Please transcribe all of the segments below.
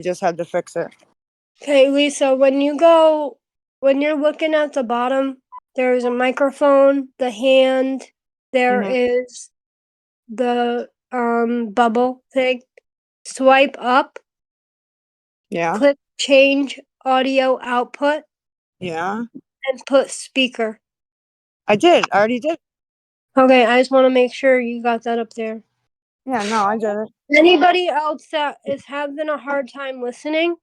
just had to fix it. Okay, Lisa, when you're looking at the bottom, there's a microphone, the hand, there is the bubble thing. Swipe up. Yeah. Click change audio output Yeah. and put speaker. I did. I already did. Okay, I just want to make sure you got that up there. Yeah, no, I did it. Anybody else that is having a hard time listening,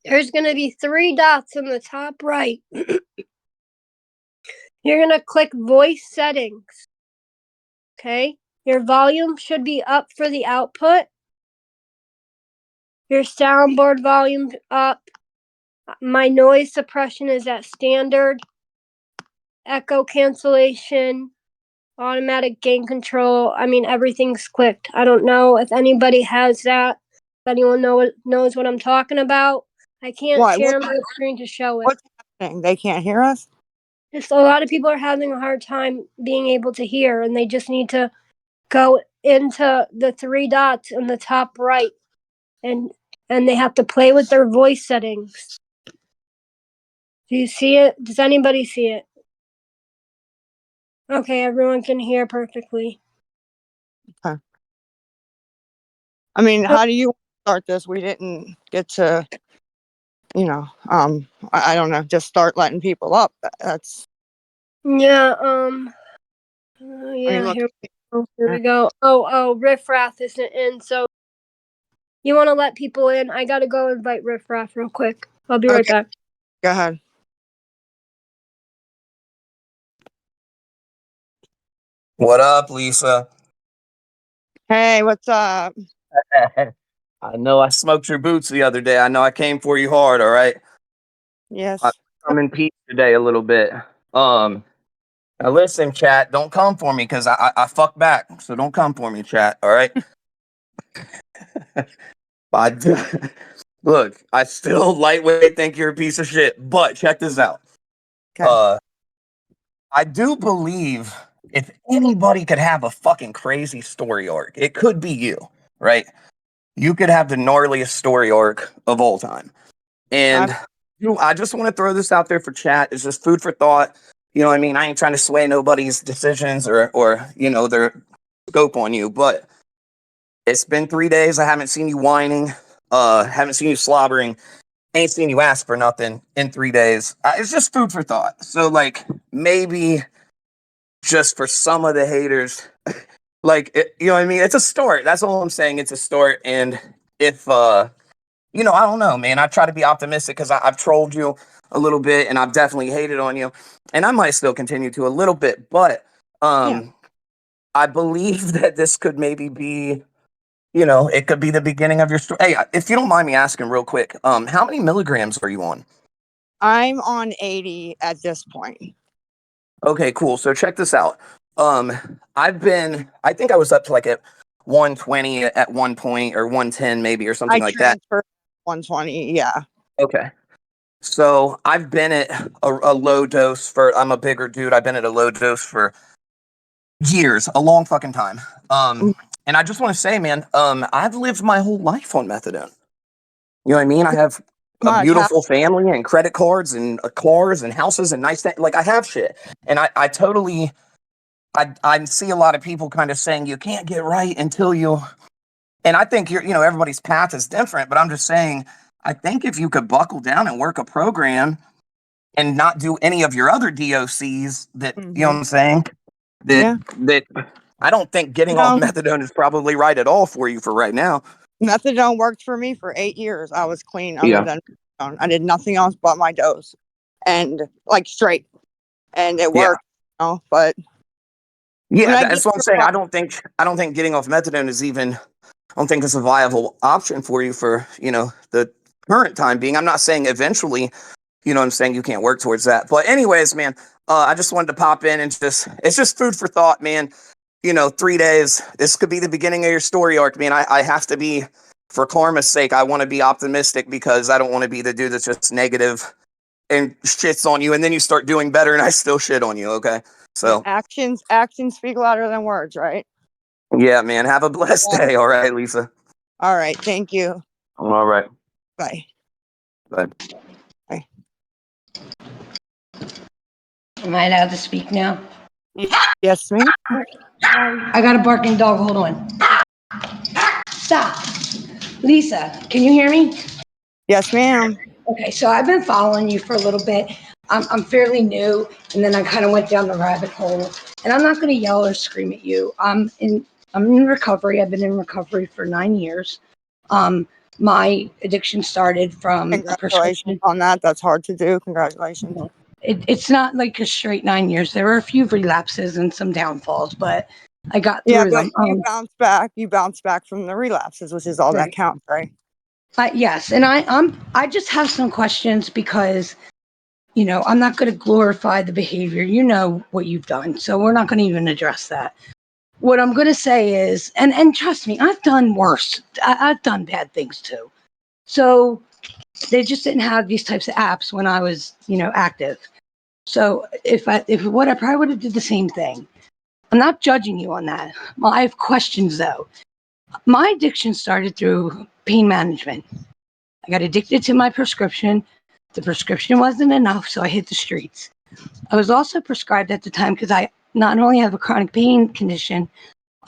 there's going to be 3 dots in the top right. You're going to click voice settings. Okay? Your volume should be up for the output. Your soundboard volume up. My noise suppression is at standard. Echo cancellation, automatic gain control. I mean, everything's clicked. I don't know if anybody has that. If anyone knows what I'm talking about. I can't share my screen to show it. What's happening? They can't hear us? Just a lot of people are having a hard time being able to hear, and they just need to go into the 3 dots in the top right, and they have to play with their voice settings. Do you see it? Does anybody see it? Okay, everyone can hear perfectly. Okay. I mean, how do you start this? We didn't get to, I don't know, just start letting people up. That's Yeah, I mean, look, here we go. Riff Raff isn't in, so you want to let people in? I gotta go invite Riff Raff real quick. I'll be right back. Go ahead. What up, Lisa? Hey, what's up? I know I smoked your boots the other day. I know I came for you hard, all right? Yes. I'm in peace today a little bit. Now listen, chat, don't come for me because I fuck back. So don't come for me, chat, all right? Look, I still lightweight think you're a piece of shit, but check this out. Okay. I do believe if anybody could have a fucking crazy story arc, it could be you, right? You could have the gnarliest story arc of all time. And I just want to throw this out there for chat. It's just food for thought. You know what I mean? I ain't trying to sway nobody's decisions or their scope on you, but it's been 3 days. I haven't seen you whining. Haven't seen you slobbering. Ain't seen you ask for nothing in 3 days. It's just food for thought. So, like, maybe just for some of the haters, you know what I mean? It's a start. That's all I'm saying. It's a start. And if, I don't know, man. I try to be optimistic because I've trolled you a little bit and I've definitely hated on you. And I might still continue to a little bit. But I believe that this could maybe be, it could be the beginning of your story. Hey, if you don't mind me asking real quick, how many milligrams are you on? I'm on 80 at this point. Okay, cool. So check this out. I think I was up to like at 120 at one point or 110 maybe or something like that. 120, yeah. Okay. So I've been at a low dose I'm a bigger dude. I've been at a low dose for years, a long fucking time. And I just want to say, man, I've lived my whole life on methadone. You know what I mean? I have a beautiful family and credit cards and cars and houses and nice things. Like, I have shit. And I totally, I see a lot of people kind of saying you can't get right until you, and I think everybody's path is different, but I'm just saying, I think if you could buckle down and work a program and not do any of your other DOCs that, you know what I'm saying? That I don't think getting off methadone is probably right at all for you for right now. Methadone worked for me for 8 years. I was clean other than methadone. I did nothing else but my dose and like straight. And it worked, but that's what I'm saying. I don't think getting off methadone is even, I don't think it's a viable option for you for, the current time being. I'm not saying eventually, I'm saying you can't work towards that. But anyways, man, I just wanted to pop in and it's just food for thought, man. 3 days, this could be the beginning of your story arc, man. I have to be, for karma's sake, I want to be optimistic because I don't want to be the dude that's just negative and shits on you and then you start doing better and I still shit on you, okay? So actions speak louder than words, right? Yeah, man. Have a blessed day. All right, Lisa. All right. Thank you. All right. Bye. But Bye. Am I allowed to speak now? Yes, ma'am. I got a barking dog. Hold on. Stop. Lisa, can you hear me? Yes, ma'am. Okay, so I've been following you for a little bit. I'm fairly new, and then I kind of went down the rabbit hole. And I'm not going to yell or scream at you. I'm in recovery. I've been in recovery for 9 years. My addiction started from a Congratulations prescription. on that. That's hard to do. Congratulations. It's not like a straight 9 years. There were a few relapses and some downfalls, but I got Yeah, through but them. you bounce back. You bounce back from the relapses, which is all that Right. counts, right? Yes, and I just have some questions because I'm not going to glorify the behavior. You know what you've done, so we're not going to even address that. What I'm going to say is, and trust me, I've done worse. I've done bad things too. So they just didn't have these types of apps when I was, active. So if what I probably would have did the same thing. I'm not judging you on that. Well, I have questions though. My addiction started through pain management. I got addicted to my prescription. The prescription wasn't enough, so I hit the streets. I was also prescribed at the time because I not only have a chronic pain condition,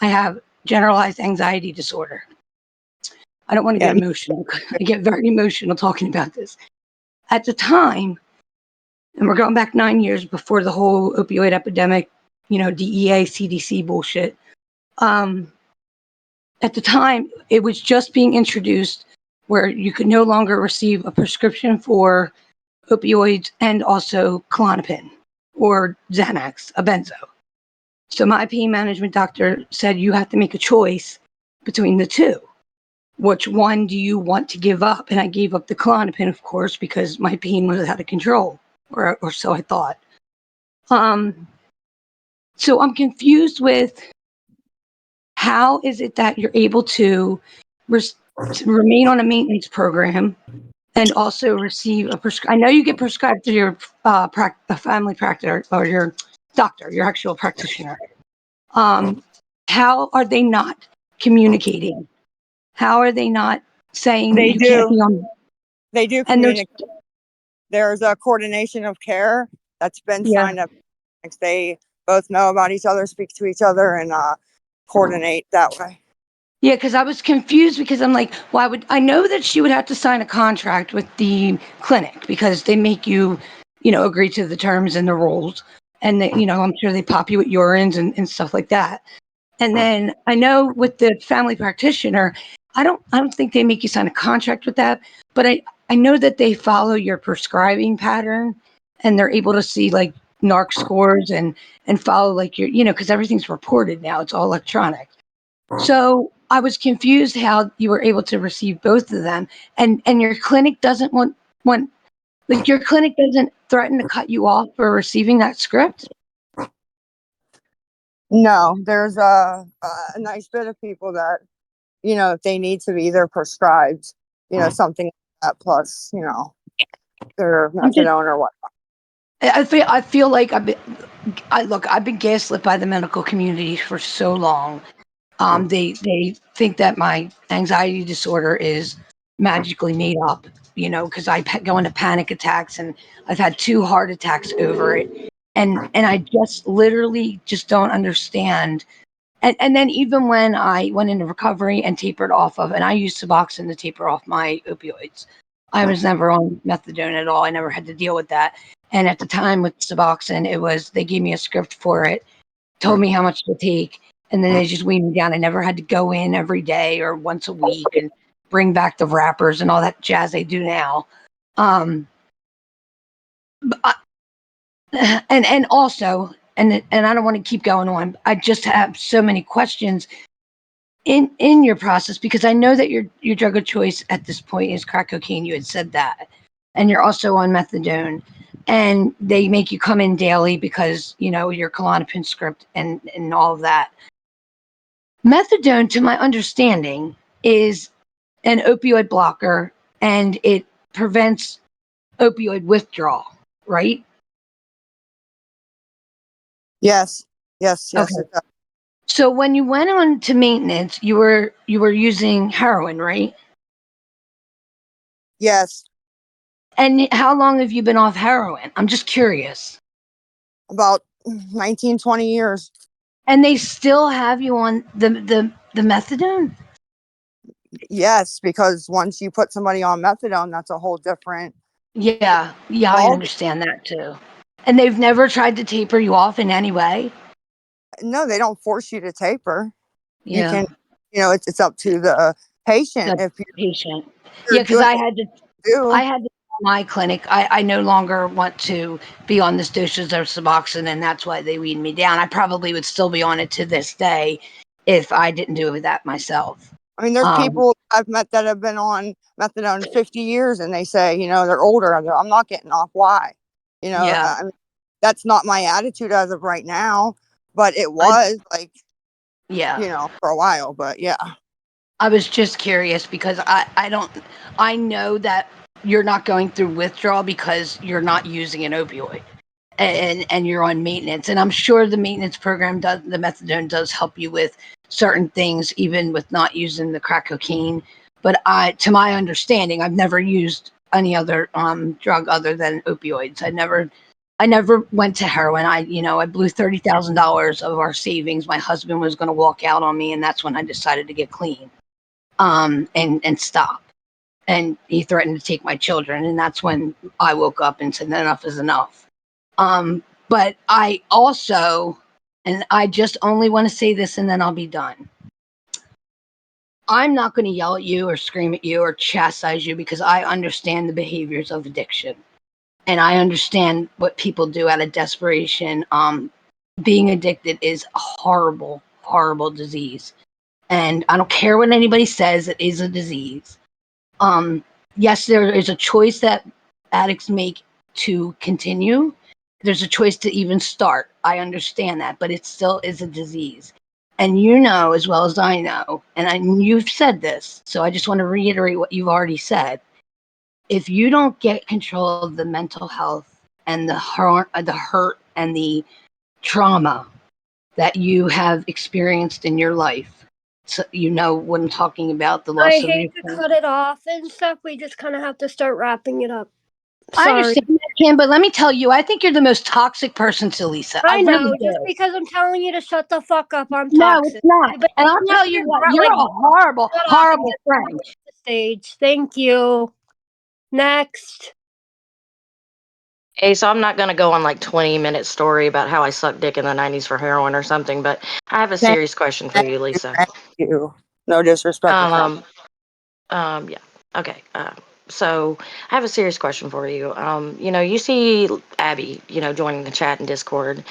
I have generalized anxiety disorder. I don't want to Yeah. get emotional. I get very emotional talking about this. At the time, and we're going back 9 years before the whole opioid epidemic, DEA, CDC bullshit. At the time, it was just being introduced where you could no longer receive a prescription for opioids and also Klonopin or Xanax, a benzo. So my pain management doctor said you have to make a choice between the two. Which one do you want to give up? And I gave up the Klonopin, of course, because my pain was out of control, or so I thought. So I'm confused with how is it that you're able to remain on a maintenance program and also receive a I know you get prescribed through your a family practitioner or your doctor, your actual practitioner. How are they not communicating? How are they not saying They you can't be do. on? They do And there's communicate. There's a coordination of care that's been yeah. signed up. They both know about each other, speak to each other, and coordinate that way. Yeah, because I was confused because I'm like, well, I know that she would have to sign a contract with the clinic because they make you, agree to the terms and the rules. And that, I'm sure they pop you at urines and stuff like that. And then I know with the family practitioner, I don't think they make you sign a contract with that, but I know that they follow your prescribing pattern and they're able to see like NARC scores and follow like your, because everything's reported now. It's all electronic. So I was confused how you were able to receive both of them, and your clinic doesn't want like your clinic doesn't threaten to cut you off for receiving that script. No, there's a nice bit of people that, if they need to be either prescribed, something like that, plus, their I'm just, methadone or what. I feel like I've been gaslit by the medical community for so long. They think that my anxiety disorder is magically made up, because I go into panic attacks and I've had 2 heart attacks over it. And I just literally just don't understand. And then even when I went into recovery and tapered off of, and I used suboxone to taper off my opioids. I was never on methadone at all. I never had to deal with that. And at the time with suboxone, they gave me a script for it, told me how much to take, and then they just weaned me down. I never had to go in every day or once a week and bring back the wrappers and all that jazz they do now. But and also, and I don't want to keep going on. I just have so many questions in your process because I know that your drug of choice at this point is crack cocaine. You had said that, and you're also on methadone, and they make you come in daily because your Klonopin script and all of that. Methadone, to my understanding, is an opioid blocker and it prevents opioid withdrawal, right? Yes, yes, Okay. it does. So when you went on to maintenance, you were using heroin, right? Yes. And how long have you been off heroin? I'm just curious. About 19, 20 years. And they still have you on the methadone? Yes, because once you put somebody on methadone, that's a whole different. Yeah, I understand that too. And they've never tried to taper you off in any way? No, they don't force you to taper. Yeah. You can, it's up to the patient The if patient. you're Yeah, because doing I what had to you do. tell my clinic, I no longer want to be on this dosage of suboxone, and that's why they weaned me down. I probably would still be on it to this day if I didn't do that myself. I mean, there's people I've met that have been on methadone 50 years and they say, they're older. I'm not getting off. Why? Yeah. I mean, that's not my attitude as of right now, but it I, was yeah. For a while. But yeah. I was just curious because I know that you're not going through withdrawal because you're not using an opioid and you're on maintenance. And I'm sure the maintenance program the methadone does help you with certain things, even with not using the crack cocaine. But to my understanding, I've never used any other drug other than opioids. I never went to heroin. I blew $30,000 of our savings. My husband was going to walk out on me, and that's when I decided to get clean, and stop. And he threatened to take my children, and that's when I woke up and said enough is enough. But I also, and I just only want to say this, and then I'll be done. I'm not going to yell at you or scream at you or chastise you because I understand the behaviors of addiction. And I understand what people do out of desperation. Being addicted is a horrible, horrible disease. And I don't care what anybody says, it is a disease. Yes, there is a choice that addicts make to continue. There's a choice to even start. I understand that, but it still is a disease. And you know as well as I know, and you've said this, so I just want to reiterate what you've already said. If you don't get control of the mental health and the hurt and the trauma that you have experienced in your life, so you know what I'm talking about, the I loss of your hate to cut it off and stuff. We just kind of have to start wrapping it up. I Sorry. understand that, Kim, but let me tell you, I think you're the most toxic person, Lisa. I Really know, do. just because I'm telling you to shut the fuck up, I'm No, it's toxic. not. But And I'll tell just you get what, brought, you're like, a horrible, shut up and horrible get friend. the stage. Thank you. Next. Hey, so I'm not going to go on like 20-minute story about how I sucked dick in the 90s for heroin or something, but I have a Thank serious question for you, Lisa. you. No disrespect. Yeah. Okay. So I have a serious question for you. You see Abby, joining the chat and Discord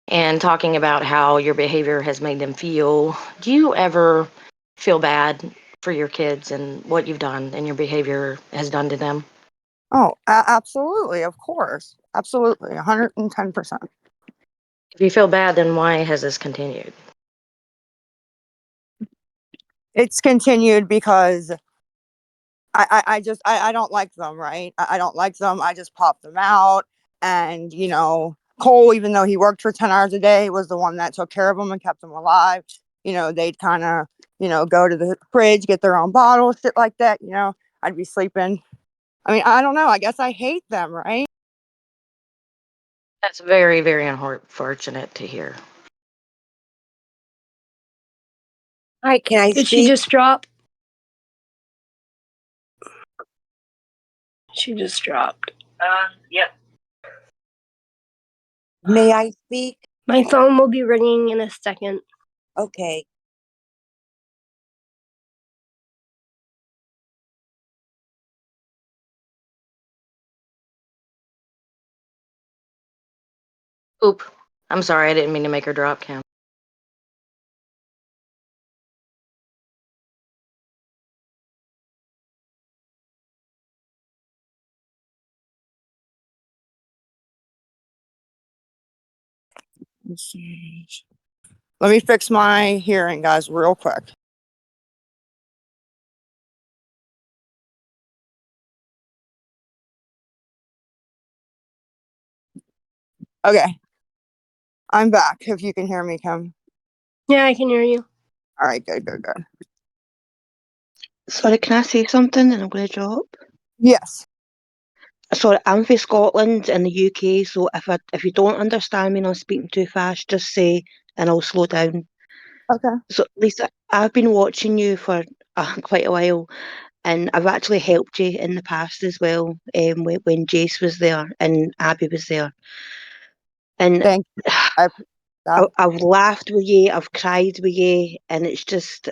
and talking about how your behavior has made them feel. Do you ever feel bad for your kids and what you've done and your behavior has done to them? Oh, absolutely. Of course. Absolutely. 110%. If you feel bad, then why has this continued? It's continued because I don't like them, right? I don't like them. I just pop them out. And, Cole, even though he worked for 10 hours a day, was the one that took care of them and kept them alive. They'd kind of, go to the fridge, get their own bottle, shit like that. I'd be sleeping. I mean, I don't know. I guess I hate them, right? That's very, very unfortunate to hear. Hi, can I Did speak? she just drop? She just dropped. Yep. May I speak? My phone will be ringing in a second. Okay. Oop. I'm sorry, I didn't mean to make her drop, Cam. Let me fix my hearing, guys, real quick. Okay. I'm back. If you can hear me, Kim. Yeah, I can hear you. All right, good. Sorry, can I say something and I'm going to drop? Yes. Sorry, I'm from Scotland in the UK, so if you don't understand me and I'm speaking too fast, just say and I'll slow down. Okay. So, Lisa, I've been watching you for quite a while, and I've actually helped you in the past as well, when Jace was there and Abby was there. And Thank you. I appreciate that. I've laughed with you, I've cried with you, and it's just,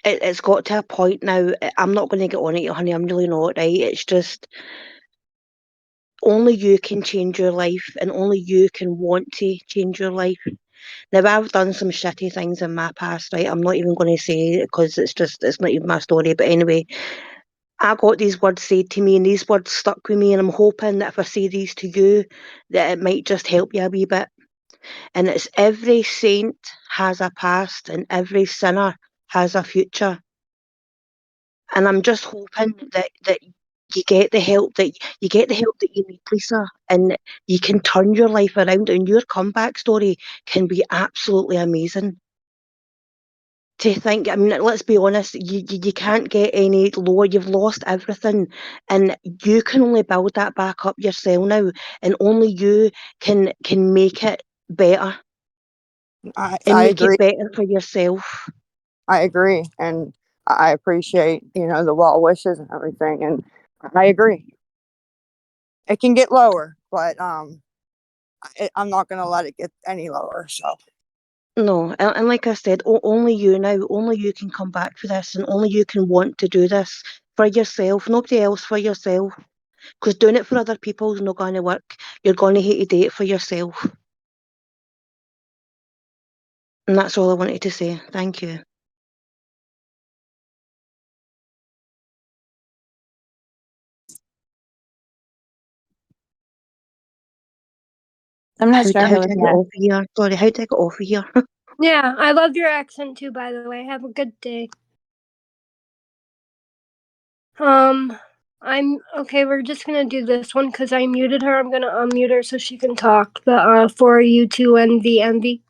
it's got to a point now. I'm not going to get on at you, honey, I'm really not, right? It's just, only you can change your life, and only you can want to change your life. Now, I've done some shitty things in my past, right? I'm not even going to say it because it's not even my story. But anyway, I got these words said to me, and these words stuck with me. And I'm hoping that if I say these to you, that it might just help you a wee bit. And it's, every saint has a past, and every sinner has a future. And I'm just hoping that you get the help that you need, Lisa, and you can turn your life around, and your comeback story can be absolutely amazing. To think, I mean, let's be honest, you can't get any lower. You've lost everything, and you can only build that back up yourself now, and only you can make it better and I make agree. it better for yourself. I agree, and I appreciate the well wishes and everything, and I agree. It can get lower, but I'm not gonna let it get any lower. So No, and like I said, only you now, only you can come back for this, and only you can want to do this for yourself, nobody else, for yourself. Because doing it for other people is not going to work. You're going to hate to do it for yourself. And that's all I wanted to say. Thank you. I'm not How, sure how who did was I get next. off of here? Sorry, how did I get off of here? Yeah, I love your accent too, by the way. Have a good day. I'm okay. We're just gonna do this one because I muted her. I'm gonna unmute her so she can talk. The for you to envy.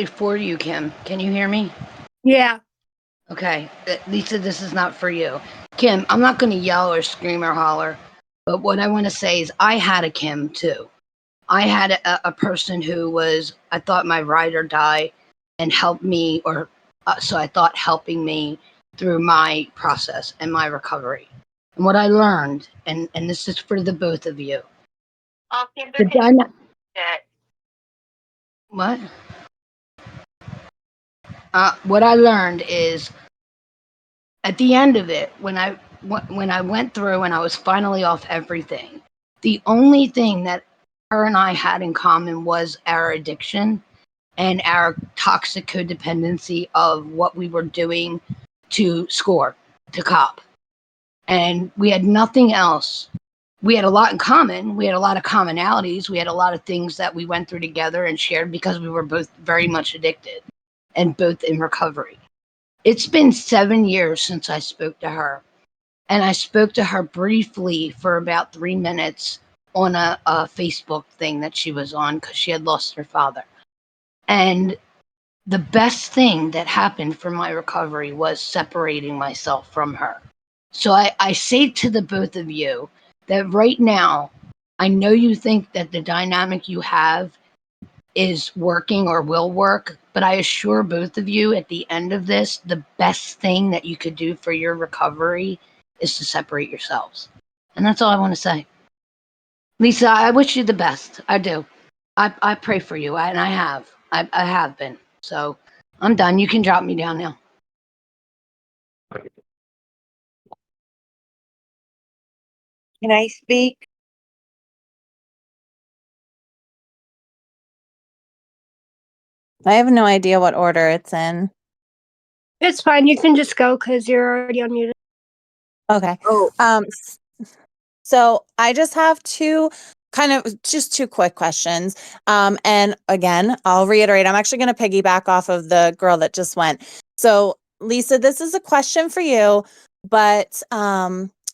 For you, Kim. Can you hear me? Yeah. Okay. Lisa, this is not for you. Kim, I'm not going to yell or scream or holler, but what I want to say is I had a Kim too. I had a person who was, I thought, my ride or die, and helped me, or so I thought, helping me through my process and my recovery. And what I learned, and this is for the both of you. The dyna- what? What I learned is, at the end of it, when I went through and I was finally off everything, the only thing that her and I had in common was our addiction and our toxic codependency of what we were doing to score, to cop. And we had nothing else. We had a lot in common. We had a lot of commonalities. We had a lot of things that we went through together and shared because we were both very much addicted and both in recovery. It's been 7 years since I spoke to her. And I spoke to her briefly for about 3 minutes on a Facebook thing that she was on because she had lost her father. And the best thing that happened for my recovery was separating myself from her. So I say to the both of you that right now, I know you think that the dynamic you have is working or will work, but I assure both of you at the end of this, the best thing that you could do for your recovery is to separate yourselves. And that's all I want to say. Lisa, I wish you the best. I do. I pray for you, and I have. I have been. So I'm done. You can drop me down now. Can I speak? I have no idea what order it's in. It's fine. You can just go because you're already unmuted. Okay. oh, So I just have just two quick questions. And again, I'll reiterate, I'm actually going to piggyback off of the girl that just went. So Lisa, this is a question for you, but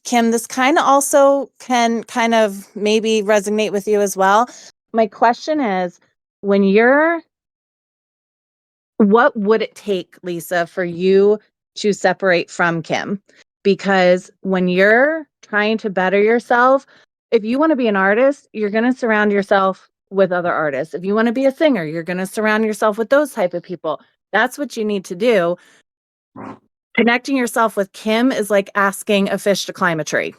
Kim, this kind of also can kind of maybe resonate with you as well. My question is, what would it take, Lisa, for you to separate from Kim, because when you're trying to better yourself, if you want to be an artist, you're going to surround yourself with other artists. If you want to be a singer, you're going to surround yourself with those type of people. That's what you need to do. Connecting yourself with Kim is like asking a fish to climb a tree.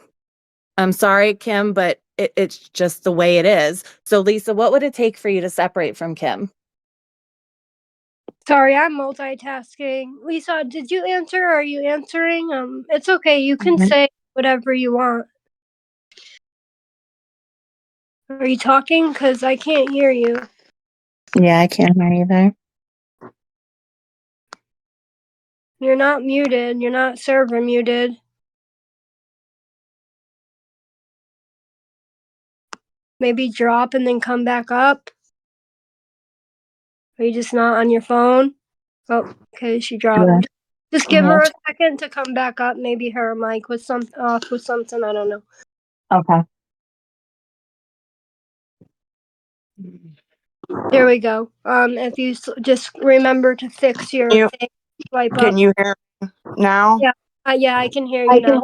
I'm sorry, Kim, but it's just the way it is. So, Lisa, what would it take for you to separate from Kim? Sorry, I'm multitasking. Lisa, did you answer? Are you answering? It's okay. You can say whatever you want. Are you talking? Because I can't hear you. Yeah, I can't hear you there. You're not muted. You're not server muted. Maybe drop and then come back up. Are you just not on your phone? Oh, okay, she dropped. Yeah. Just give her a second to come back up. Maybe her mic was off with something. I don't know. Okay. There we go. If you just remember to fix your thing, swipe up. Can you hear me now? Yeah, yeah, I can hear you now.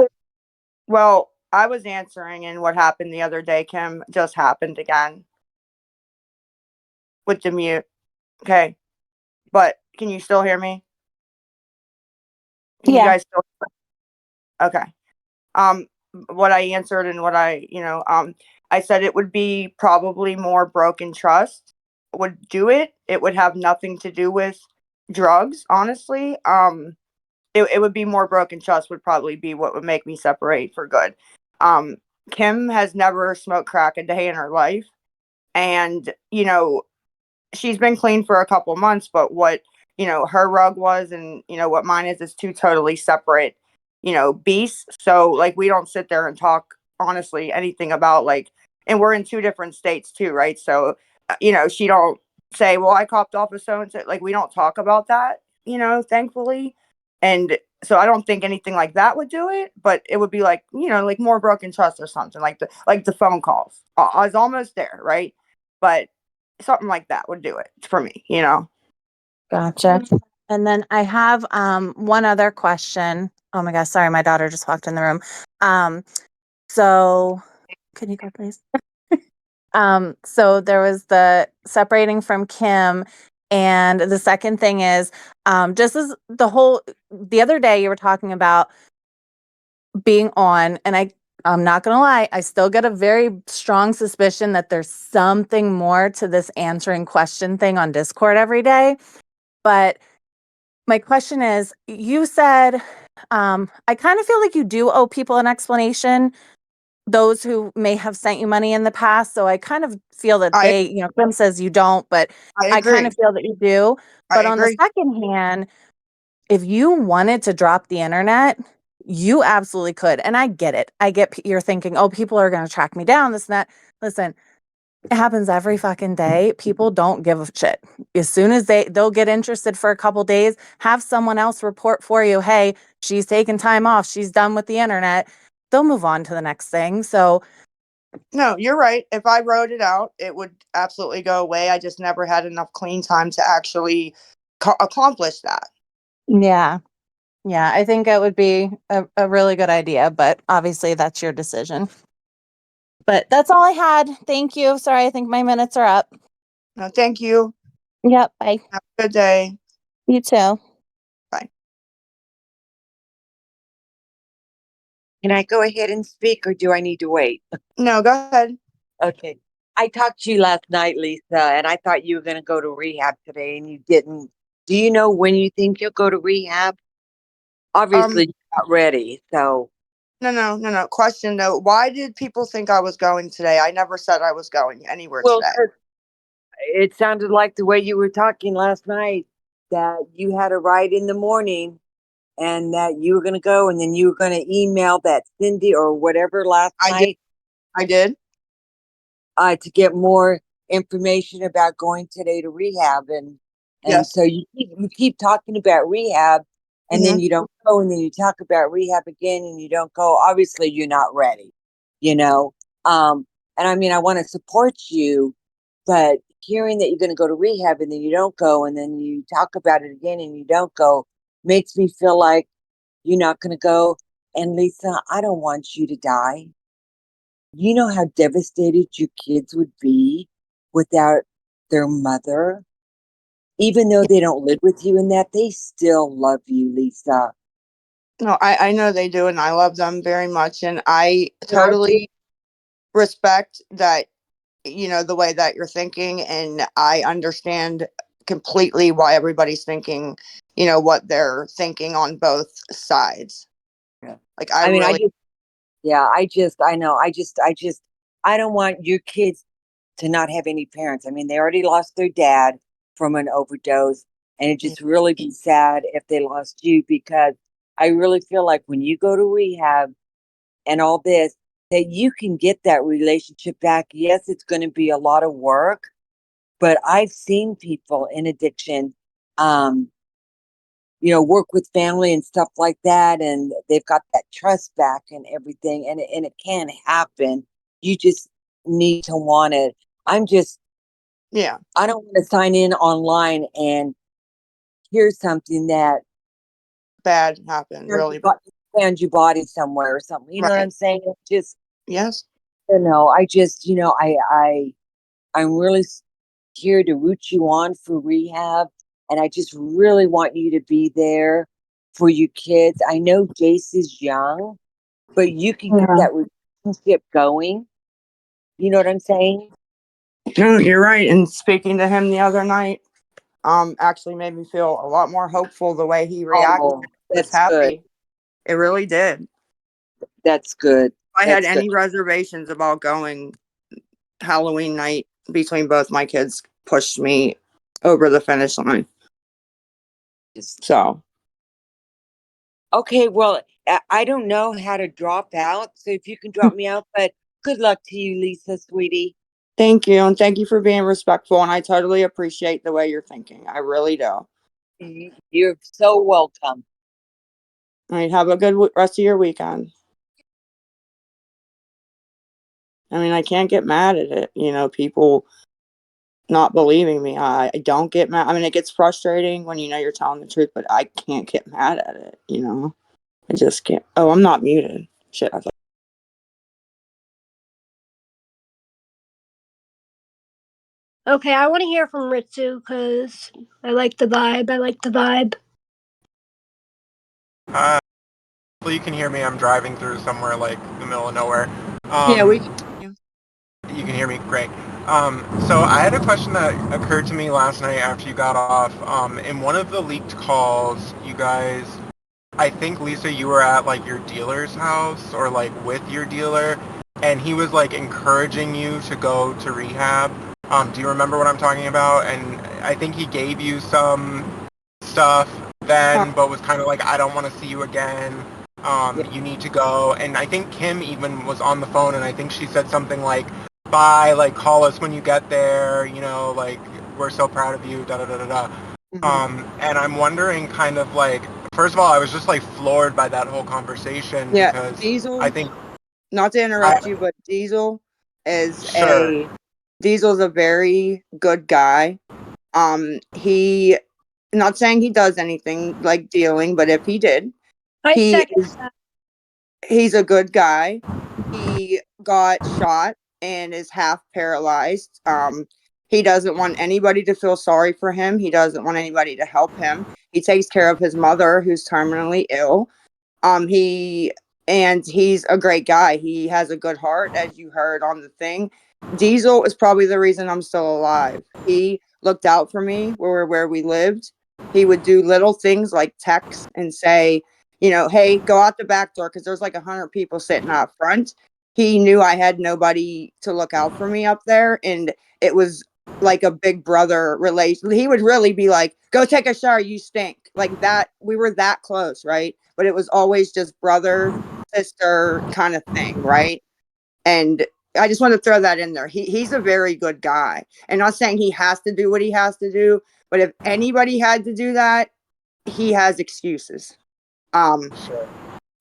Well, I was answering, and what happened the other day, Kim, just happened again with the mute. Okay, but can you still hear me? Can you Yeah. guys still? Okay. Um, what I answered and what I said it would be probably more broken trust would do it. It would have nothing to do with drugs, honestly. It would be more broken trust would probably be what would make me separate for good. Um, Kim has never smoked crack a day in her life, and she's been clean for a couple months, but what her rug was and what mine is two totally separate beasts. So like we don't sit there and talk honestly anything about like, and we're in two different states too, right? So she don't say, well, I copped off of so and so. Like we don't talk about that, thankfully. And so I don't think anything like that would do it, but it would be like like more broken trust or something, like the phone calls. I was almost there, right? But something like that would do it for me. Gotcha. And then I have one other question. Oh my gosh, sorry, my daughter just walked in the room. So can you go please? So there was the separating from Kim, and the second thing is just as the other day you were talking about being on, and I'm not gonna lie, I still get a very strong suspicion that there's something more to this answering question thing on Discord every day. But my question is, you said, I kind of feel like you do owe people an explanation, those who may have sent you money in the past. So I kind of feel that I Kim says you don't, but I I kind agree. of feel that you do. I But on the agree. second hand, if you wanted to drop the internet, you absolutely could. And I get it. You're thinking, oh, people are going to track me down, this and that. Listen, it happens every fucking day. People don't give a shit. As soon as they'll get interested for a couple days, have someone else report for you, hey, she's taking time off, she's done with the internet. They'll move on to the next thing. So No, you're right. If I wrote it out, it would absolutely go away. I just never had enough clean time to actually accomplish that. yeah. Yeah, I think it would be a really good idea, but obviously that's your decision. But that's all I had. Thank you. Sorry, I think my minutes are up. No, thank you. Yep, bye. Have a good day. You too. Bye. Can I go ahead and speak or do I need to wait? No, go ahead. Okay. I talked to you last night, Lisa, and I thought you were going to go to rehab today and you didn't. Do you know when you think you'll go to rehab? Obviously, you're not ready. So, No. Question though, why did people think I was going today? I never said I was going anywhere well, today. 'cause it sounded like the way you were talking last night that you had a ride in the morning and that you were going to go and then you were going to email that Cindy or whatever last I did. night I did. to get more information about going today to rehab. And Yes. so you keep talking about rehab and then you don't go and then you talk about rehab again and you don't go. Obviously, you're not ready, you know. And I mean, I want to support you, but hearing that you're going to go to rehab and then you don't go and then you talk about it again and you don't go makes me feel like You're not going to go. And Lisa, I don't want you to die. You know how devastated your kids would be without their mother? Even though they don't live with you in that, they still love you, Lisa. No, I know they do, and I love them very much. And I And I totally respect that, the way that you're thinking. And I understand completely why everybody's thinking, what they're thinking on both sides. Yeah. Like, I I mean, really, I know, I don't want your kids to not have any parents. I mean, they already lost their dad from an overdose, and it just really be sad if they lost you, because I really feel like when you go to rehab and all this, that you can get that relationship back. Yes, it's going to be a lot of work, but I've seen people in addiction, um, work with family and stuff like that, and they've got that trust back and everything, and it can happen. You just need to want it. I'm just, yeah, I don't want to sign in online and hear something that bad happened, really bad. found your body somewhere or something. You know what Right. I'm saying? It just, Yes. I just, I'm really here to root you on for rehab. And I just really want you to be there for your kids. I know Jace is young, but you can get that relationship going. You know what I'm saying? No, you're right. And speaking to him the other night, actually made me feel a lot more hopeful. The way he reacted, Oh, was that's good. happy. It really did. That's good. If I had That's good. any reservations about going Halloween night between both my kids, pushed me over the finish line. Just, So okay, well, I don't know how to drop out. So if you can drop me out, but good luck to you, Lisa, sweetie. thank you, and thank you for being respectful. And I totally appreciate the way you're thinking. I really do. All You're so welcome. right, have a good rest of your weekend. I mean, I can't get mad at it. People not believing me. I don't get mad. I mean, it gets frustrating when you're telling the truth, but I can't get mad at it. I just can't. Oh, I'm not muted. Shit, I thought. Okay, I want to hear from Ritsu because I like the vibe. I like the vibe. Well, you can hear me. I'm driving through somewhere like the middle of nowhere. Yeah, we. You can hear me? Great. So I had a question that occurred to me last night after you got off. In one of the leaked calls, you guys, I think Lisa, you were at like your dealer's house or like with your dealer, and he was like encouraging you to go to rehab. Do you remember what I'm talking about? And I think he gave you some stuff then, but was kind of like, I don't want to see you again. Yeah. You need to go. And I think Kim even was on the phone, and I think she said something like, bye, like call us when you get there, like we're so proud of you, da da da da da. And I'm wondering kind of like, first of all, I was just like floored by that whole conversation Yeah, because I Diesel. think Not to interrupt I you, but is sure. Diesel's a very good guy. He, not saying he does anything like dealing, but if he did, I he second is that. he's a good guy. He got shot and is half paralyzed. He doesn't want anybody to feel sorry for him. He doesn't want anybody to help him. He takes care of his mother, who's terminally ill. He and he's a great guy. He has a good heart, as you heard on the thing. Diesel is probably the reason I'm still alive. He looked out for me where we lived. He would do little things like text and say, hey, go out the back door, because there's like 100 people sitting out front. He knew I had nobody to look out for me up there, and it was like a big brother relation. He would really be like, go take a shower, you stink. Like that. We were that close, right? But it was always just brother, sister kind of thing, right? And I just want to throw that in there. He's a very good guy. And not saying he has to do what he has to do, but if anybody had to do that, he has excuses. Um,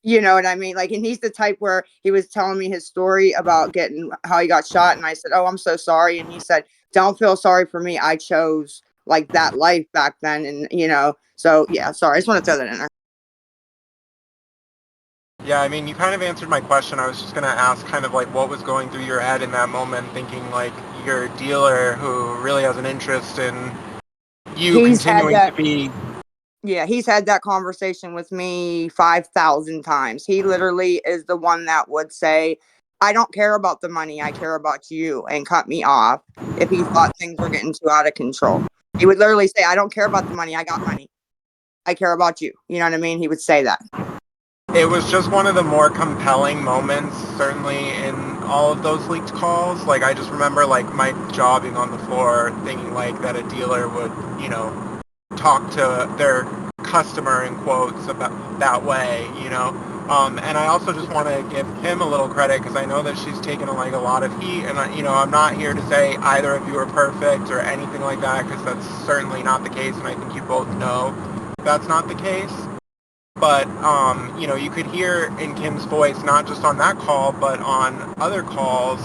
you know what I mean? Like, and he's the type where he was telling me his story about getting how he got shot, and I said, "Oh, I'm so sorry." And he said, "Don't feel sorry for me. I chose like that life back then." And so yeah, sorry. I just want to throw that in there. Yeah, I mean, you kind of answered my question. I was just going to ask kind of like what was going through your head in that moment, thinking like your dealer who really has an interest in you He's had continuing to that. be. Yeah, he's had that conversation with me 5,000 times. He literally is the one that would say, I don't care about the money. I care about you, and cut me off if he thought things were getting too out of control. He would literally say, I don't care about the money. I got money. I care about you. You know what I mean? He would say that. It was just one of the more compelling moments, certainly in all of those leaked calls. Like I just remember like my jaw being on the floor, thinking like that a dealer would, you know, talk to their customer in quotes about that way, you know. And I also just want to give Kim a little credit because I know that she's taken like a lot of heat, and you know I'm not here to say either of you are perfect or anything like that because that's certainly not the case, and I think you both know that's not the case. But you know, you could hear in Kim's voice, not just on that call, but on other calls,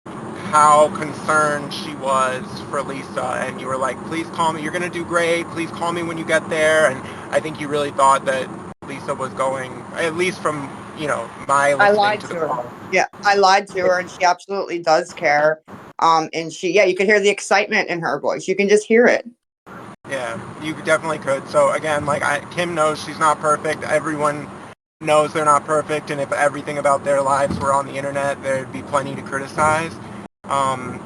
how concerned she was for Lisa. And you were like, please call me. You're going to do great. Please call me when you get there. And I think you really thought that Lisa was going, at least from, you know, my I listening lied to the to her. call. Yeah, I lied to her, and she absolutely does care. And yeah, you could hear the excitement in her voice. You can just hear it. Yeah, you definitely could. So again, like Kim knows she's not perfect. Everyone knows they're not perfect, and if everything about their lives were on the internet, there'd be plenty to criticize. Um,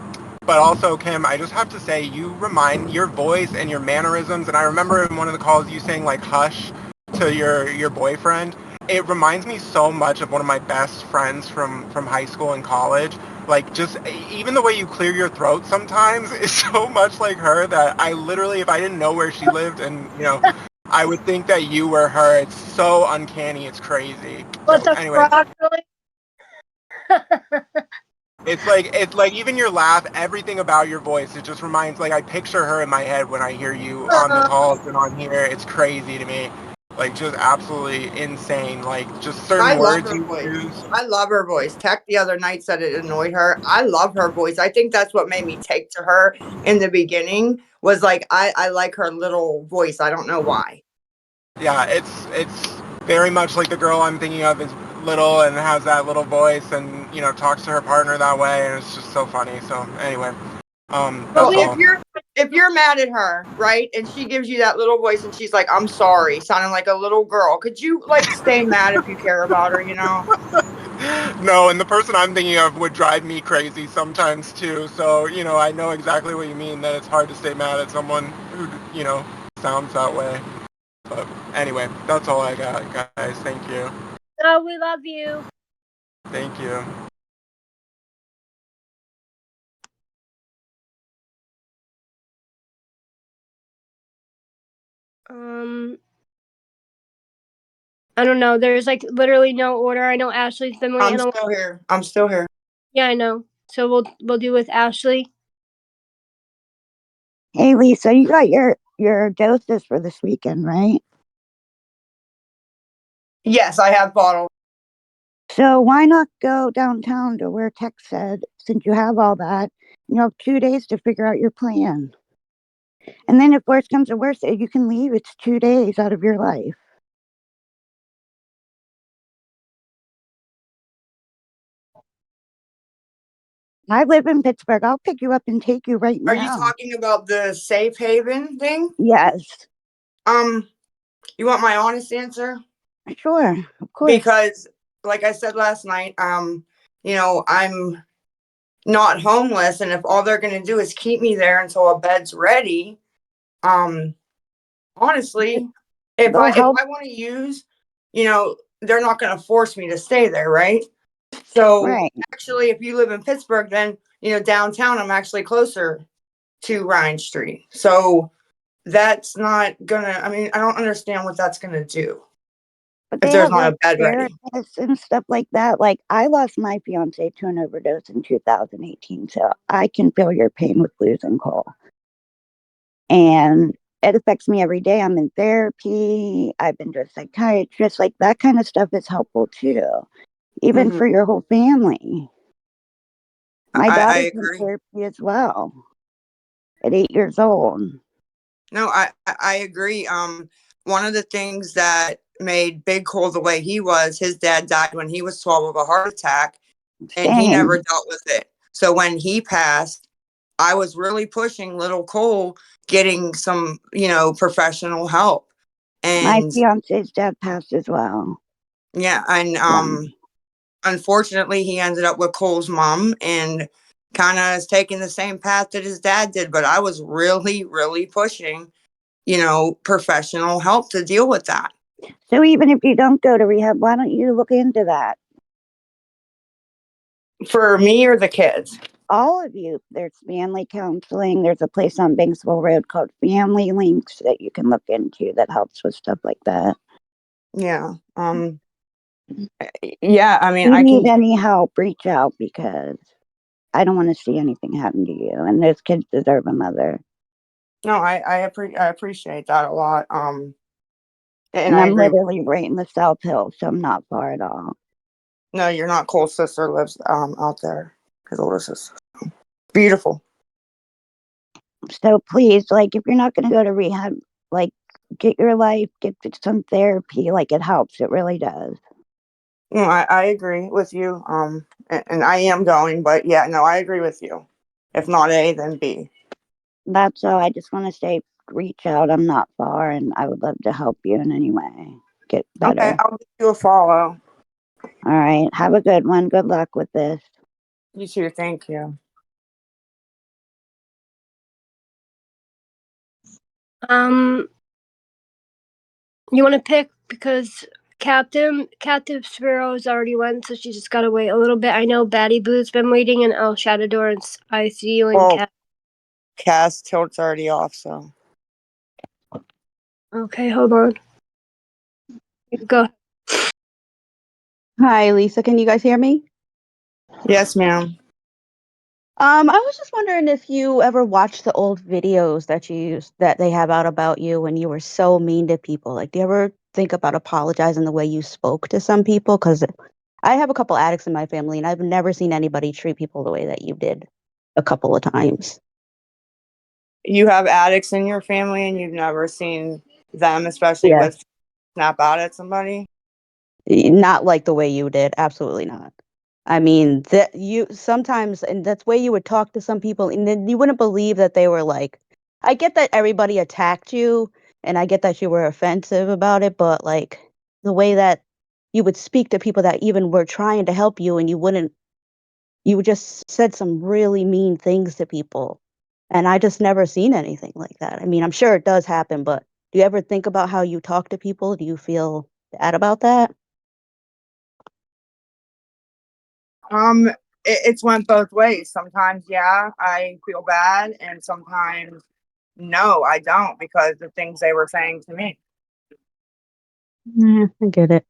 but also, Kim, I just have to say, you remind your voice and your mannerisms, and I remember in one of the calls you saying like "hush" to your boyfriend. It reminds me so much of one of my best friends from high school and college. Like just even the way you clear your throat sometimes is so much like her that I literally, if I didn't know where she lived, and you know, I would think that you were her. It's so uncanny. It's crazy. What So the anyway, frog really? it's like even your laugh, everything about your voice, it just reminds like I picture her in my head when I hear you on the calls and on here. It's crazy to me. Like just absolutely insane. Like just I certain love words her you voice. use. I love her voice. Tech the other night said it annoyed her. I love her voice. I think that's what made me take to her in the beginning was like I like her little voice. I don't know why. Yeah, it's very much like the girl I'm thinking of is little and has that little voice and you know talks to her partner that way and it's just so funny. So anyway, So that's all. if you're mad at her, right, and she gives you that little voice and she's like, I'm sorry, sounding like a little girl, could you like stay mad if you care about her, you know? No, and the person I'm thinking of would drive me crazy sometimes too. So you know I know exactly what you mean that it's hard to stay mad at someone who you know sounds that way. But anyway, that's all I got, guys. Thank you. No, we love you. Thank you. I don't know. There's like literally no order. I know Ashley's been I'm waiting. still here. I'm still here. Yeah, I know. So we'll do with Ashley. Hey Lisa, you got your doses for this weekend, right? Yes, I have bottled. So why not go downtown to where Tech said, since you have all that, you have 2 days to figure out your plan. And then if worse comes to worse, you can leave. It's 2 days out of your life. I live in Pittsburgh. I'll pick you up and take you right Are you now. talking about the safe haven thing? Yes, Um, you want my honest answer? sure, of course. Because like I said last night, you know, I'm not homeless, and if all they're gonna do is keep me there until a bed's ready, um, honestly, They'll if help. I want to use, you know, they're not gonna force me to stay there, right? So Right. actually, if you live in Pittsburgh, then you know downtown, I'm actually closer to Rhine Street. So that's not gonna. I mean, I don't understand what that's gonna do But if they there's have not like a bed ready. therapists and stuff like that. Like I lost my fiance to an overdose in 2018, so I can feel your pain with losing Cole. And it affects me every day. I'm in therapy. I've been to a psychiatrist. Like that kind of stuff is helpful too, even Mhm. for your whole family. My I daughter's in agree. therapy as well at 8 years old. No, I agree. One of the things that made Big Cole the way he was. His dad died when he was 12 of a heart attack, and he Same. never dealt with it. So when he passed, I was really pushing little Cole getting some, professional help. My And fiance's dad passed as well. yeah, and unfortunately, he ended up with Cole's mom and kind of is taking the same path that his dad did. But I was really, really pushing, professional help to deal with that. So even if you don't go to rehab, why don't you look into that? For me or the kids? All of you. There's family counseling. There's a place on Banksville Road called Family Links that you can look into that helps with stuff like that. Yeah. Yeah, I mean, If you I can. need any help, reach out because I don't want to see anything happen to you. And those kids deserve a mother. No, I appreciate that a lot. And And I I'm agree. literally right in the South Hill, so I'm not far at all. No, you're not. Cole's sister lives out there. His older sister. Beautiful. So please, like, if you're not going to go to rehab, like, get your life, get some therapy. Like, it helps. It really does. No, I agree with you. And I am going, but yeah, no, I agree with you. If not A, then B. That's all. I just want to say, reach out. I'm not far, and I would love to help you in any way get better. Okay, I'll give you a follow. All right. Have a good one. Good luck with this. You too. Thank you. You want to pick because Captive Sparrow's already went, so she just gotta wait a little bit. I know Batty Boo's been waiting, and El Shadowdor and ICU and Well, Cat. Cass tilt's already off, so. Okay, hold on. Go. Hi, Lisa. Can you guys hear me? Yes, ma'am. I was just wondering if you ever watched the old videos that they have out about you when you were so mean to people. Like, do you ever think about apologizing the way you spoke to some people? Because I have a couple addicts in my family, and I've never seen anybody treat people the way that you did a couple of times. You have addicts in your family and you've never seen them, especially Yeah. with snap out at somebody? Not like the way you did. Absolutely not. I mean, that you sometimes, and that's way you would talk to some people, and then you wouldn't believe that they were like, I get that everybody attacked you, and I get that you were offensive about it, but like the way that you would speak to people that even were trying to help you, and you just said some really mean things to people. And I just never seen anything like that. I mean, I'm sure it does happen, but do you ever think about how you talk to people? Do you feel bad about that? It's went both ways. Sometimes, yeah, I feel bad, and sometimes, no, I don't, because the things they were saying to me. Yeah, I get it.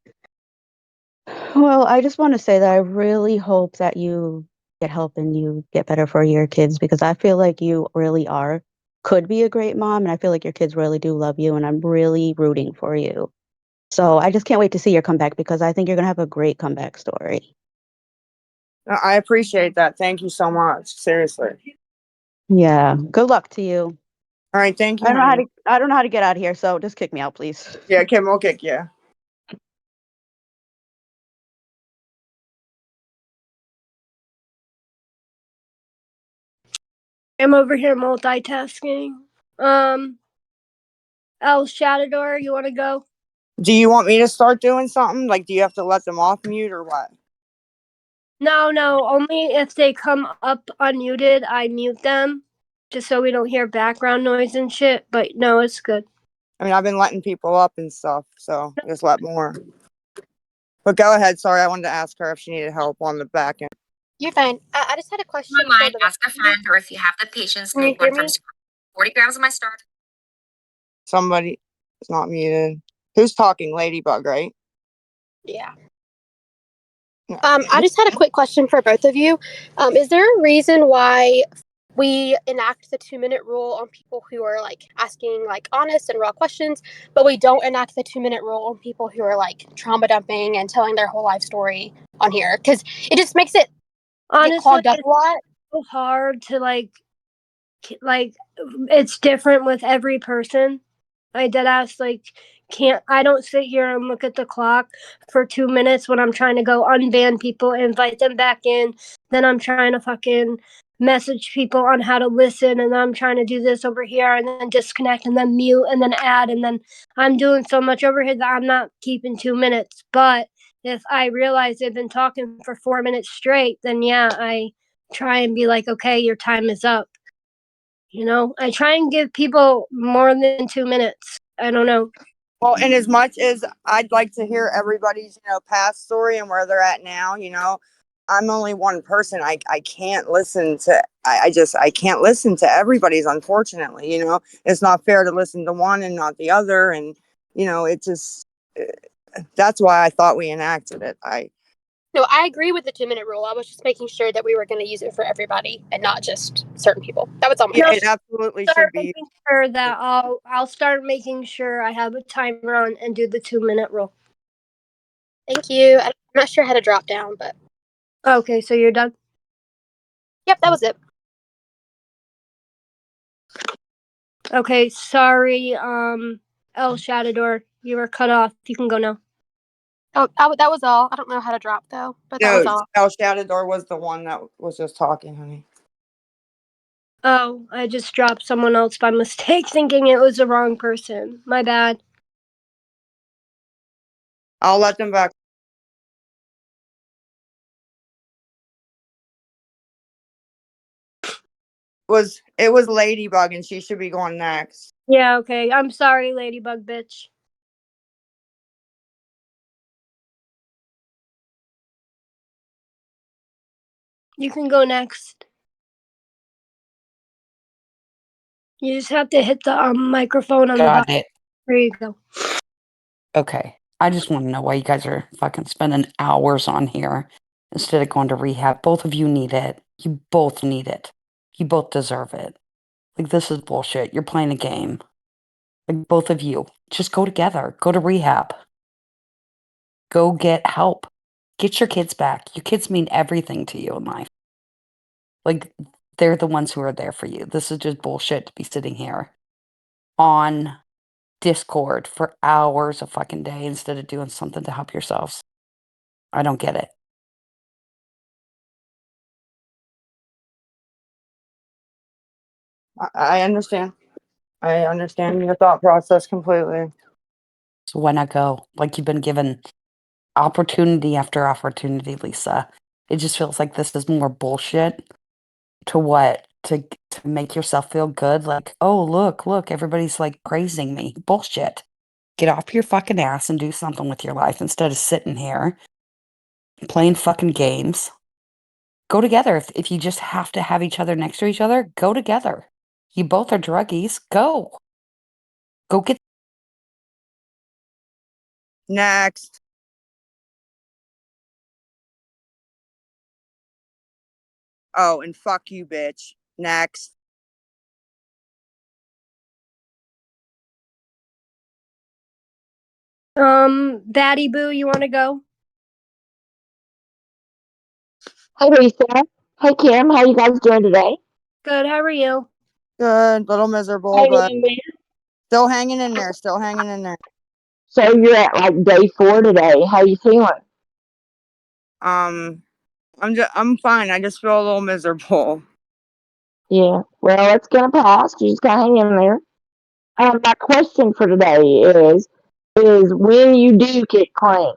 Well, I just want to say that I really hope that you get help and you get better for your kids because I feel like you really could be a great mom, and I feel like your kids really do love you, and I'm really rooting for you. So I just can't wait to see your comeback because I think you're gonna have a great comeback story. I appreciate that. Thank you so much. Seriously. Yeah. Good luck to you. All right. Thank I you, don't know how honey. to I don't know how to get out of here, so just kick me out, please. Yeah, Kim will kick you. I'm over here multitasking. El Shadowdor, you want to go? Do you want me to start doing something? Like, do you have to let them off mute or what? No, only if they come up unmuted, I mute them, just so we don't hear background noise and shit. But no, it's good. I mean, I've been letting people up and stuff, so just let more. But go ahead. Sorry, I wanted to ask her if she needed help on the back end. You're fine. I just had a question for Online, the ask a friend, or if you have the patience, Can you make hear one from me? scratch. 40 grams of my starch. Somebody is not muted. Who's talking? Ladybug, right? Yeah. Yeah. I just had a quick question for both of you. Is there a reason why we enact the 2-minute rule on people who are like asking like honest and raw questions, but we don't enact the 2-minute rule on people who are like trauma dumping and telling their whole life story on here? Because it just makes it Honestly, get clogged up a lot. so hard to like it's different with every person. I dead ass like can't. I don't sit here and look at the clock for 2 minutes when I'm trying to go unban people, invite them back in. Then I'm trying to fucking message people on how to listen, and then I'm trying to do this over here, and then disconnect, and then mute, and then add, and then I'm doing so much over here that I'm not keeping 2 minutes. But if I realize they've been talking for 4 minutes straight, then yeah, I try and be like, okay, your time is up. You know, I try and give people more than 2 minutes. I don't know. Well, and as much as I'd like to hear everybody's, past story and where they're at now, I'm only one person. I can't listen to, I can't listen to everybody's, unfortunately. It's not fair to listen to one and not the other. And, it just, that's why I thought we enacted it. No, I agree with the 2 minute rule. I was just making sure that we were going to use it for everybody and not just certain people. That was all my Yeah, question. it absolutely should Start be. making sure that I'll start making sure I have a timer on and do the 2 minute rule. Thank you. I'm not sure how to drop down, but Okay, so you're done. yep, that was it. Okay, sorry, El Shadador, you were cut off. You can go now. Oh, that was all. I don't know how to drop though, but that No, was all. El Shadador was the one that was just talking, honey. Oh, I just dropped someone else by mistake, thinking it was the wrong person. My bad. I'll let them back. It was Ladybug, and she should be going next. Yeah, okay. I'm sorry, Ladybug bitch. You can go next. You just have to hit the microphone on the Got bottom. it. There you go. Okay. I just want to know why you guys are fucking spending hours on here instead of going to rehab. Both of you need it. You both need it. You both deserve it. Like, this is bullshit. You're playing a game. Like, both of you. Just go together. Go to rehab. Go get help. Get your kids back. Your kids mean everything to you in life. Like, they're the ones who are there for you. This is just bullshit to be sitting here on Discord for hours a fucking day instead of doing something to help yourselves. I don't get it. I understand. I understand your thought process completely. So why not go? Like, you've been given opportunity after opportunity, Lisa. It just feels like this is more bullshit to what? To make yourself feel good. Like, oh, look, everybody's like praising me. Bullshit. Get off your fucking ass and do something with your life instead of sitting here playing fucking games. Go together. If you just have to have each other next to each other, go together. You both are druggies. Go. Go get. Next. Oh, and fuck you, bitch. Next. Batty Boo, you want to go? Hey Lisa. Hey Kim, how you guys doing today? Good. How are you? Good. Little miserable, Hanging but in there. still hanging in there. Still hanging in there. So you're at like day 4 today. How you feeling? I'm fine. I just feel a little miserable. Yeah. Well, it's gonna pass. You just gotta hang in there. My question for today is when you do get clean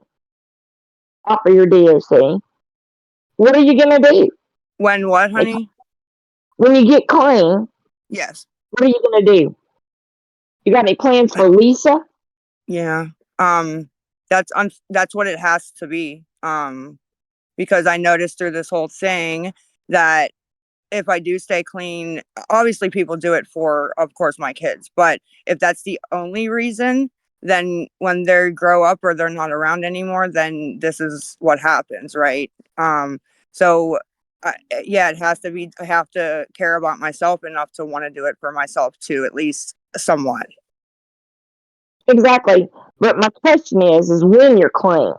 off of your DOC, what are you gonna do? When what, Like, honey? when you get clean, Yes. what are you gonna do? You got any plans for Lisa? Yeah. That's what it has to be. Because I noticed through this whole thing that if I do stay clean, obviously people do it for, of course, my kids. But if that's the only reason, then when they grow up or they're not around anymore, then this is what happens, right? So yeah, it has to be. I have to care about myself enough to want to do it for myself too, at least somewhat. Exactly. But my question is when you're clean,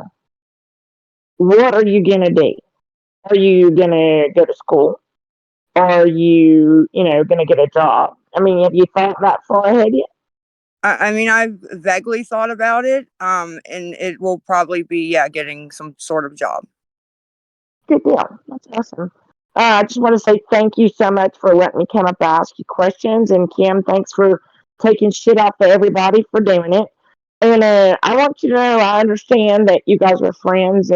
what are you gonna do? Are you gonna go to school? Are you, gonna get a job? I mean, have you thought that far ahead yet? I mean, I've vaguely thought about it, and it will probably be, yeah, getting some sort of job. Good deal. That's awesome. I just want to say thank you so much for letting me come up and ask you questions. And Kim, thanks for taking shit out for everybody for doing it. And I want you to know I understand that you guys are friends,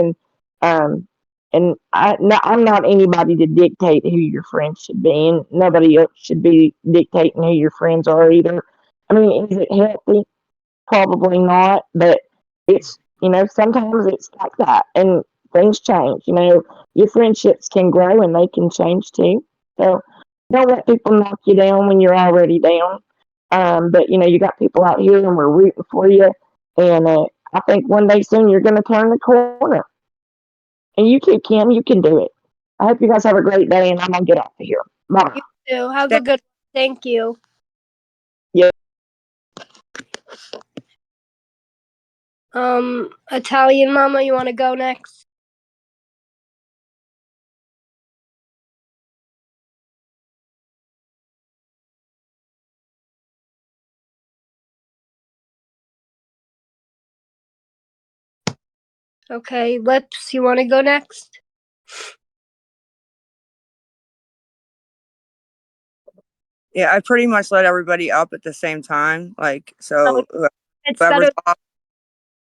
um, and I'm not anybody to dictate who your friends should be, and nobody else should be dictating who your friends are either. I mean, is it healthy? Probably not, but it's, sometimes it's like that, and things change. Your friendships can grow and they can change too. So don't let people knock you down when you're already down. But you got people out here and we're rooting for you. And I think one day soon you're going to turn the corner. And you too, Kim, you can do it. I hope you guys have a great day, and I'm going to get off of here. Bye. You too. Have a good one. Thank you. Yeah. Italian Mama, you want to go next? Okay, Lips, you want to go next? Yeah, I pretty much let everybody up at the same time. Like, so It's whoever's better. off,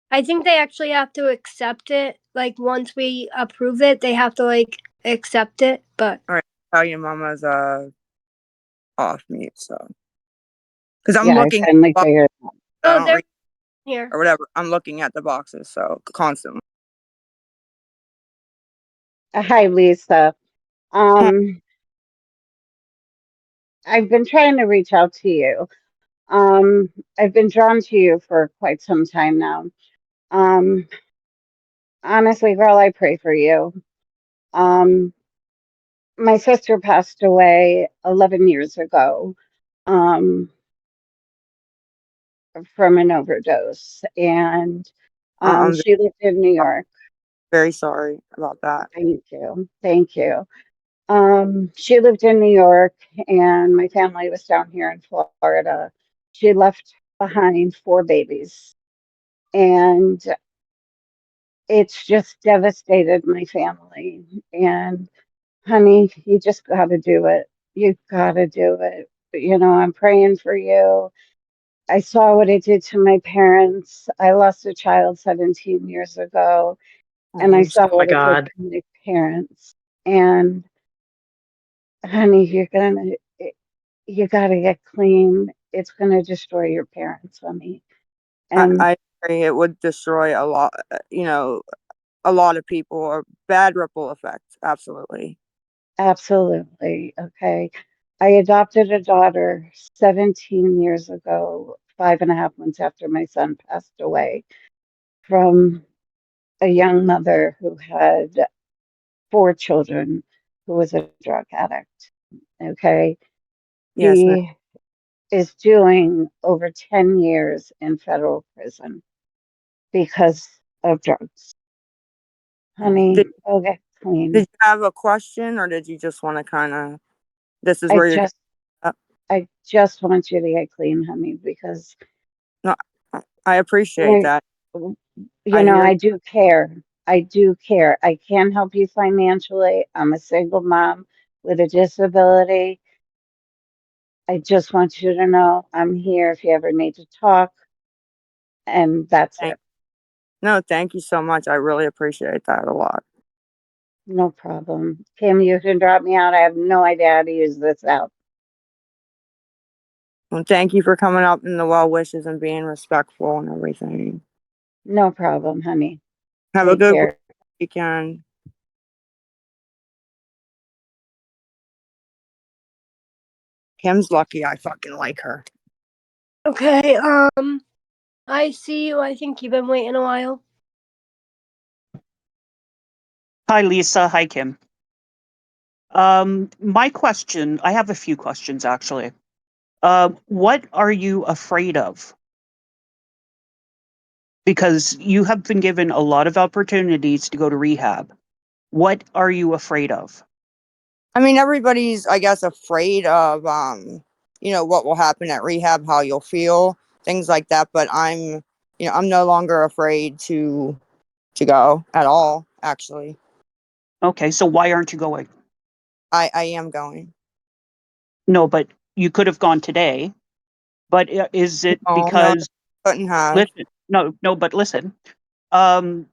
I think they actually have to accept it. Like, once we approve it, they have to, like, accept it. But all right, Italian Mama's off mute, so because I'm Yeah, I looking finally figured it out. I oh, don't they're read here. or whatever. I'm looking at the boxes, so constantly. Hi, Lisa. I've been trying to reach out to you. I've been drawn to you for quite some time now. Um, Honestly, girl, I pray for you. Um, my sister passed away 11 years ago, um, from an overdose, and I'm she lived in New York. very sorry about that. Thank you. Thank you. She lived in New York, and my family was down here in Florida. She left behind 4 babies, and it's just devastated my family. And honey, you just got to do it. You got to do it. I'm praying for you. I saw what it did to my parents. I lost a child 17 years ago, and I saw Oh my what it did God. to my parents. And honey, you gotta get clean. It's gonna destroy your parents, honey. And I agree. It would destroy a lot, a lot of people, or bad ripple effect. Absolutely. absolutely, okay. I adopted a daughter 17 years ago, 5.5 months after my son passed away, from a young mother who had 4 children, who was a drug addict. Okay. Yes, ma'am. He is doing over 10 years in federal prison because of drugs. Did, Honey, go get did clean. you have a question, or did you just want to kind of? This is I where you're. just I just want you to get clean, honey, because No, I appreciate we that. I hear. I do care. I do care. I can help you financially. I'm a single mom with a disability. I just want you to know I'm here if you ever need to talk, and that's Thank, it. no, thank you so much. I really appreciate that a lot. No problem. Kim, you can drop me out. I have no idea how to use this app. Well, thank you for coming up in the well wishes and being respectful and everything. No problem, honey. Have a Take good care. weekend. Kim's lucky I fucking like her. Okay, I see you. I think you've been waiting a while. Hi, Lisa. Hi, Kim. My question, I have a few questions actually. What are you afraid of? Because you have been given a lot of opportunities to go to rehab. What are you afraid of? I mean, everybody's, I guess, afraid of, what will happen at rehab, how you'll feel. things like that. But I'm no longer afraid to go at all. Actually, Okay, so why aren't you going? I am going. No, but you could have gone today. But is it Oh no, because couldn't have. listen? No, but listen. Um,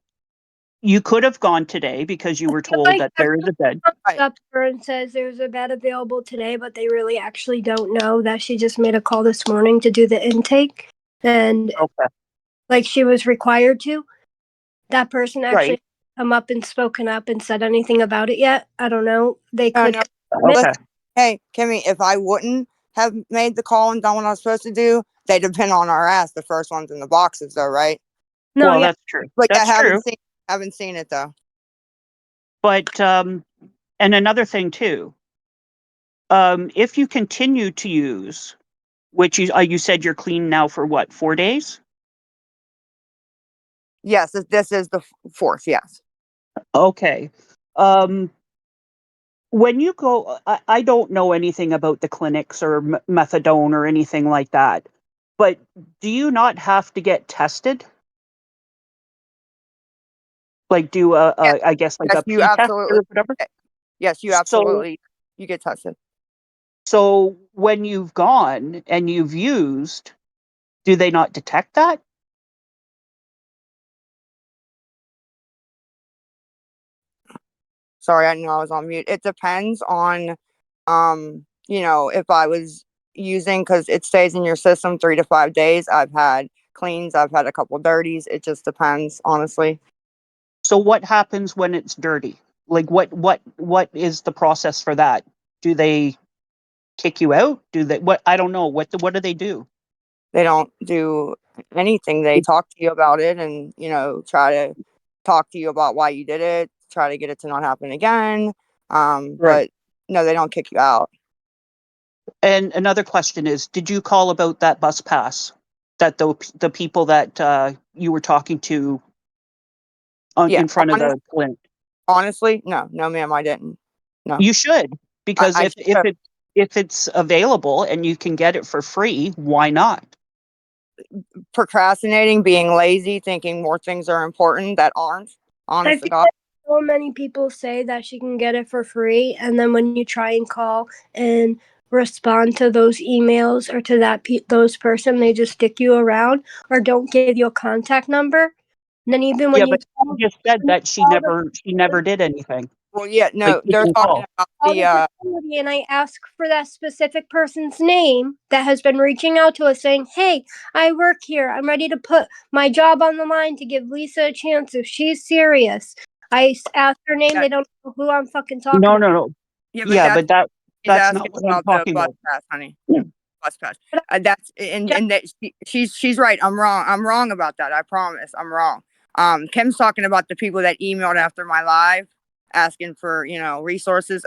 you could have gone today because you were feel told like that there is a bed. comes Right. up to her and says there's a bed available today, but they really actually don't know that she just made a call this morning to do the intake, and Okay, like she was required to. That person actually right. come up and spoken up and said anything about it yet. I don't know. They No, could no. admit. Okay. Listen, hey, Kimmy, if I wouldn't have made the call and done what I was supposed to do, they'd have been on our ass, the first ones in the boxes, though, right? No, Well, yeah. that's true. But I That's true. haven't seen it though. But and another thing too. If you continue to use, which you said you're clean now for what, 4 days? Yes, this is the fourth. Yes. Okay. Um, when you go, I don't know anything about the clinics or methadone or anything like that, but do you not have to get tested? Like do Yes. I guess like Yes, a you P test absolutely. or whatever? Yes, you So absolutely. You get tested. so when you've gone and you've used, do they not detect that? Sorry, I know I was on mute. It depends on, if I was using, because it stays in your system 3 to 5 days. I've had cleans, I've had a couple dirties. It just depends, honestly. So what happens when it's dirty? Like what is the process for that? Do they kick you out? Do they what I don't know. What do they do? They don't do anything. They talk to you about it and, try to talk to you about why you did it, try to get it to not happen again. Right. But no, they don't kick you out. And another question is, did you call about that bus pass that the people that you were talking to Yeah, in front of the clinic? honestly, no, ma'am, I didn't. No, You should, because I should. if it's available and you can get it for free, why not? Procrastinating, being lazy, thinking more things are important that aren't. I Honest to feel God. like so many people say that she can get it for free, and then when you try and call and respond to those emails or to those person, they just stick you around or don't give you a contact number. And then even Yeah, when but you just said that she never did anything. Well, yeah, Like no, she they're didn't talking call. about call the facility and I ask for that specific person's name that has been reaching out to us saying, "Hey, I work here. I'm ready to put my job on the line to give Lisa a chance if she's serious." I ask her name. that, They don't know who I'm fucking talking No, about. no, no. yeah, but Yeah, but she's that's asking not what I'm about the talking bus about. pass, honey. Bus pass. But That's and that she's right. I'm wrong. I'm wrong about that. I promise. I'm wrong. Kim's talking about the people that emailed after my live asking for resources.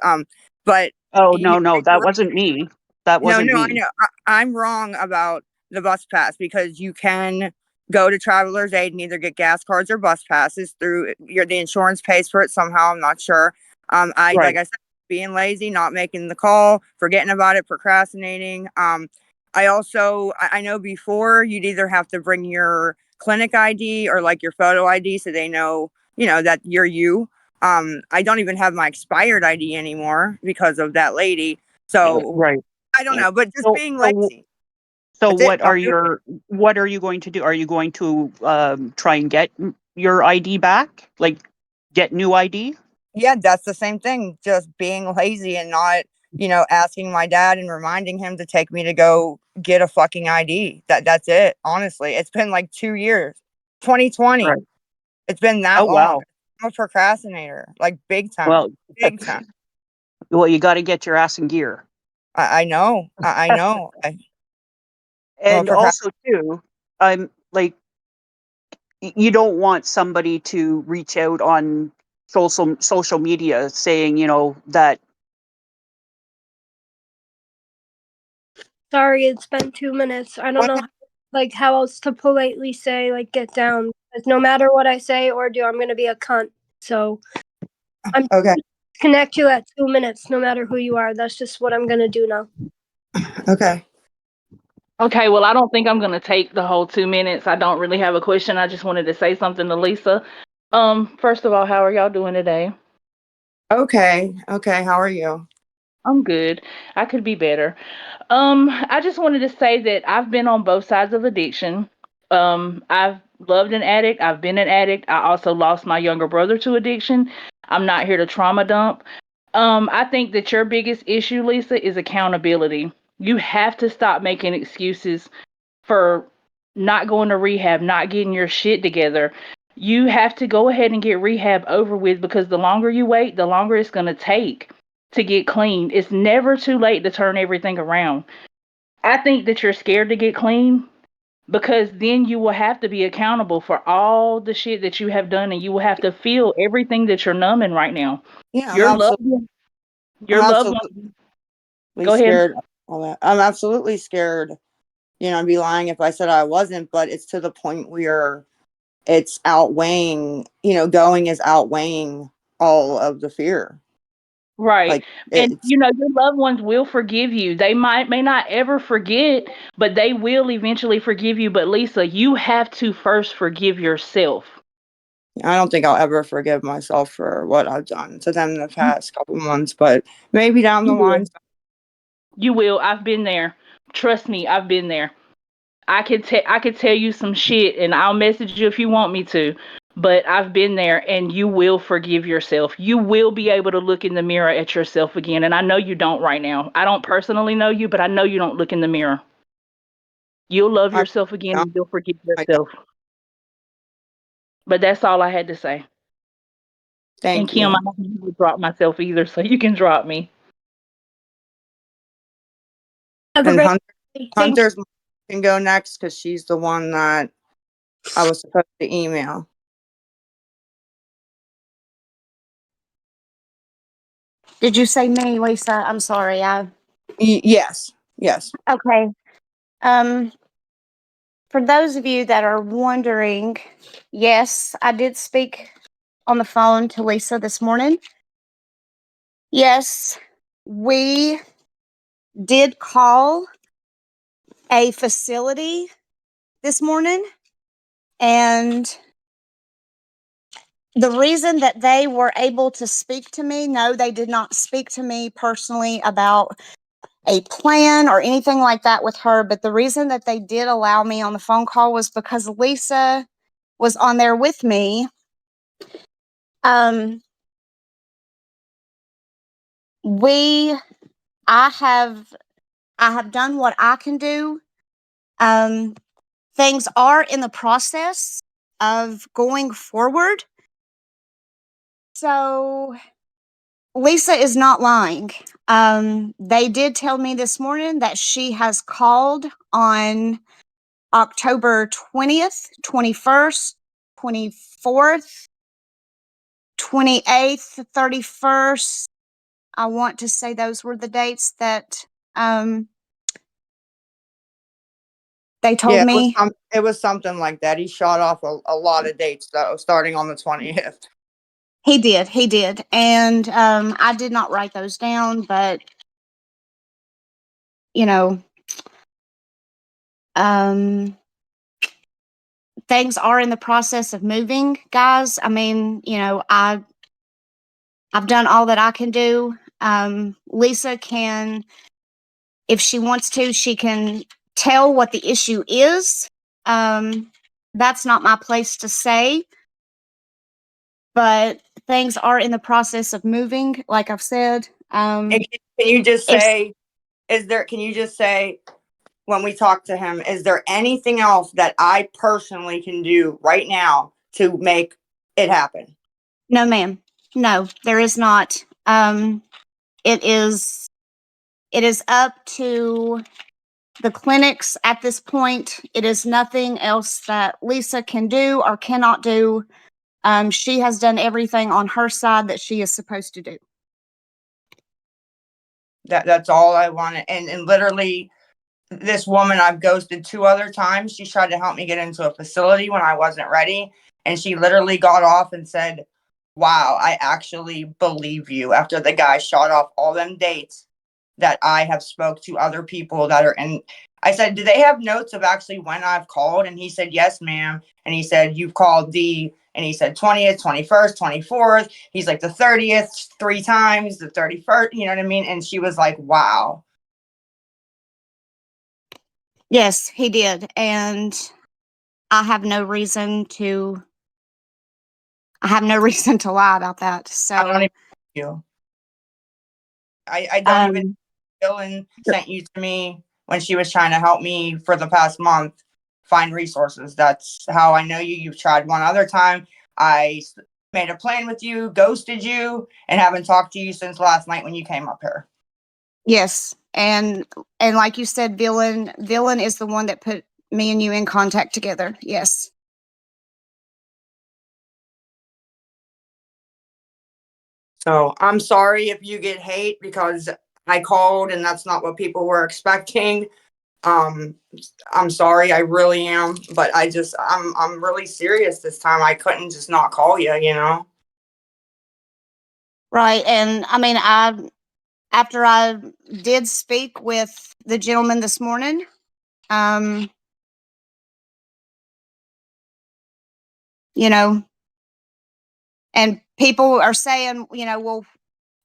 But Oh, you, no, that you're wasn't me. That No, wasn't no, I me. know. I'm wrong about the bus pass because you can go to Travelers Aid and either get gas cards or bus passes through the insurance pays for it somehow. I'm not sure. Like Right. I said, being lazy, not making the call, forgetting about it, procrastinating. I know before you'd either have to bring your clinic ID or like your photo ID so they know, that you're you. I don't even have my expired ID anymore because of that lady. So Right. I don't know, but just So, being so, lazy. so That's it. Don't do it. what are you going to do? Are you going to try and get your ID back? Like get new ID? Yeah, that's the same thing. Just being lazy and not, asking my dad and reminding him to take me to go get a fucking ID. That's it. Honestly, it's been like 2 years. 2020. Right. It's been that Oh long. wow. I'm a procrastinator, like big time, Well, big time. well, you got to get your ass in gear. I know. I know. I'm a And procrastinator. also too, I'm like you don't want somebody to reach out on social media saying, that sorry, it's been 2 minutes. I don't know like how else to politely say like get down. Because no matter what I say or do, I'm gonna be a cunt. So I'm Okay. connect you at 2 minutes, no matter who you are. That's just what I'm gonna do now. Okay. Okay, well, I don't think I'm going to take the whole 2 minutes. I don't really have a question. I just wanted to say something to Lisa. First of all, how are y'all doing today? Okay. How are you? I'm good. I could be better. I just wanted to say that I've been on both sides of addiction. I've loved an addict. I've been an addict. I also lost my younger brother to addiction. I'm not here to trauma dump. I think that your biggest issue, Lisa, is accountability. You have to stop making excuses for not going to rehab, not getting your shit together. You have to go ahead and get rehab over with, because the longer you wait, the longer it's going to take to get clean. It's never too late to turn everything around. I think that you're scared to get clean because then you will have to be accountable for all the shit that you have done, and you will have to feel everything that you're numbing right now. Yeah, Your loved one, I'm your loved absolutely one. Go ahead. scared of all that. I'm absolutely scared. I'd be lying if I said I wasn't, but it's to the point where it's outweighing, going is outweighing all of the fear. Right. Like And it's your loved ones will forgive you. They may not ever forget, but they will eventually forgive you. But Lisa, you have to first forgive yourself. I don't think I'll ever forgive myself for what I've done to them in the past couple months, but maybe down the You line. will. You will. I've been there. Trust me, I've been there. I could tell you some shit and I'll message you if you want me to. But I've been there, and you will forgive yourself. You will be able to look in the mirror at yourself again. And I know you don't right now. I don't personally know you, but I know you don't look in the mirror. You'll love I, yourself again I and you'll forgive don't. yourself. But that's all I had to say. And Thank Kim, I you. don't need to drop myself either, so you can drop me. Have a And great day. Thank you. Hunter's can go next because she's the one that I was supposed to email. Did you say me, Lisa? I'm sorry. Yes. Okay. Um, for those of you that are wondering, yes, I did speak on the phone to Lisa this morning. Yes, we did call a facility this morning, and the reason that they were able to speak to me, no, they did not speak to me personally about a plan or anything like that with her. But the reason that they did allow me on the phone call was because Lisa was on there with me. Um, we, I have done what I can do. Things are in the process of going forward. So Lisa is not lying. They did tell me this morning that she has called on October 20th, 21st, 24th, 28th, 31st. I want to say those were the dates that they told Yeah, me. it was something like that. He shot off a lot of dates though, starting on the 20th. He did. And I did not write those down, but you know, um, things are in the process of moving, guys. I mean, I've done all that I can do. Lisa can, if she wants to, she can tell what the issue is. That's not my place to say, but things are in the process of moving, like I've said. And can you just If say, can you just say, when we talk to him, is there anything else that I personally can do right now to make it happen? No, ma'am. No, there is not. It is up to the clinics at this point. It is nothing else that Lisa can do or cannot do. She has done everything on her side that she is supposed to do. That's all I wanted. And literally, this woman I've ghosted 2 other times. She tried to help me get into a facility when I wasn't ready, and she literally got off and said, "Wow, I actually believe you." After the guy shot off all them dates that I have spoke to other people that are in, I said, do they have notes of actually when I've called? And he said, yes, ma'am. And he said, you've called and he said 20th, 21st, 24th. He's like the 30th 3 times, the 31st, you know what I mean? And she was like, wow. Yes, he did. And I have no reason to lie about that. So I don't even you. I don't even Dylan Sure. sent you to me when she was trying to help me for the past month find resources. That's how I know you. You've tried one other time. Made a plan with you, ghosted you, and haven't talked to you since last night when you came up here. Yes, and like you said, Villain is the one that put me and you in contact together. Yes. So I'm sorry if you get hate because I called and that's not what people were expecting. I'm sorry, I really am, but I'm really serious this time. I couldn't just not call you, you know. Right, and I mean, after I did speak with the gentleman this morning, you know, and people are saying, well,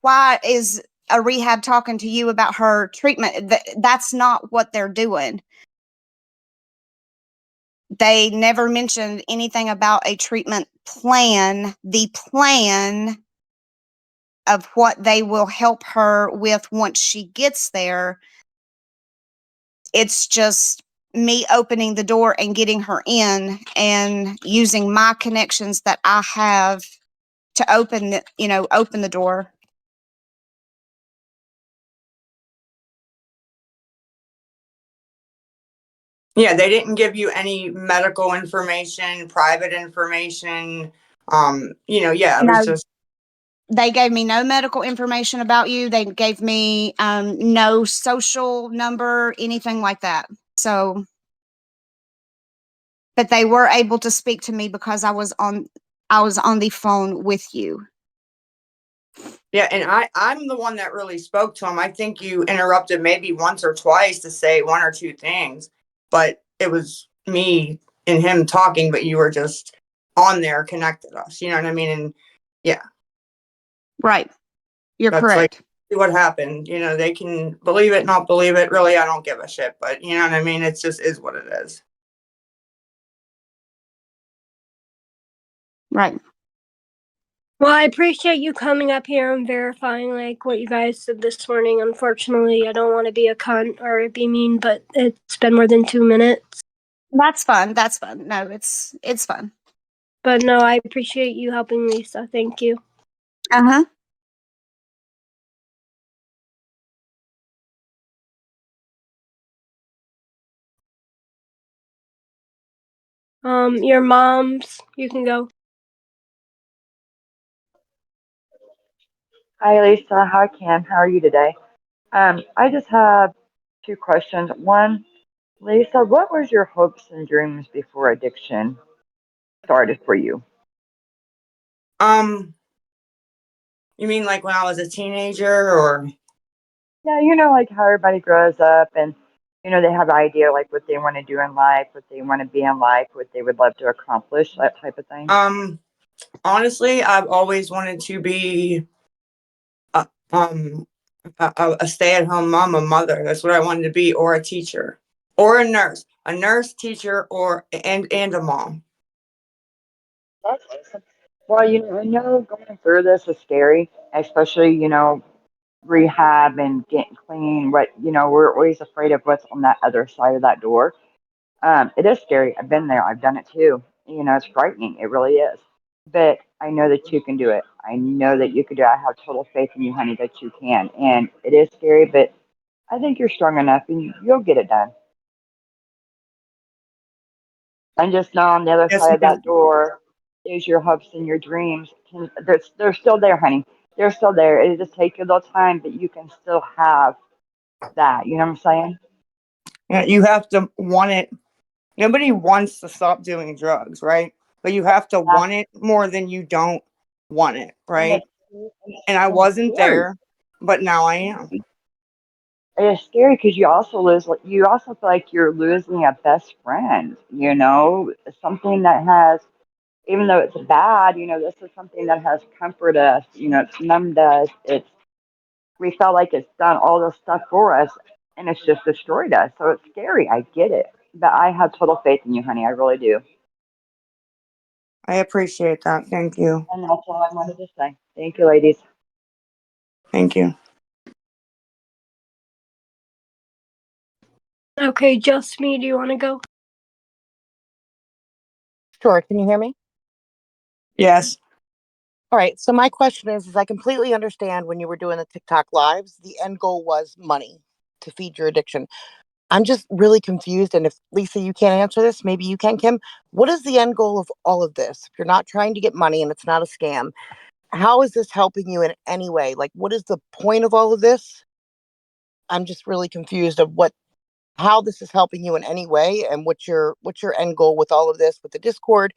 why is a rehab talking to you about her treatment? That's not what they're doing. They never mentioned anything about a treatment plan, the plan of what they will help her with once she gets there. It's just me opening the door and getting her in and using my connections that I have to open the door. Yeah, they didn't give you any medical information, private information. Yeah, it was No, just they gave me no medical information about you. They gave me no social number, anything like that. So, but they were able to speak to me because I was on the phone with you. yeah, and I'm the one that really spoke to him. I think you interrupted maybe once or twice to say one or two things, but it was me and him talking, but you were just on there connected us. You know what I mean? And yeah, Right. You're that's like correct. what happened. You know, they can believe it, not believe it. Really, I don't give a shit. But you know what I mean? It's just is what it is. Right. Well, I appreciate you coming up here and verifying like what you guys said this morning. Unfortunately, I don't want to be a cunt or be mean, but it's been more than 2 minutes. That's fun. That's fun. No, it's fun. But no, I appreciate you helping Lisa. Thank you. Uh-huh. Your mom's, you can go. Hi, Lisa. Hi, Kim. How are you today? I just have 2 questions. One, Lisa, what was your hopes and dreams before addiction started for you? You mean like when I was a teenager, or? Yeah, like how everybody grows up and, they have an idea like what they want to do in life, what they want to be in life, what they would love to accomplish, that type of thing. Honestly, I've always wanted to be a, a stay-at-home mom, a mother. That's what I wanted to be, or a teacher, or a nurse, teacher, and a mom. That's awesome. Well, I know going through this is scary, especially, rehab and getting clean. We're always afraid of what's on that other side of that door. It is scary. I've been there. I've done it too. It's frightening. It really is. But I know that you can do it. I know that you can do it. I have total faith in you, honey, that you can. And it is scary, but I think you're strong enough and you'll get it done. And just know on the other Yes, side of ma'am. that door is your hopes and your dreams. They're still there, honey. They're still there. It'll just take you a little time, but you can still have that. You know what I'm saying? Yeah, you have to want it. Nobody wants to stop doing drugs, right? But you have to want it more than you don't want it, And right? And I it's wasn't scary. there, but now I am. it's scary because you also feel like you're losing a best friend, something that has, even though it's bad, this is something that has comforted us, it's numbed us, we felt like it's done all this stuff for us, and it's just destroyed us. So it's scary. I get it. But I have total faith in you, honey. I really do. I appreciate that. Thank you. And that's all I wanted to say. Thank you, ladies. Thank you. Okay, just me. Do you want to go? Sure. Can you hear me? Yes. All right. So my question is I completely understand when you were doing the TikTok lives, the end goal was money to feed your addiction. I'm just really confused. And if Lisa, you can't answer this, maybe you can, Kim. What is the end goal of all of this? If you're not trying to get money and it's not a scam, how is this helping you in any way? Like, what is the point of all of this? I'm just really confused of how this is helping you in any way and what's your end goal with all of this with the Discord,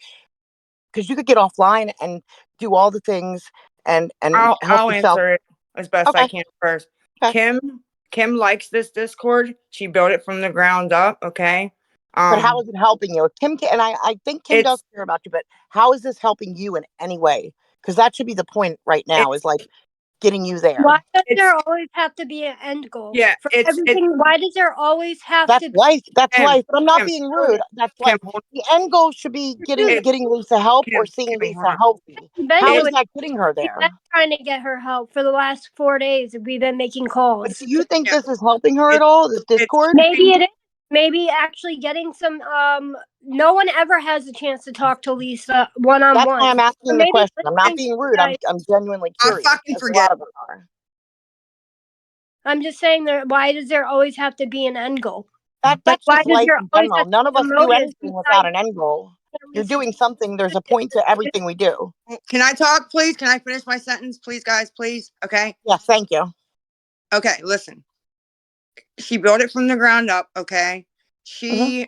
because you could get offline and do all the things and help I'll yourself. answer it as best I Okay. can first. Okay. Kim likes this Discord. She built it from the ground up. Okay. But how is it helping you? And I think Kim does It's care about you, but how is this helping you in any way? Because that should be the point right now, is it's like getting you there. Why does there it's always have to be an end goal yeah. for It's everything? Why does there always have That's to be life. That's Kim. life. But I'm not Kim. being rude. That's Kim. life. The end goal should be rude? It's getting Lisa help or seeing Kimmy. Hold Lisa on. healthy. We've been How is doing. that getting her We've been there? trying to get her help for the last 4 days. We've been making But calls. do you think Yeah. this is helping her at It's all? This it's Discord? Maybe it is. Maybe actually getting some. No one ever has a chance to talk to Lisa one on That's why one. I'm So asking the maybe question. I'm not listening to being you rude. guys. I'm genuinely I curious, fucking as a forget. lot of us are. I'm just saying that. Why does there always have to be an end goal? Like, That's why just does life there in always general. have to None of be a us do motive anything without besides an end goal. You're Lisa's? doing something. There's a point to everything we do. Can I talk, please? Can I finish my sentence, please, guys? Please. Okay. Yes, thank you. Okay. Listen. She built it from the ground up. Okay. Hmm.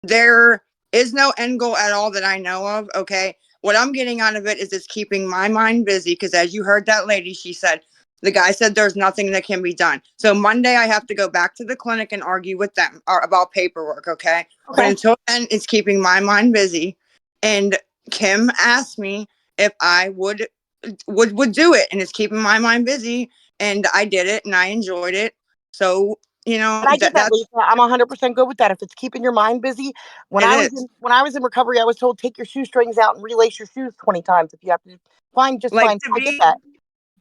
There is no end goal at all that I know of. Okay. What I'm getting out of it is it's keeping my mind busy because, as you heard that lady, she said, the guy said there's nothing that can be done. So Monday, I have to go back to the clinic and argue with them about paperwork. Okay. But Okay. until then, it's keeping my mind busy. And Kim asked me if I would do it, and it's keeping my mind busy. And I did it, and I enjoyed it. So And I get that, that's Lisa. I'm 100% good with that. If it's keeping your mind busy. When it I was is. when I was in recovery, I was told take your shoestrings out and relace your shoes 20 times if you have to. Fine, just Like fine. I get that. to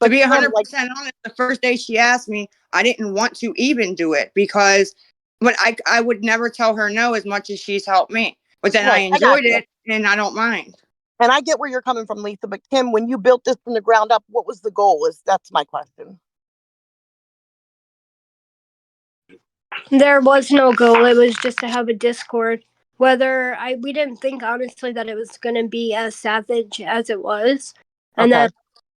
But be Kim, like, 100% honest, the first day she asked me, I didn't want to even do it because, but I would never tell her no as much as she's helped me. But then I right, I got enjoyed you. it, and I don't mind. And I get where you're coming from, Lisa. But Kim, when you built this from the ground up, what was the goal? That's my question. There was no goal. It was just to have a Discord. We didn't think honestly that it was going to be as savage as it was, and Okay. then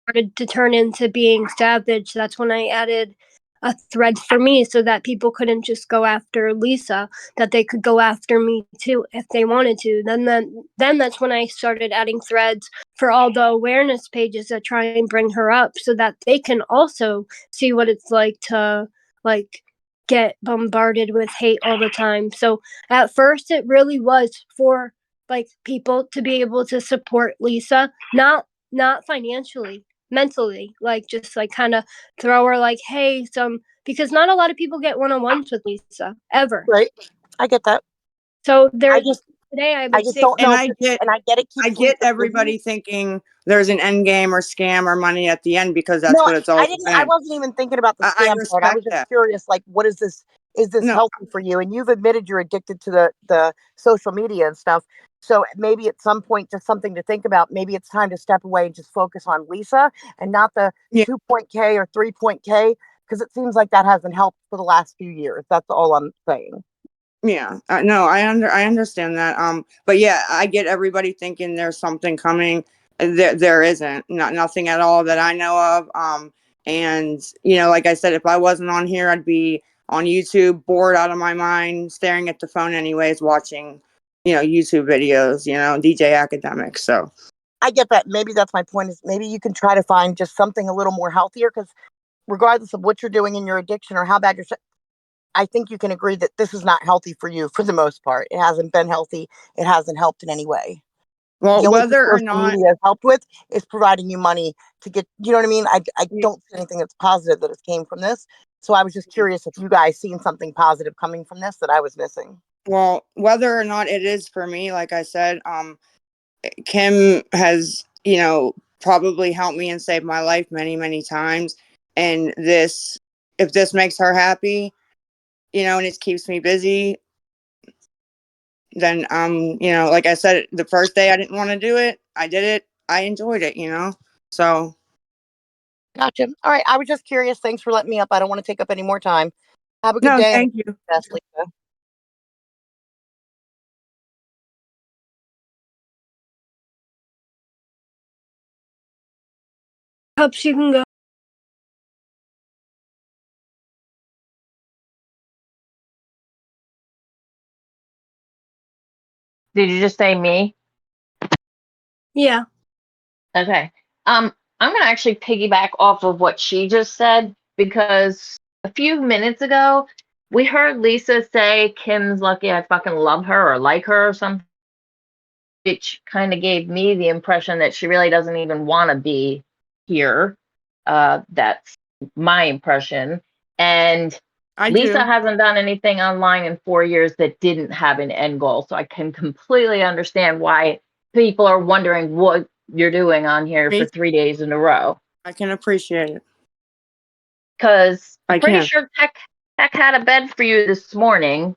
started to turn into being savage. That's when I added a thread for me so that people couldn't just go after Lisa, that they could go after me too if they wanted to. Then that's when I started adding threads for all the awareness pages that try and bring her up so that they can also see what it's like to like get bombarded with hate all the time. So at first it really was for like people to be able to support Lisa, not financially, mentally, like just like kind of throw her like, hey, some, because not a lot of people get one-on-ones with Lisa ever. Right. I get that. So I there just today I I would just say don't And know if I this, get and I get it I keeps get Lisa busy. everybody thinking there's an end game or scam or money at the end because that's No, what it's always I been. wasn't even thinking about the I scam part. I respect was just that. curious, like, what is this No, healthy for you? And you've admitted you're addicted to the social media and stuff. So maybe at some point, just something to think about. Maybe it's time to step away and just focus on Lisa and not the yeah, 2 point K or 3 point K, because it seems like that hasn't helped for the last few years. That's all I'm saying. yeah. No, I understand that. But yeah, I get everybody thinking there's something coming. There isn't. Nothing at all that I know of. And like I said, if I wasn't on here, I'd be on YouTube, bored out of my mind, staring at the phone anyways, watching, YouTube videos, DJ academics. So I get that. Maybe that's my point. Is maybe you can try to find just something a little more healthier, because regardless of what you're doing in your addiction or how bad you're I think you can agree that this is not healthy for you for the most part. It hasn't been healthy. It hasn't helped in any way. Well, The only thing whether or social not, media has helped with is providing you money to get, you know what I mean? I don't see anything that's positive that has came from this. So I was just curious if you guys seen something positive coming from this that I was missing. well, whether or not it is for me, like I said, Kim has, probably helped me and saved my life many, many times. And this, if this makes her happy, and it keeps me busy, then, like I said, the first day I didn't want to do it. I did it. I enjoyed it. So. Gotcha. All right. I was just curious. Thanks for letting me up. I don't want to take up any more time. Have a good No, day. thank you. Best, Lisa. Hope she can go. Did you just say me? Yeah. Okay. I'm gonna actually piggyback off of what she just said because a few minutes ago we heard Lisa say Kim's lucky I fucking love her or like her or something, which kind of gave me the impression that she really doesn't even want to be here. That's my impression. And I Lisa do. hasn't done anything online in 4 years that didn't have an end goal. So I can completely understand why people are wondering what you're doing on here for Me, 3 days in a row. I can appreciate it. Because I'm I pretty can. sure Tech had a bed for you this morning.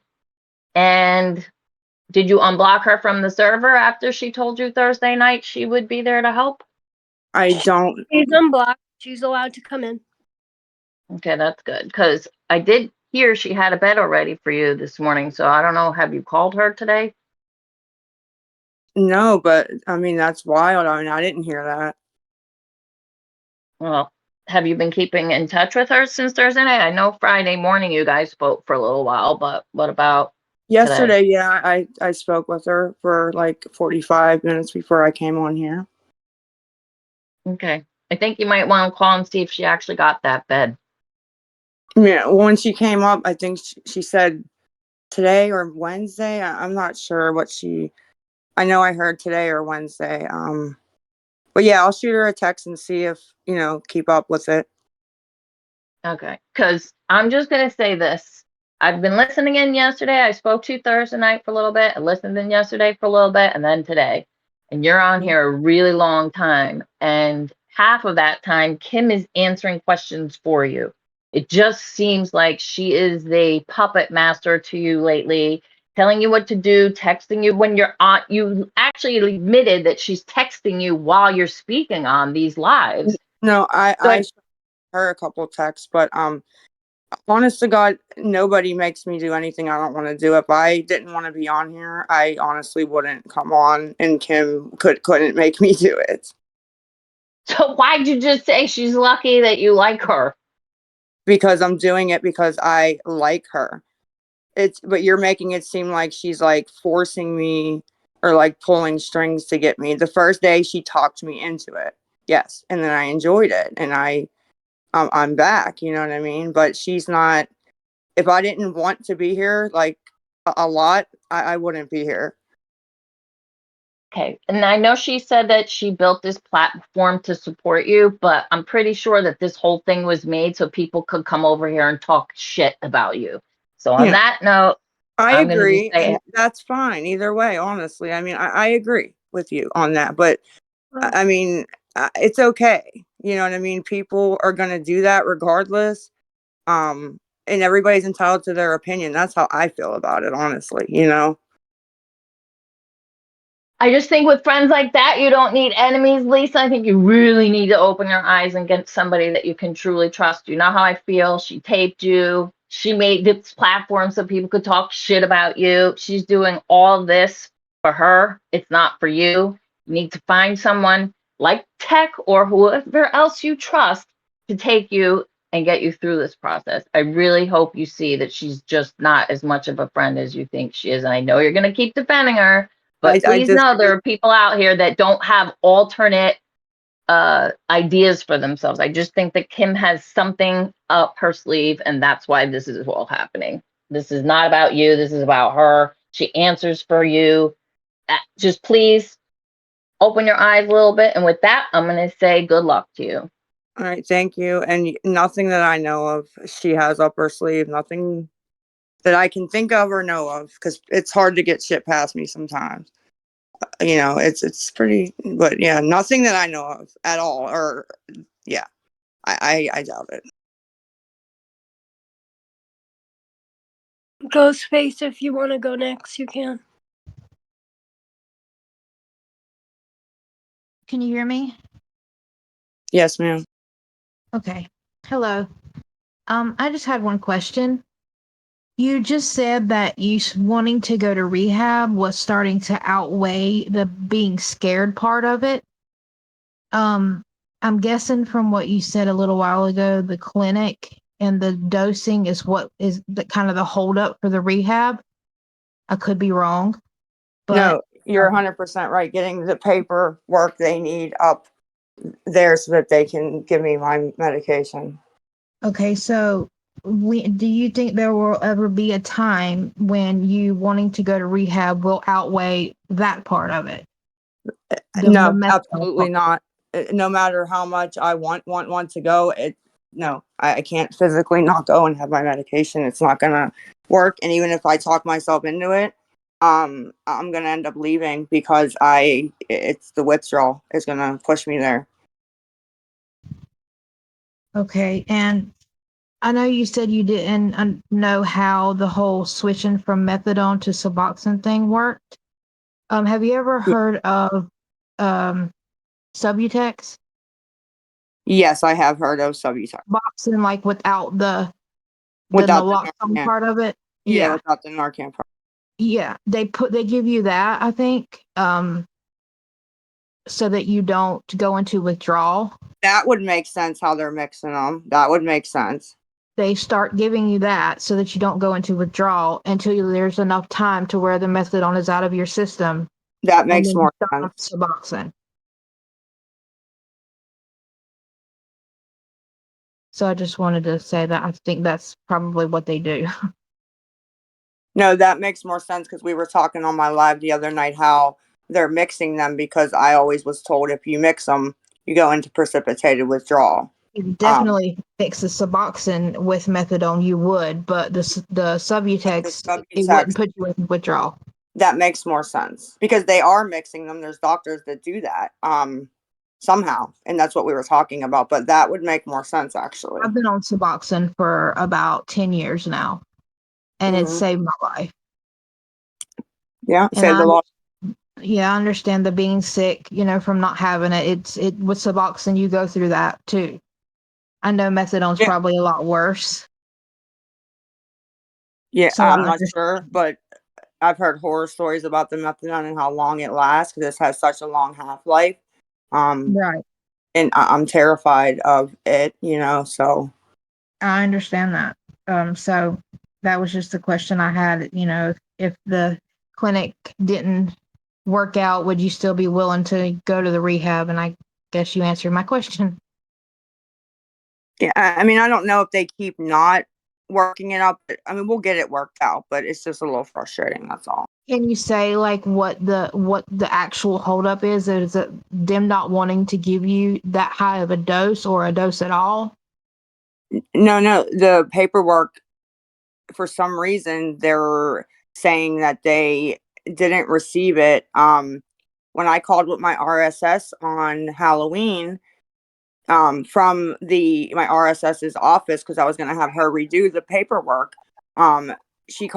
And did you unblock her from the server after she told you Thursday night she would be there to help? I don't. She's unblocked. She's allowed to come in. Okay, that's good. Because I did hear she had a bed already for you this morning. So I don't know. Have you called her today? No, but I mean, that's wild. I mean, I didn't hear that. Well, have you been keeping in touch with her since Thursday night? I know Friday morning you guys spoke for a little while, but what about today? Yesterday, yeah, I spoke with her for like 45 minutes before I came on here. Okay. I think you might want to call and see if she actually got that bed. Yeah, when she came up, I think she said today or Wednesday. I'm not sure what I know I heard today or Wednesday. But yeah, I'll shoot her a text and see if, keep up with it. Okay. Because I'm just going to say this. I've been listening in yesterday. I spoke to you Thursday night for a little bit. I listened in yesterday for a little bit and then today. And you're on here a really long time. And half of that time, Kim is answering questions for you. It just seems like she is the puppet master to you lately, telling you what to do, texting you when you're on. You actually admitted that she's texting you while you're speaking on these lives. No, So I shot her a couple of texts, but honest to God, nobody makes me do anything I don't want to do. If I didn't want to be on here, I honestly wouldn't come on, and Kim couldn't make me do it. So why'd you just say she's lucky that you like her? Because I'm doing it because I like her. But you're making it seem like she's like forcing me or like pulling strings to get me. The first day she talked me into it. Yes, and then I enjoyed it, and I'm back, you know what I mean? But she's not. If I didn't want to be here like a lot, I wouldn't be here. Okay. And I know she said that she built this platform to support you, but I'm pretty sure that this whole thing was made so people could come over here and talk shit about you. So on Yeah, that note, I I'm going to just agree, say, and that's fine either way. Honestly, I mean, I agree with you on that, but I mean, it's okay. You know what I mean? People are gonna do that regardless. And everybody's entitled to their opinion. That's how I feel about it, honestly. I just think with friends like that, you don't need enemies, Lisa. I think you really need to open your eyes and get somebody that you can truly trust. You know how I feel? She taped you. She made this platform so people could talk shit about you. She's doing all this for her. It's not for you. You need to find someone like Tech or whoever else you trust to take you and get you through this process. I really hope you see that she's just not as much of a friend as you think she is. And I know you're going to keep defending her, but I please just know there are people out here that don't have alternate ideas for themselves. I just think that Kim has something up her sleeve, and that's why this is all happening. This is not about you. This is about her. She answers for you. Just please open your eyes a little bit. And with that, I'm going to say good luck to you. All right, thank you. And nothing that I know of she has up her sleeve, nothing that I can think of or know of, because it's hard to get shit past me sometimes. It's pretty, but yeah, nothing that I know of at all. Or yeah, I doubt it. Ghostface, if you want to go next, you can. Can you hear me? Yes, ma'am. Okay. Hello. I just had one question. You just said that wanting to go to rehab was starting to outweigh the being scared part of it. I'm guessing from what you said a little while ago, the clinic and the dosing is what is the kind of the holdup for the rehab. I could be wrong, but No, you're 100% right. Getting the paperwork they need up there so that they can give me my medication. okay, so do you think there will ever be a time when you wanting to go to rehab will outweigh that part of it? No, methadone absolutely part. not. No matter how much I want to go, I can't physically not go and have my medication. It's not gonna work. And even if I talk myself into it, I'm gonna end up leaving because it's the withdrawal is gonna push me there. Okay, and I know you said you didn't know how the whole switching from methadone to suboxone thing worked. Have you ever heard of Subutex? Yes, I have heard of Subutex. Suboxone, like without the Without the naloxone Narcan. part of it. Yeah, Yeah, without the Narcan part. yeah. They give you that, I think, so that you don't go into withdrawal. That would make sense how they're mixing them. That would make sense. They start giving you that so that you don't go into withdrawal until there's enough time to where the methadone is out of your system. That And makes then more you start on sense. Suboxone. So I just wanted to say that I think that's probably what they do. No, that makes more sense because we were talking on my live the other night how they're mixing them, because I always was told if you mix them, you go into precipitated withdrawal. You definitely fix the Suboxone with methadone, you would, but the Subutex, it wouldn't Subutex, put you in withdrawal. that makes more sense because they are mixing them. There's doctors that do that somehow, and that's what we were talking about. But that would make more sense actually. I've been on Suboxone for about 10 years now, and it saved my life. Yeah, And saved a lot. Yeah, I understand the being sick, from not having it. It with Suboxone, you go through that too. I know methadone's probably a lot worse. Yeah, So I'm not sure, but I've heard horror stories about the methadone and how long it lasts because this has such a long half life. Right. And I'm terrified of it, so. I understand that. So that was just the question I had, if the clinic didn't work out, would you still be willing to go to the rehab? And I guess you answered my question. Yeah, I mean, I don't know if they keep not working it out. I mean, we'll get it worked out, but it's just a little frustrating. That's all. Can you say like what the actual holdup is? Is it them not wanting to give you that high of a dose or a dose at all? No, the paperwork, for some reason, they're saying that they didn't receive it. When I called with my RSS on Halloween, from my RSS's office, because I was going to have her redo the paperwork. We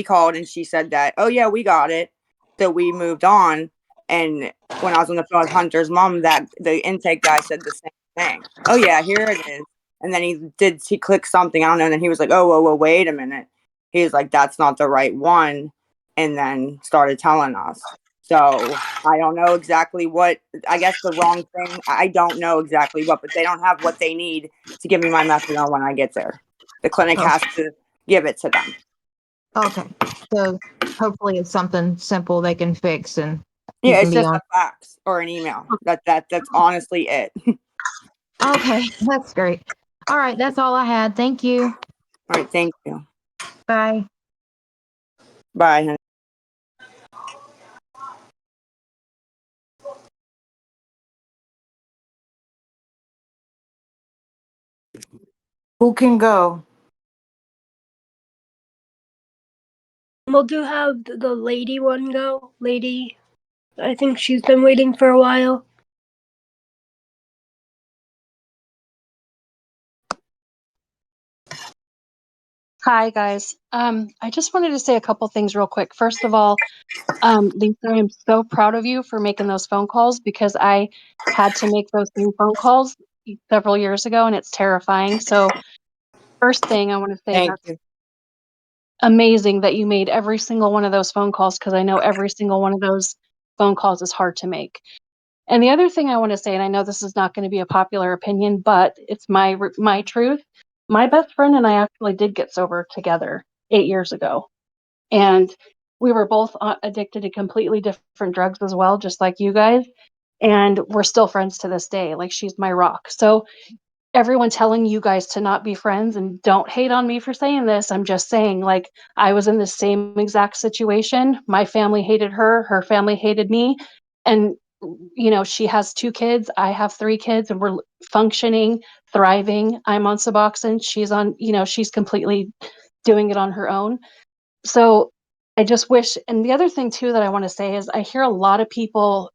called and she said that, oh yeah, we got it. So we moved on. And when I was on the phone with Hunter's mom, that the intake guy said the same thing. Oh yeah, here it is. And then he clicked something, I don't know. And then he was like, oh, whoa, wait a minute. He was like, that's not the right one. And then started telling us. So I don't know exactly what, I guess the wrong thing. I don't know exactly what, but they don't have what they need to give me my methadone when I get there. The clinic has to give it to them. Okay. So hopefully it's something simple they can fix and Yeah, it's be just on. a fax or an email. That's honestly it. Okay, that's great. All right, that's all I had. Thank you. All right, thank you. Bye. Bye, honey. Who can go? We'll do have the lady one go. Lady, I think she's been waiting for a while. Hi, guys. I just wanted to say a couple things real quick. First of all, Lisa, I'm so proud of you for making those phone calls because I had to make those same phone calls several years ago and it's terrifying. So, first thing I want to say Thank that's you. amazing that you made every single one of those phone calls because I know every single one of those phone calls is hard to make. And the other thing I want to say, and I know this is not going to be a popular opinion, but it's my truth. My best friend and I actually did get sober together 8 years ago. And we were both addicted to completely different drugs as well, just like you guys. And we're still friends to this day. Like she's my rock. So everyone telling you guys to not be friends and don't hate on me for saying this. I'm just saying, like, I was in the same exact situation. My family hated her, her family hated me. And, she has 2 kids. I have 3 kids, and we're functioning, thriving. I'm on Suboxone. She's on, she's completely doing it on her own. So I just wish, and the other thing too that I want to say is I hear a lot of people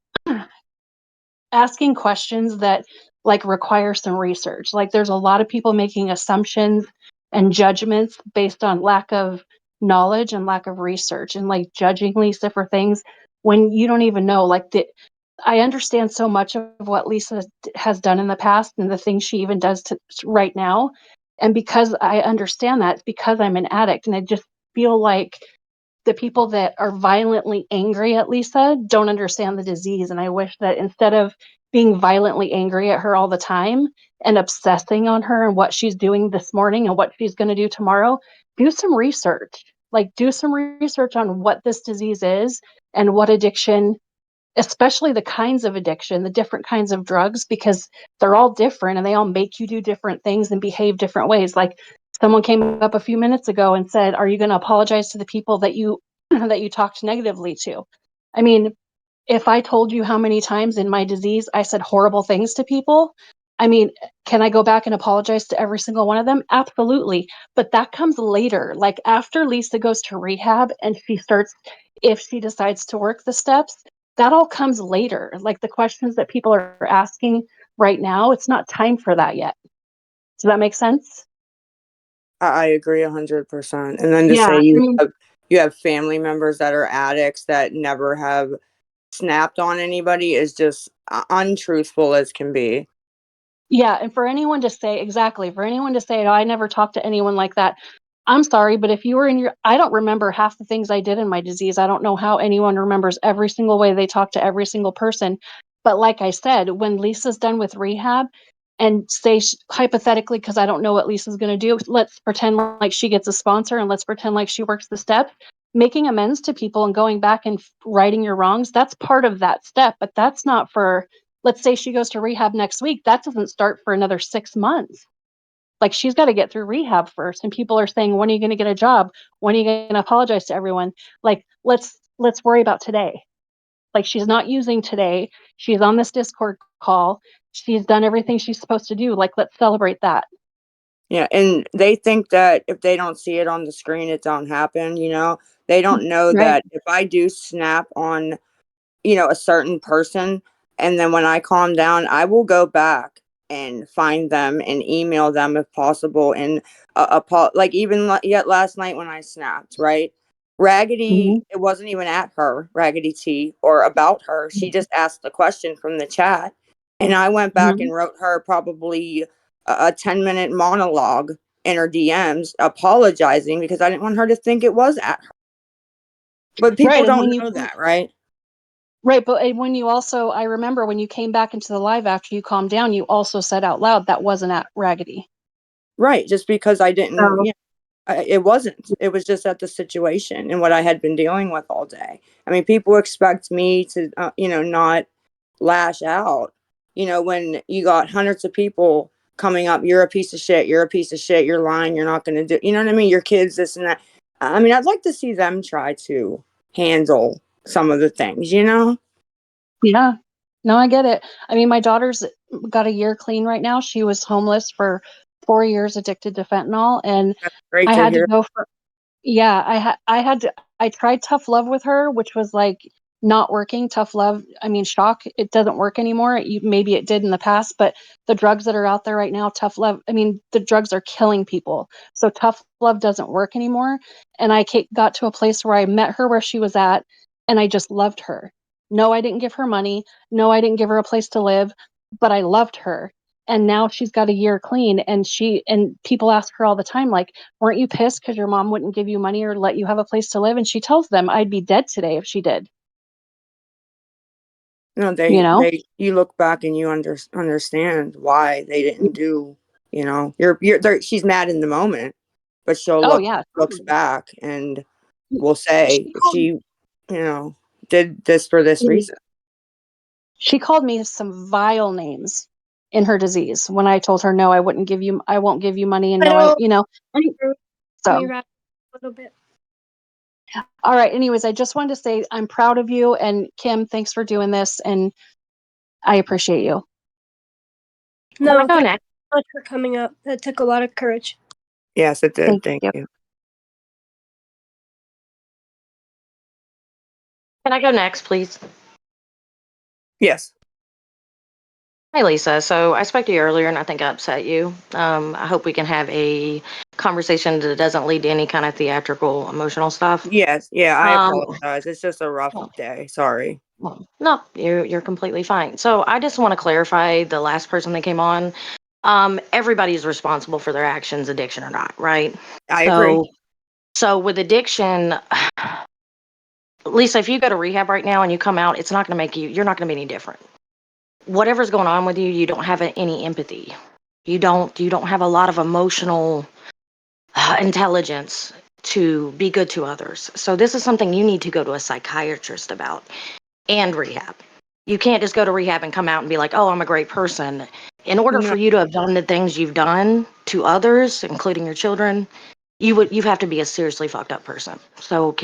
asking questions that like require some research. Like there's a lot of people making assumptions and judgments based on lack of knowledge and lack of research and like judging Lisa for things when you don't even know. I understand so much of what Lisa has done in the past and the things she even does right now. And because I understand that, it's because I'm an addict and I just feel like the people that are violently angry at Lisa don't understand the disease. And I wish that instead of being violently angry at her all the time and obsessing on her and what she's doing this morning and what she's going to do tomorrow, do some research. Like, do some research on what this disease is and what addiction, especially the kinds of addiction, the different kinds of drugs, because they're all different and they all make you do different things and behave different ways. Like someone came up a few minutes ago and said, "Are you going to apologize to the people that you that you talked negatively to?" I mean, if I told you how many times in my disease I said horrible things to people, I mean, can I go back and apologize to every single one of them? Absolutely. But that comes later. Like after Lisa goes to rehab and she starts, if she decides to work the steps, that all comes later. Like the questions that people are asking right now, it's not time for that yet. Does that make sense? I agree 100%. And then to Yeah. say I mean, you have family members that are addicts that never have snapped on anybody is just untruthful as can be. yeah, and for anyone to say exactly, for anyone to say, "Oh, I never talked to anyone like that." I'm sorry, but if you were in your I don't remember half the things I did in my disease. I don't know how anyone remembers every single way they talk to every single person. But like I said, when Lisa's done with rehab and say hypothetically, because I don't know what Lisa's going to do, let's pretend like she gets a sponsor and let's pretend like she works the steps. Making amends to people and going back and righting your wrongs, that's part of that step, but that's not for, let's say she goes to rehab next week, that doesn't start for another 6 months. Like she's got to get through rehab first. And people are saying, when are you going to get a job? When are you going to apologize to everyone? Like, let's worry about today. Like she's not using today. She's on this Discord call. She's done everything she's supposed to do. Like, let's celebrate that. Yeah, and they think that if they don't see it on the screen, it don't happen, you know? They don't know Right. that if I do snap on, a certain person, and then when I calm down, I will go back and find them and email them if possible. And like even yet last night when I snapped, right? Raggedy, Mm-hmm. it wasn't even at her, Raggedy T, or about her. She just asked the question from the chat. And I went back Mm-hmm. and wrote her probably a 10-minute monologue in her DMs apologizing because I didn't want her to think it was at her. But people Right. And don't when you, know that, right? right. But when you also, I remember when you came back into the live after you calmed down, you also said out loud that wasn't at Raggedy. Right. Just because I didn't, So, it wasn't. It was just at the situation and what I had been dealing with all day. I mean, people expect me to, not lash out. When you got hundreds of people coming up, you're a piece of shit, you're a piece of shit, you're lying, you're not going to do, you know what I mean? Your kids, this and that. I mean, I'd like to see them try to handle some of the things, you know? Yeah. No, I get it. I mean, my daughter's got a year clean right now. She was homeless for 4 years, addicted to fentanyl, and That's great I to had to hear. go for yeah, I tried tough love with her, which was like not working. Tough love, I mean, shock, it doesn't work anymore. Maybe it did in the past, but the drugs that are out there right now, tough love, I mean, the drugs are killing people. So tough love doesn't work anymore. And got to a place where I met her where she was at, and I just loved her. No, I didn't give her money. No, I didn't give her a place to live, but I loved her. And now she's got a year clean, and people ask her all the time, like, weren't you pissed because your mom wouldn't give you money or let you have a place to live? And she tells them, I'd be dead today if she did. No, You know? you look back and you understand why they didn't do, you know, she's mad in the moment, but Oh yeah, looks totally. back and will say She called, she, you know, did this for this reason. she called me some vile names in her disease when I told her, no, I won't give you money. And I no, don't me so right a little bit. all right. Anyways, I just wanted to say I'm proud of you. And Kim, thanks for doing this. And I appreciate you. Can I No, go thank next? you so much for coming up. That took a lot of courage. Yes, it did. Thank Thank you. you. Can I go next, please? Yes. Hey, Lisa. So I spoke to you earlier and I think I upset you. I hope we can have a conversation that doesn't lead to any kind of theatrical, emotional stuff. Yes. Yeah. I Um, apologize. It's just a rough day. Sorry. no, you're completely fine. So I just want to clarify the last person that came on. Everybody's responsible for their actions, addiction or not, right? I agree. So with addiction, Lisa, if you go to rehab right now and you come out, it's not going to make you're not going to be any different. Whatever's going on with you, you don't have any empathy. You don't have a lot of emotional intelligence to be good to others. So this is something you need to go to a psychiatrist about and rehab. You can't just go to rehab and come out and be like, "Oh, I'm a great person." In order No. for you to have done the things you've done to others, including your children, you have to be a seriously fucked up person. So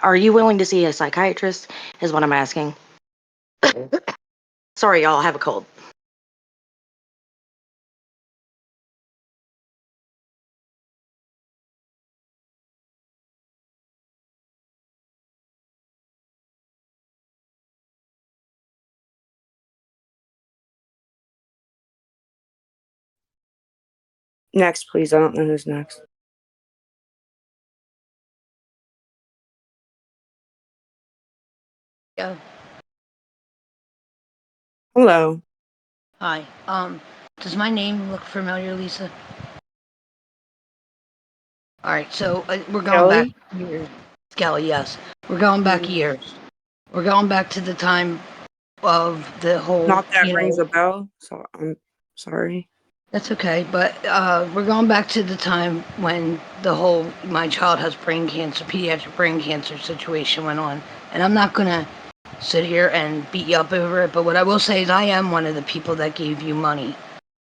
are you willing to see a psychiatrist is what I'm asking. Sorry, y'all, I have a cold. Next, please. I don't know who's next. Yeah. Hello. Hi. Does my name look familiar, Lisa? All right. So we're going back Kelly? years. Kelly, yes. We're going back Mm, years. We're going back to the time of the whole, not that rings a bell. So I'm sorry. that's okay. But we're going back to the time when the whole my child has brain cancer, pediatric brain cancer situation went on. And I'm not going to sit here and beat you up over it. But what I will say is I am one of the people that gave you money.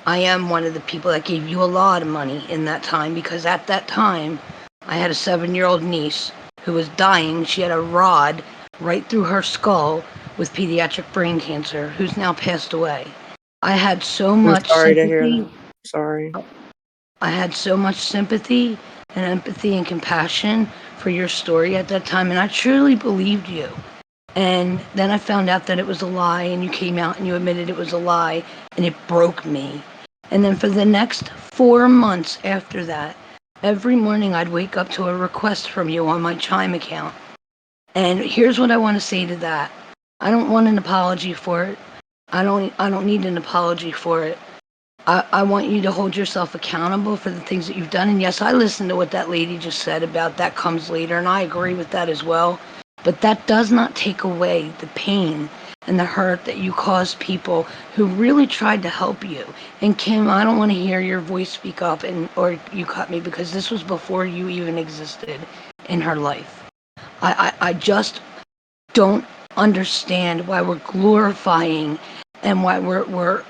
I am one of the people that gave you a lot of money in that time because at that time, I had a 7-year-old niece who was dying. She had a rod right through her skull with pediatric brain cancer, who's now passed away. I had so I'm much sorry to hear sympathy. that. Sorry. I had so much sympathy and empathy and compassion for your story at that time, and I truly believed you. And then I found out that it was a lie, and you came out and you admitted it was a lie, and it broke me. And then for the next 4 months after that, every morning I'd wake up to a request from you on my Chime account. And here's what I want to say to that. I don't want an apology for it. I don't need an apology for it. I want you to hold yourself accountable for the things that you've done. And yes, I listened to what that lady just said about that comes later, and I agree with that as well. But that does not take away the pain and the hurt that you caused people who really tried to help you. And Kim, I don't want to hear your voice speak up or you cut me because this was before you even existed in her life. I just don't understand why we're glorifying and why we're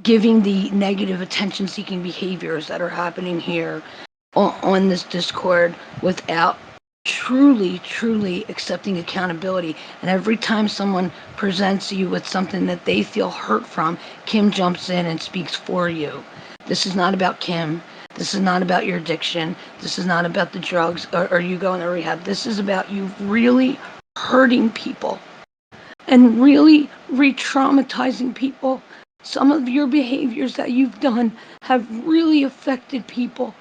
giving the negative attention seeking behaviors that are happening here on this Discord without truly accepting accountability. And every time someone presents you with something that they feel hurt from, Kim jumps in and speaks for you. This is not about Kim. This is not about your addiction. This is not about the drugs or you going to rehab. This is about you really hurting people and really re traumatizing people. Some of your behaviors that you've done have really affected people.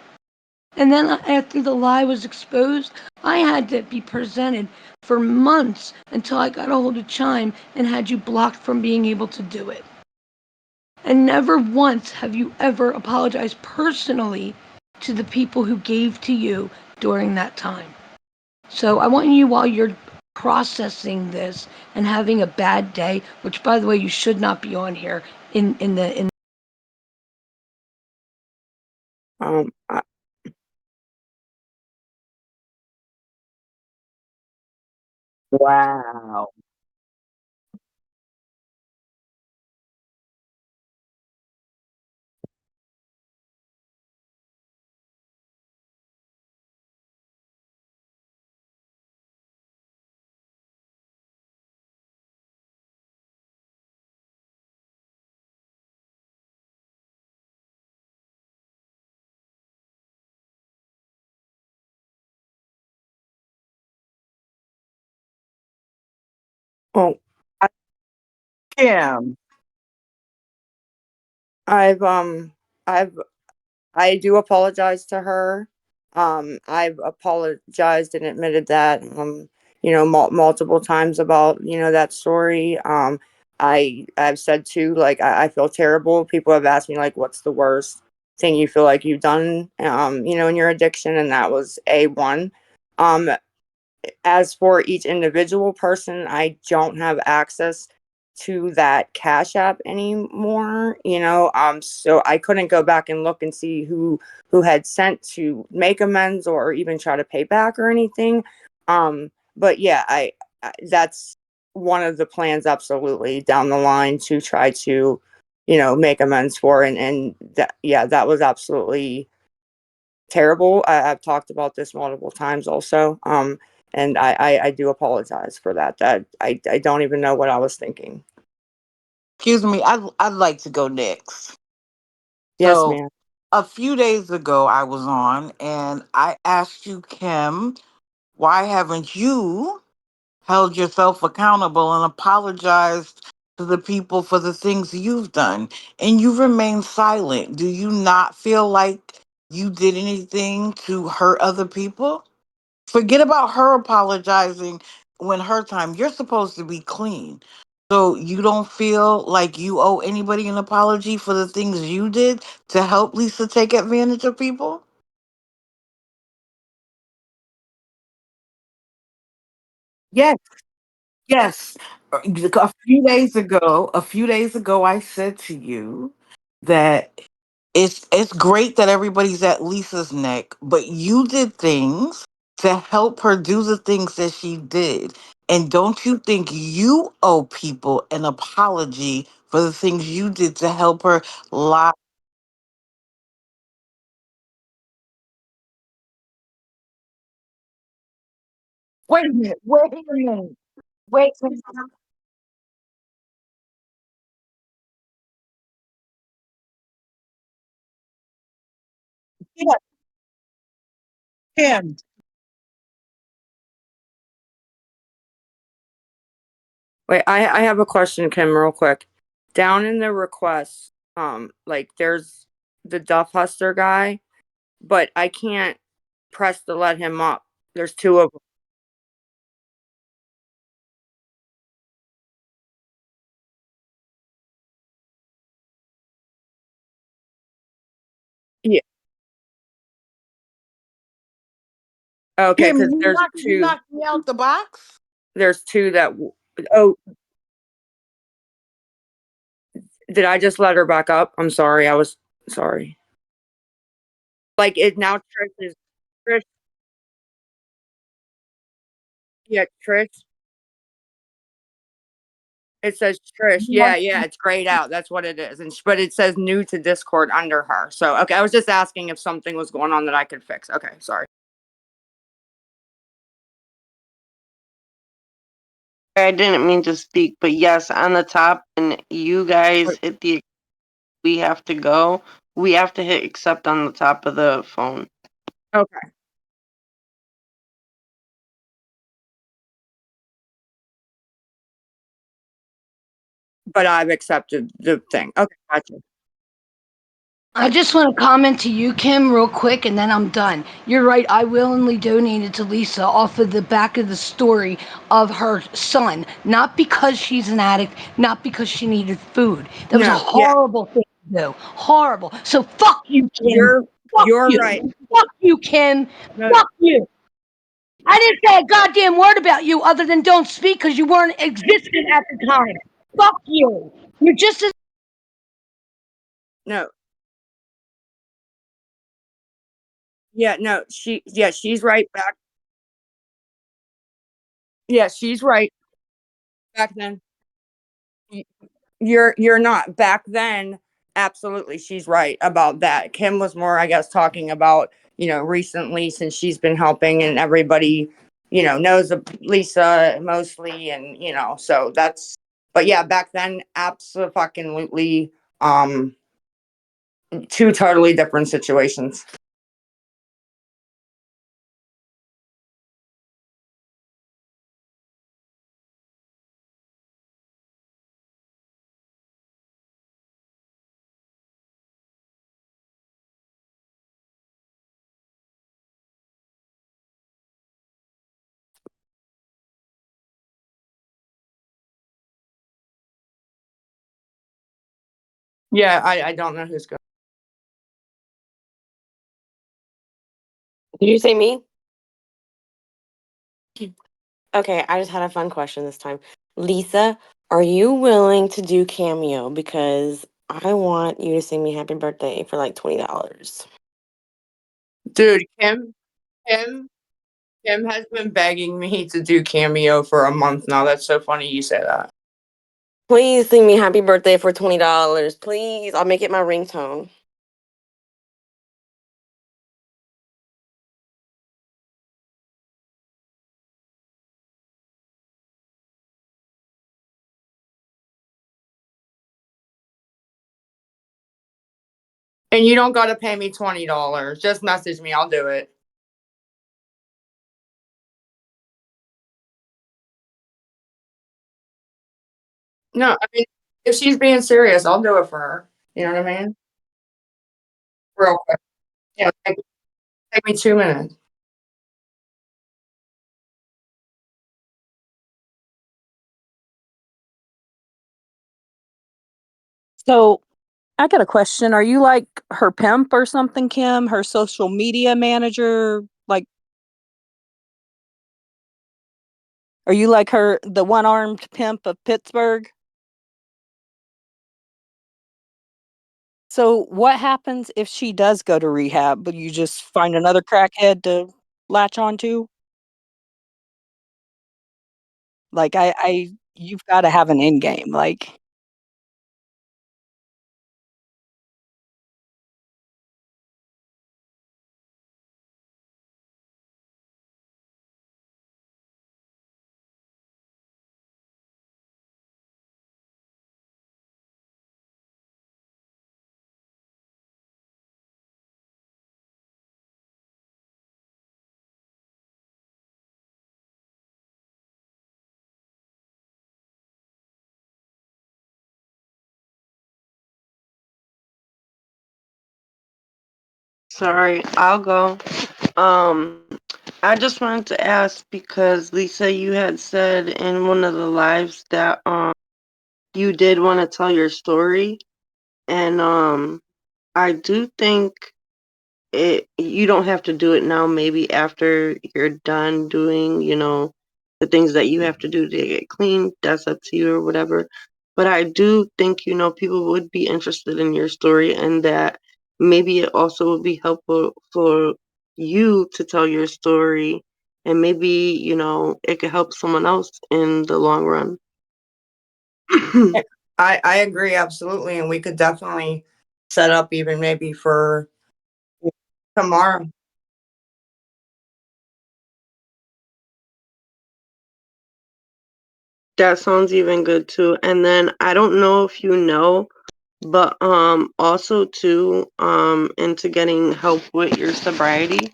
And then after the lie was exposed, I had to be presented for months until I got a hold of Chime and had you blocked from being able to do it. And never once have you ever apologized personally to the people who gave to you during that time. So I want you, while you're processing this and having a bad day, which by the way you should not be on here in I, Wow. oh, I, Kim. I've I've I do apologize to her. I've apologized and admitted that, multiple times about, that story. I've said too, like, I feel terrible. People have asked me, like, what's the worst thing you feel like you've done, in your addiction? And that was A1. Um, as for each individual person, I don't have access to that Cash App anymore, so I couldn't go back and look and see who had sent to make amends or even try to pay back or anything. But yeah, I that's one of the plans absolutely down the line to try to, make amends for, and that, yeah, that was absolutely terrible. I've talked about this multiple times also. And I do apologize for that. That I don't even know what I was thinking. Excuse me, I'd like to go next. Yes, So ma'am. a few days ago I was on and I asked you, Kim, why haven't you held yourself accountable and apologized to the people for the things you've done? And you remain silent. Do you not feel like you did anything to hurt other people? Forget about her apologizing when her time. You're supposed to be clean. So you don't feel like you owe anybody an apology for the things you did to help Lisa take advantage of people? Yes, yes. A few days ago, I said to you that it's great that everybody's at Lisa's neck, but you did things to help her do the things that she did. And don't you think you owe people an apology for the things you did to help her lie? Wait a minute, wait a minute, wait a minute. Yeah, Kim. Wait, I have a question, Kim, real quick. Down in the requests, like there's the Duff Huster guy, but I can't press to let him up. There's two of them. Yeah. Okay, Kim, because you knocked me out the box? there's two that. Oh, did I just let her back up? I'm sorry. I was sorry. Like it now. Trish. Yeah, Trish. It says Trish. Yeah, yeah, it's grayed out. That's what it is. And but it says new to Discord under her. So okay, I was just asking if something was going on that I could fix. Okay, sorry. I didn't mean to speak, but yes, on the top, and you guys hit the we have to go. We have to hit accept on the top of the phone. Okay. But I've accepted the thing. Okay, gotcha. I just want to comment to you, Kim, real quick, and then I'm done. You're right. I willingly donated to Lisa off of the back of the story of her son, not because she's an addict, not because she needed food. That was a No, yeah. horrible thing to do. Horrible. So fuck you, Kim. Fuck You're you. right. Fuck you, Kim. No. Fuck you. I didn't say a goddamn word about you other than don't speak because you weren't existent at the time. Fuck you. You're just as No. Yeah, no, she's right back. Yeah, she's right. Back then. y- you're not. Back then, absolutely she's right about that. Kim was more, I guess, talking about, recently since she's been helping and everybody, knows of Lisa mostly and so that's but yeah, back then absolutely two totally different situations. Yeah, I don't know who's going. Did you say me? Okay, I just had a fun question this time. Lisa, are you willing to do Cameo? Because I want you to sing me happy birthday for like $20. Dude, Kim Kim has been begging me to do Cameo for a month now. That's so funny you say that. Please sing me happy birthday for $20. Please. I'll make it my ringtone. And you don't gotta pay me $20. Just message me, I'll do it. No, I mean, if she's being serious, I'll do it for her. You know what I mean? Real quick. Yeah, take me 2 minutes. So I got a question. Are you like her pimp or something, Kim? Her social media manager? Like, are you like her, the one armed pimp of Pittsburgh? So what happens if she does go to rehab? Will you just find another crackhead to latch onto? Like, you've got to have an end game. Like, Sorry, I'll go. Um, I just wanted to ask because Lisa, you had said in one of the lives that you did want to tell your story, and I do think you don't have to do it now. Maybe after you're done doing, the things that you have to do to get clean. That's up to you or whatever. But I do think, people would be interested in your story, and that maybe it also would be helpful for you to tell your story, and maybe, it could help someone else in the long run. I agree absolutely, and we could definitely set up even maybe for tomorrow. That sounds even good too. And then I don't know if you know, but also too, into getting help with your sobriety,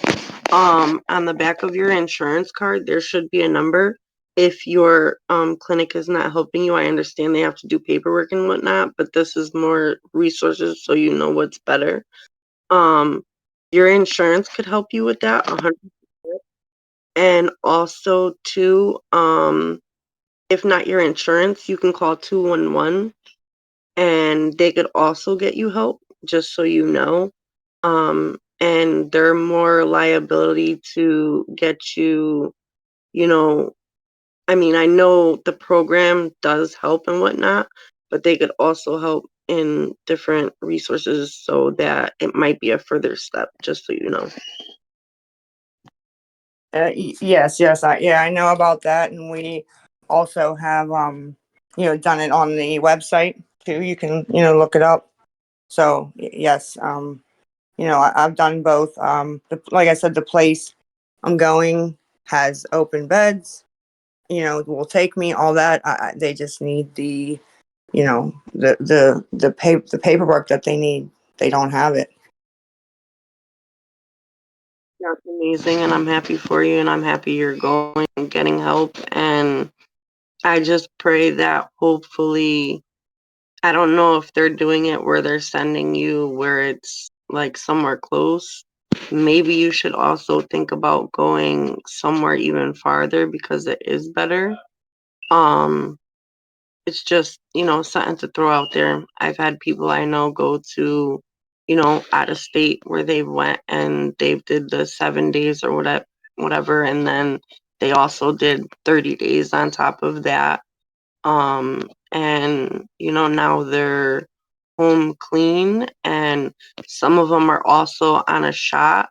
on the back of your insurance card there should be a number. If your clinic is not helping you, I understand they have to do paperwork and whatnot, but this is more resources so you know what's better. Um your insurance could help you with that 100%. And also too, if not your insurance, you can call 211 and they could also get you help, just so you know. And they're more liability to get you, you know, I mean, I know the program does help and whatnot, but they could also help in different resources so that it might be a further step, just so you know. Yes, I know about that, and we also have done it on the website too. You can look it up. So yes, I've done both. Like I said, the place I'm going has open beds. Will take me all that. They just need the paperwork that they need. They don't have it. That's amazing, and I'm happy for you, and I'm happy you're going and getting help. And I just pray that hopefully, I don't know if they're doing it where they're sending you where it's like somewhere close. Maybe you should also think about going somewhere even farther because it is better. Um, it's just, something to throw out there. I've had people I know go to, out of state where they went and they did the 7 days or whatever, and then they also did 30 days on top of that. And now they're home clean, and some of them are also on a shot.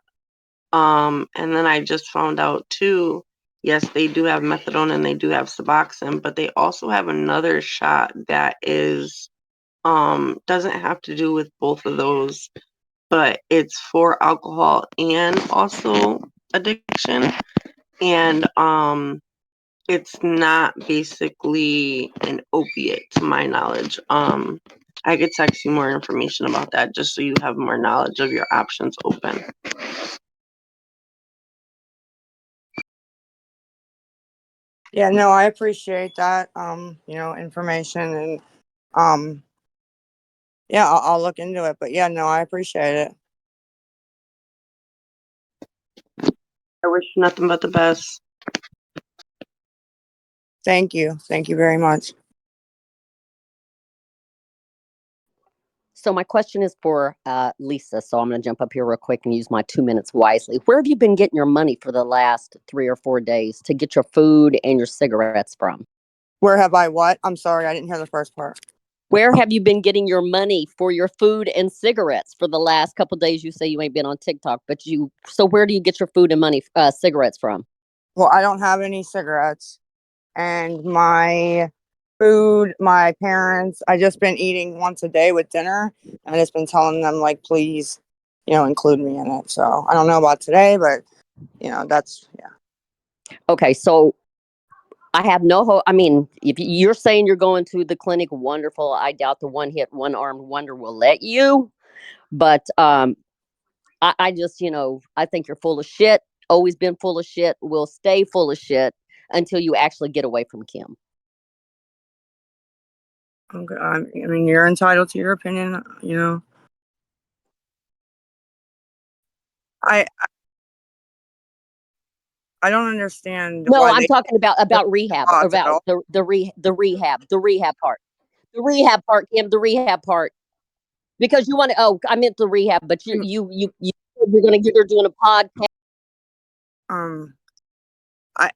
And then I just found out too, yes, they do have methadone and they do have suboxone, but they also have another shot that is doesn't have to do with both of those, but it's for alcohol and also addiction. And it's not basically an opiate to my knowledge. I could text you more information about that just so you have more knowledge of your options open. Yeah, no, I appreciate that. Information and um, yeah, I'll look into it. But yeah, no, I appreciate it. I wish you nothing but the best. Thank you. Thank you very much. So my question is for Lisa. So I'm going to jump up here real quick and use my 2 minutes wisely. Where have you been getting your money for the last 3 or 4 days to get your food and your cigarettes from? Where have I what? I'm sorry, I didn't hear the first part. Where have you been getting your money for your food and cigarettes for the last couple of days? You say you ain't been on TikTok, but you. So where do you get your food and money, cigarettes from? Well, I don't have any cigarettes, and my food, my parents, I just been eating once a day with dinner, and I just been telling them like, please, include me in it. So I don't know about today, but that's yeah. Okay, so I have no hope. I mean, if you're saying you're going to the clinic, wonderful. I doubt the one hit, one armed wonder will let you. But I just, I think you're full of shit. Always been full of shit. Will stay full of shit until you actually get away from Kim. Okay, I mean, you're entitled to your opinion. I I don't understand No, why I'm they talking the about rehab, odds at about all. the rehab part, Kim, the rehab part. Because you want to. Oh, I meant the rehab, but you're going to get her doing a podcast. Um, I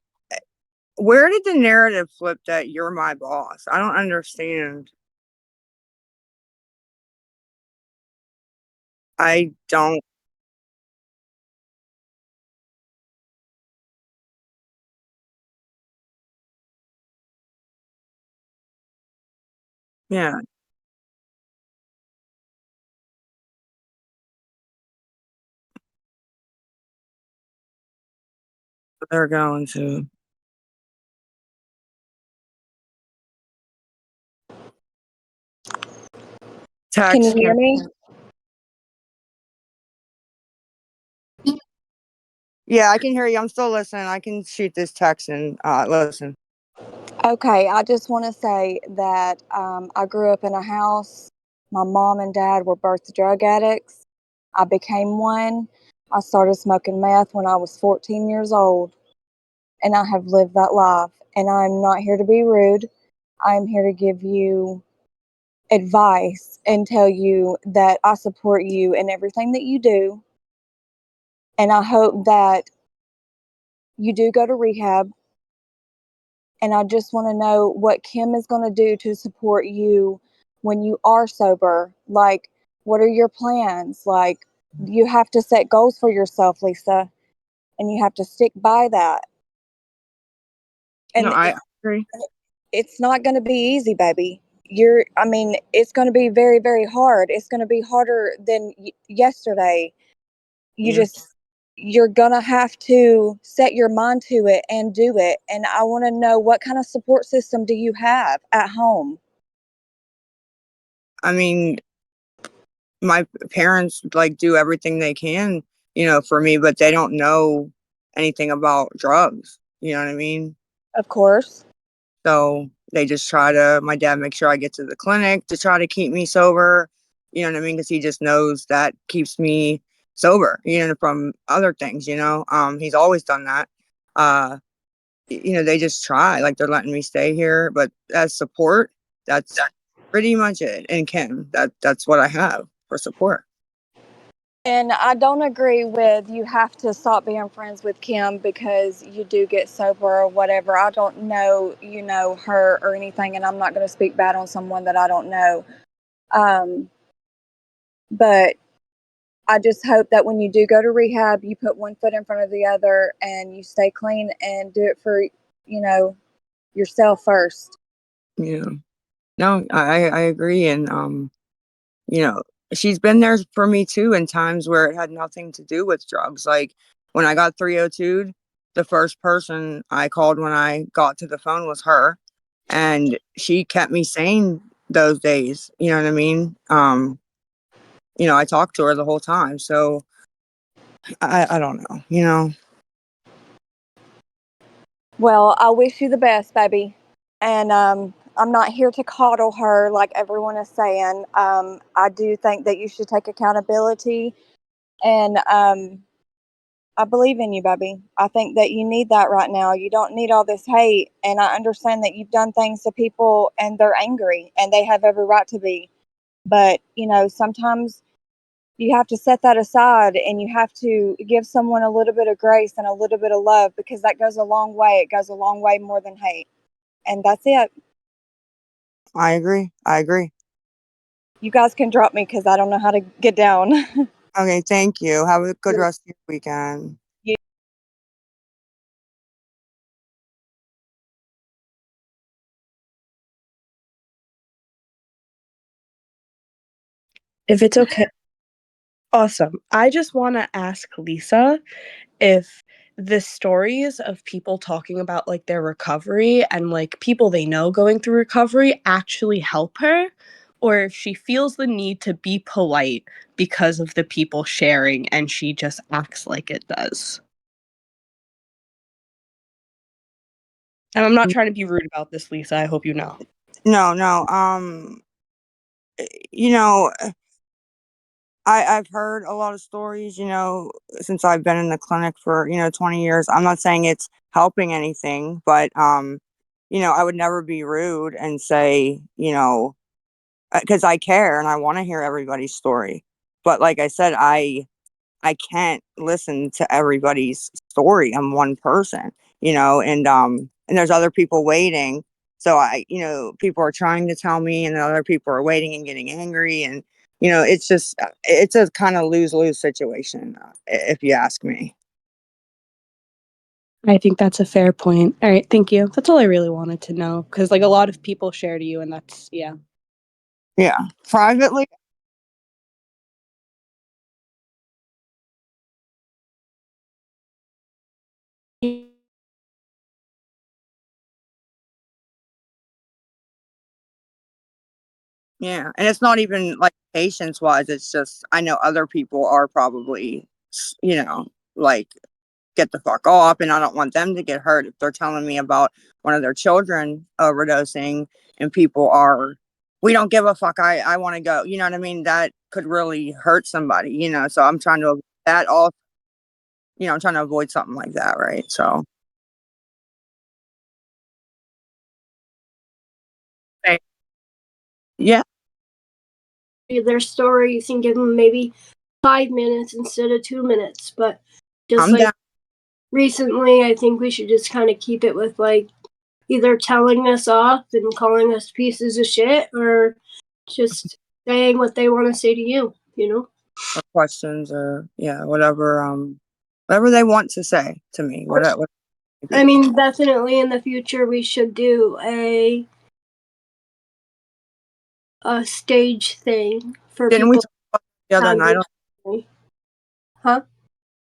where did the narrative flip that you're my boss? I don't understand. I don't. Yeah, they're going to Can you text hear him. me? Yeah, I can hear you. I'm still listening. I can shoot this text and listen. Okay, I just want to say that I grew up in a house. My mom and dad were both drug addicts. I became one. I started smoking meth when I was 14 years old, and I have lived that life. And I'm not here to be rude. I'm here to give you advice and tell you that I support you in everything that you do. And I hope that you do go to rehab. And I just want to know what Kim is going to do to support you when you are sober. Like, what are your plans? Like, you have to set goals for yourself, Lisa, and you have to stick by that. No, And I agree. it's not going to be easy, baby. I mean, it's going to be very, very hard. It's going to be harder than yesterday. You Yeah. just, you're going to have to set your mind to it and do it. And I want to know, what kind of support system do you have at home? I mean, my parents like do everything they can, for me, but they don't know anything about drugs. You know what I mean? Of course. So they just try to, my dad makes sure I get to the clinic to try to keep me sober. You know what I mean? Because he just knows that keeps me sober, from other things. He's always done that. Uh, they just try, like they're letting me stay here, but as support, that's pretty much it. And Kim, that's what I have for support. And I don't agree with you have to stop being friends with Kim because you do get sober or whatever. I don't know, her or anything, and I'm not going to speak bad on someone that I don't know. But I just hope that when you do go to rehab, you put one foot in front of the other and you stay clean and do it for, yourself first. Yeah. No, I agree. And, you know, she's been there for me too in times where it had nothing to do with drugs. Like when I got 302'd, the first person I called when I got to the phone was her. And she kept me sane those days. You know what I mean? I talked to her the whole time. So I don't know. Well, I wish you the best, baby. And I'm not here to coddle her like everyone is saying. I do think that you should take accountability, and I believe in you, baby. I think that you need that right now. You don't need all this hate, and I understand that you've done things to people and they're angry, and they have every right to be. But sometimes you have to set that aside and you have to give someone a little bit of grace and a little bit of love, because that goes a long way. It goes a long way more than hate. And that's it. I agree. I agree. You guys can drop me because I don't know how to get down. Okay. Thank you. Have a good rest of your weekend. If it's okay. Awesome. I just want to ask Lisa if the stories of people talking about like their recovery and like people they know going through recovery actually help her, or if she feels the need to be polite because of the people sharing and she just acts like it does. And I'm not trying to be rude about this, Lisa. I hope you know. No, no. You know, I've heard a lot of stories, since I've been in the clinic for, 20 years. I'm not saying it's helping anything, but, I would never be rude and say, because I care and I want to hear everybody's story. But like I said, I can't listen to everybody's story. I'm one person, and there's other people waiting. So people are trying to tell me and other people are waiting and getting angry, and it's a kind of lose-lose situation, if you ask me. I think that's a fair point. All right, thank you. That's all I really wanted to know, because like a lot of people share to you, and that's yeah. Yeah. Privately, yeah. And it's not even like patience wise, it's just I know other people are probably, like, get the fuck off, and I don't want them to get hurt if they're telling me about one of their children overdosing and people are, we don't give a fuck. I want to go. You know what I mean? That could really hurt somebody, so I'm trying to avoid that all, I'm trying to avoid something like that, right? So, hey, yeah, Their stories and give them maybe 5 minutes instead of 2 minutes. But just I'm like down. recently, I think we should just kind of keep it with like either telling us off and calling us pieces of shit or just saying what they want to say to you, you know? Or questions or, yeah, whatever they want to say to me, whatever. I mean, definitely in the future we should do a stage thing for Didn't we people talk about the other have night? huh?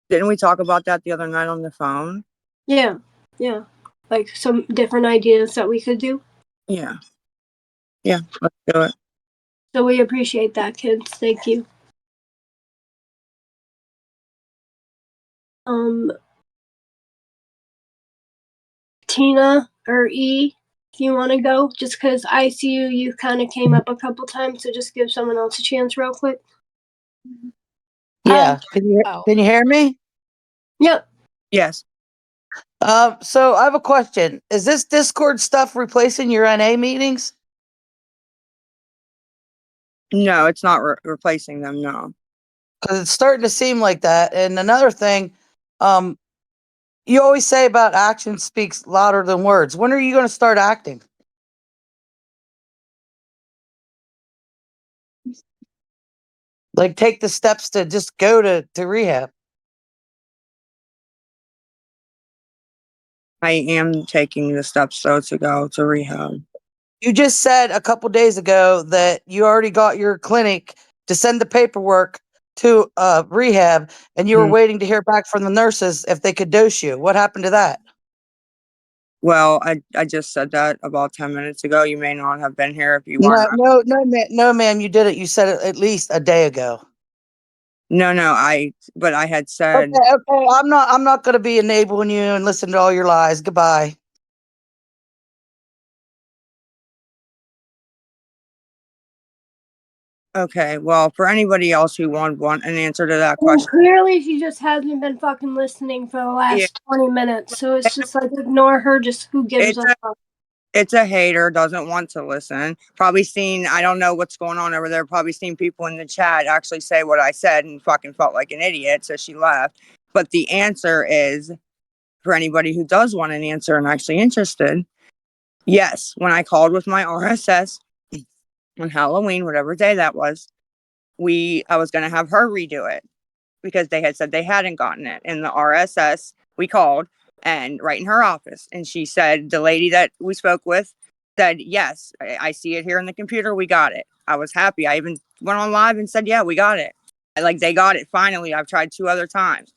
Didn't we talk about that the other night on the phone? Yeah, yeah. Like some different ideas that we could do. Yeah, yeah. Let's do it. So we appreciate that, kids. Thank you. Um, Tina or E, if you want to go, just because I see you kind of came up a couple times, so just give someone else a chance real quick. Yeah. Can you hear me? Yep. Yes. So I have a question. Is this Discord stuff replacing your NA meetings? No, it's not replacing them. No. Because it's starting to seem like that. And another thing, um, you always say about action speaks louder than words. When are you going to start acting? Like take the steps to just go to rehab. I am taking the steps though to go to rehab. You just said a couple days ago that you already got your clinic to send the paperwork to rehab and you were Mm. waiting to hear back from the nurses if they could dose you. What happened to that? Well, I just said that about 10 minutes ago. You may not have been here if you weren't. No, ma'am, you did it. You said it at least a day ago. No, but I had said, Okay. I'm not going to be enabling you and listen to all your lies. Goodbye. okay, well, for anybody else who want an answer to that Well, question, clearly she just hasn't been fucking listening for the yeah, last 20 minutes. So it's just like ignore her. Just who gives it's a a fuck? it's a hater, doesn't want to listen. Probably seen, I don't know what's going on over there. Probably seen people in the chat actually say what I said and fucking felt like an idiot. So she left. But the answer is, for anybody who does want an answer and actually interested, yes, when I called with my RSS on Halloween, whatever day that was, I was going to have her redo it because they had said they hadn't gotten it in the RSS. We called and right in her office, and she said, the lady that we spoke with said, yes, I see it here in the computer. We got it. I was happy. I even went on live and said, yeah, we got it. Like, they got it finally. I've tried 2 other times.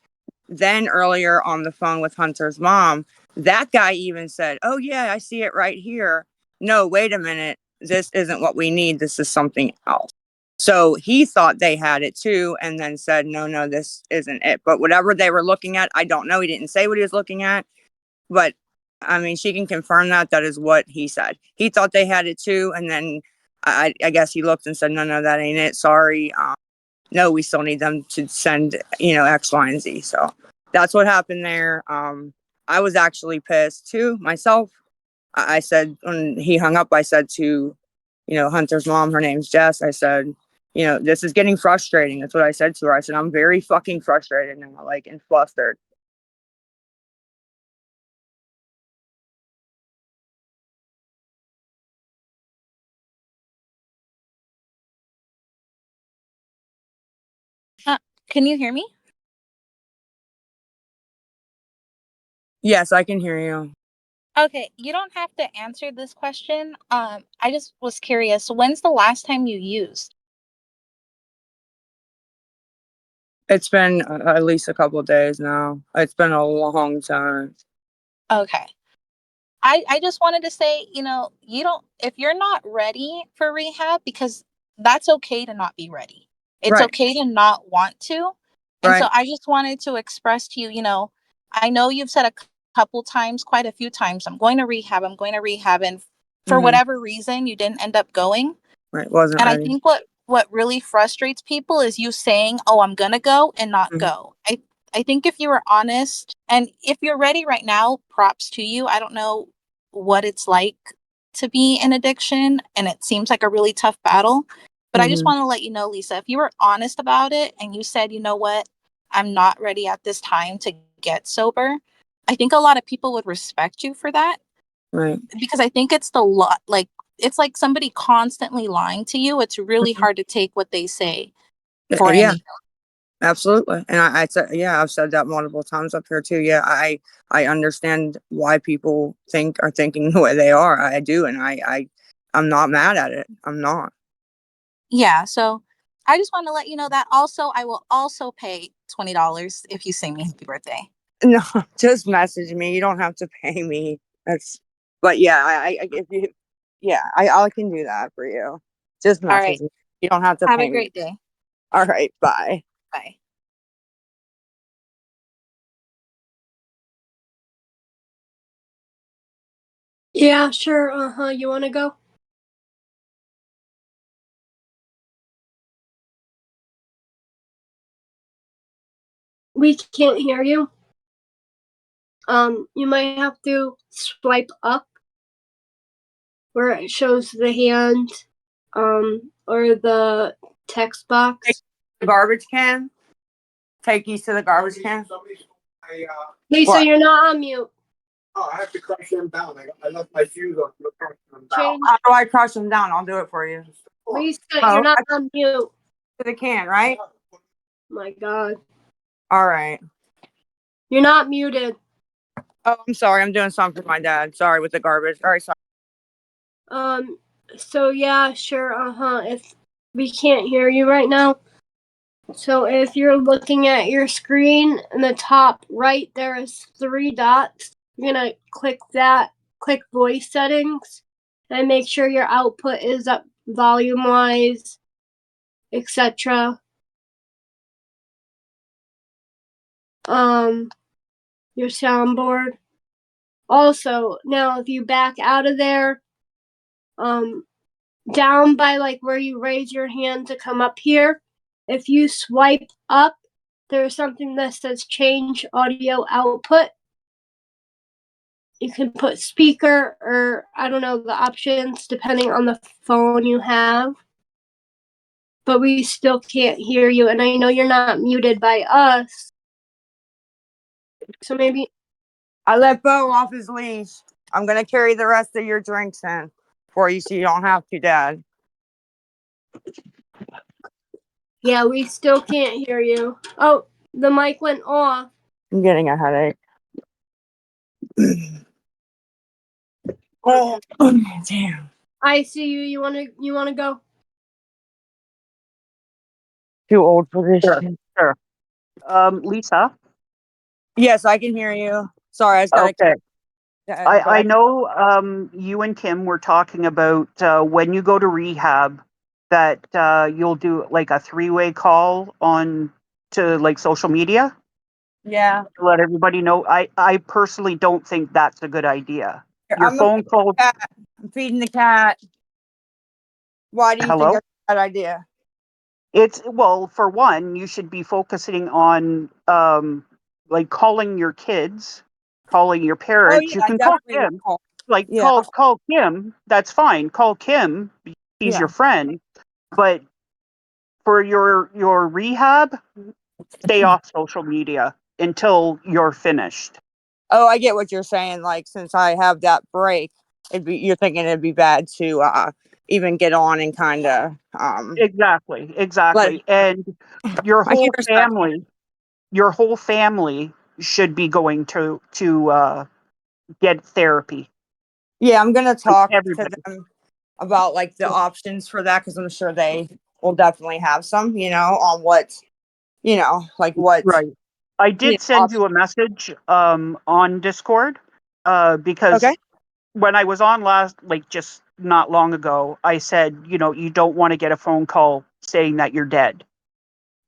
Then earlier on the phone with Hunter's mom, that guy even said, oh, yeah, I see it right here. No, wait a minute. This isn't what we need. This is something else. So he thought they had it too, and then said, no, no, this isn't it. But whatever they were looking at, I don't know. He didn't say what he was looking at, but I mean, she can confirm that. That is what he said. He thought they had it too. And then I guess he looked and said, no, no, that ain't it. Sorry. No, we still need them to send, X, Y, and Z. So that's what happened there. I was actually pissed too myself. I said, when he hung up, I said to, Hunter's mom, her name's Jess. I said, this is getting frustrating. That's what I said to her. I said, I'm very fucking frustrated now, like, and flustered. Can you hear me? Yes, I can hear you. Okay, you don't have to answer this question. I just was curious. When's the last time you used? It's been at least a couple of days now. It's been a long time. Okay. I just wanted to say, you don't, if you're not ready for rehab, because that's okay to not be ready. It's Right. okay to not want to. And so Right. I just wanted to express to you, I know you've said a couple times, quite a few times, I'm going to rehab, I'm going to rehab. And for Hmm. whatever reason, you didn't end up going. Right. Wasn't And I ready. think what really frustrates people is you saying, "Oh, I'm gonna go," and not Hmm. go. I think if you were honest and if you're ready right now, props to you. I don't know what it's like to be in addiction, and it seems like a really tough battle. But I just Hmm. want to let you know, Lisa, if you were honest about it and you said, "You know what? I'm not ready at this time to get sober." I think a lot of people would respect you for that Right. because I think it's the lot like it's like somebody constantly lying to you. It's really Mhm. hard to take what they say for Yeah. any. Absolutely. And I said, yeah, I've said that multiple times up here too. Yeah, I understand why people are thinking the way they are. I do, and I'm not mad at it. I'm not. Yeah, so I just want to let you know that also I will also pay $20 if you sing me happy birthday. No, just message me. You don't have to pay me. That's, but yeah, if you, yeah, I can do that for you. Just All right. message me. You don't have to Have a pay me. great day. All right, bye. Bye. Yeah, sure. Uh-huh. You want to go? We can't hear you. You might have to swipe up where it shows the hand, or the text box. The garbage can. Take you to the garbage can. Lisa, What? you're not on mute. Oh, I have to crush them down. I left my shoes on. Change. How do I crush them down? I'll do it for you. Lisa, Oh, you're not on mute. to the can, right? My God. All right. You're not muted. Oh, I'm sorry. I'm doing something for my dad. Sorry with the garbage. All right, sorry. Um, so yeah, sure, if we can't hear you right now. So if you're looking at your screen in the top right, there is 3 dots. You're gonna click that, click voice settings, and make sure your output is up volume wise, etc. Your soundboard. Also, now if you back out of there, down by like where you raise your hand to come up here, if you swipe up, there's something that says change audio output. You can put speaker, or I don't know the options depending on the phone you have. But we still can't hear you, and I know you're not muted by us. So maybe I let Bo off his leash. I'm gonna carry the rest of your drinks in for you, so you don't have to, Dad. yeah, we still can't hear you. Oh, the mic went off. I'm getting a headache. Oh, damn. I see you. You wanna go? Too old for this Sure, shit. sure. Lisa. Yes, I can hear you. Sorry, I just gotta. Okay. Go I ahead. know you and Kim were talking about when you go to rehab that you'll do like a three-way call on to like social media Yeah. to let everybody know. I personally don't think that's a good idea. Your I'm phone call. I'm feeding the cat. Why do you think Hello? that's a bad idea? It's well, for one, you should be focusing on like calling your kids, calling your Oh parents. yeah, You I can call definitely Kim, will. like Yeah. call Kim. That's fine. Call Kim. He's Yeah. your friend. But for your rehab, stay off social media until you're finished. Oh, I get what you're saying. Like, since I have that break, you're thinking it'd be bad to even get on and kind of Exactly, let. exactly. And your I can whole respect. family, your whole family should be going to get therapy. Yeah, I'm gonna Like talk to everybody. them about like the options for that because I'm sure they will definitely have some, on what, like what, Right. I did send you a options. message on Discord because Okay, when I was on last, like just not long ago, I said, you don't want to get a phone call saying that you're dead.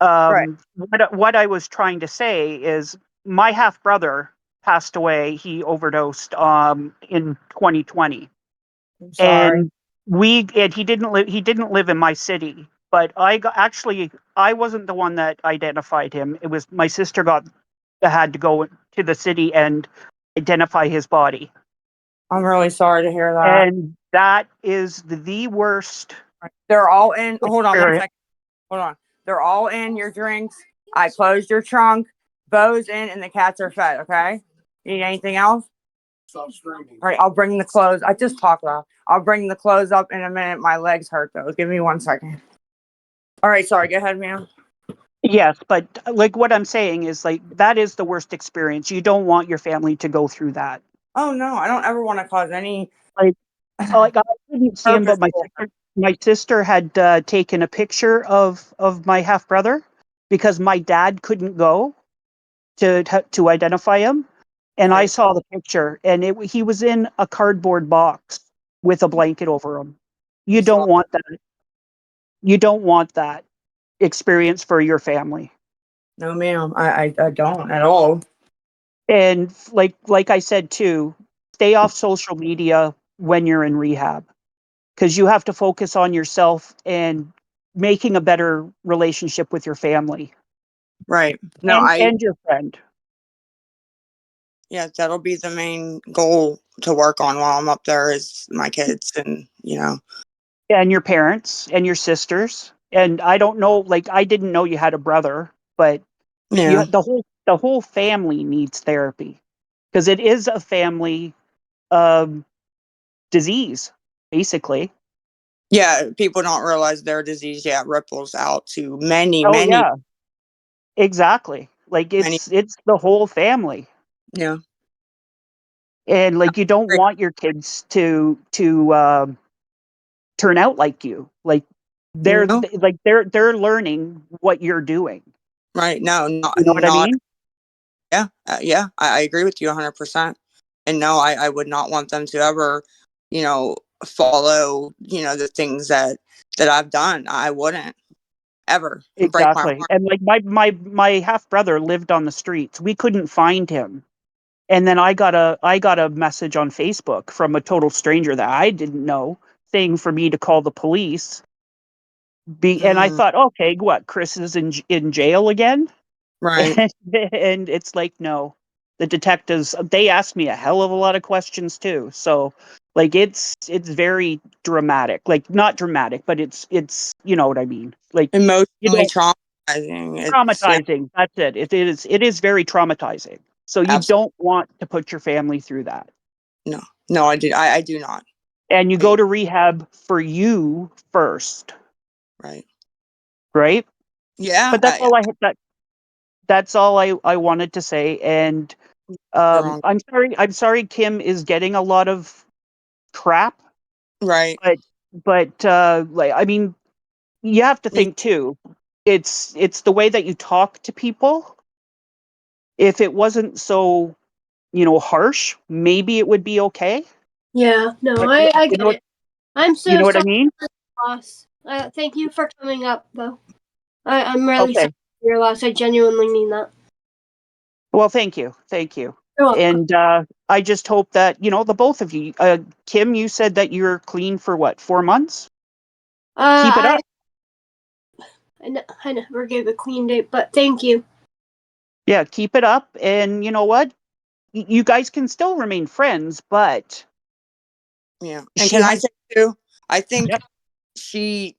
right. What I was trying to say is my half brother passed away. He overdosed in 2020, I'm sorry. and he didn't live in my city. But actually I wasn't the one that identified him. It was my sister had to go to the city and identify his body. I'm really sorry to hear that. And that is the worst They're all in. Hold on one experience. second. Hold on. They're all in your drinks. I closed your trunk. Bo's in, and the cats are fed. Okay. You need anything else? All right. I'll bring the clothes. I just talked loud. I'll bring the clothes up in a minute. My legs hurt though. Give me 1 second. All right. Sorry. Go ahead, ma'am. Yes, but like what I'm saying is like that is the worst experience. You don't want your family to go through that. Oh no, I don't ever want to cause any Like, I couldn't see him, but purposeful. my sister had taken a picture of my half brother because my dad couldn't go to identify him, and I Right. saw the picture, and he was in a cardboard box with a blanket over him. I'm You don't sorry. want that. You don't want that experience for your family. No, ma'am. I don't at all. And like I said too, stay off social media when you're in rehab because you have to focus on yourself and making a better relationship with your family Right. No, and your friend yeah, that'll be the main goal to work on while I'm up there is my kids and, and your parents and your sisters. And I don't know, like I didn't know you had a brother, but yeah. the whole family needs therapy because it is a family um, disease, basically. Yeah, people don't realize their disease, yeah, ripples out to many, Oh many, yeah, exactly. Like many. it's the whole family. Yeah. And like you don't Right. want your kids to turn out like you. Like No, they're learning what you're doing. right. No, You know what I not, mean? yeah. Yeah. I agree with you 100%. And no, I would not want them to ever, you know, follow, the things that I've done. I wouldn't ever break my Exactly. heart. And like my half brother lived on the streets. We couldn't find him. And then I got a message on Facebook from a total stranger that I didn't know saying for me to call the police. And I Mm, thought, okay, what? Chris is in jail again? right. And it's like, no, the detectives, they asked me a hell of a lot of questions too. So like it's very dramatic. Like not dramatic, but it's you know what I mean. Like you Emotionally don't traumatizing. It's, yeah, traumatizing. That's it. It is very traumatizing. So you absolutely. don't want to put your family through that. No, no, I do not. And you go But to rehab for you first, right. right? Yeah, But that's all I wanted to say. And you're wrong. I'm sorry Kim is getting a lot of crap, Right. but like I mean, you have to Me, think too. It's the way that you talk to people. If it wasn't so, harsh, maybe it would be okay. Yeah, no, But I you get know what it. I'm you so know what I sorry, mean? loss. Thank you for coming up, though. I'm really sorry Okay. for your loss. I genuinely mean that. Well, thank you. Thank you. You're welcome. And I just hope that, the both of you, Kim, you said that you're clean for what, 4 months? Keep it I up. I never gave a clean date, but thank you. Yeah, keep it up. And you know what? You guys can still remain friends, but yeah. And she can I has. say too? I think Yep. she,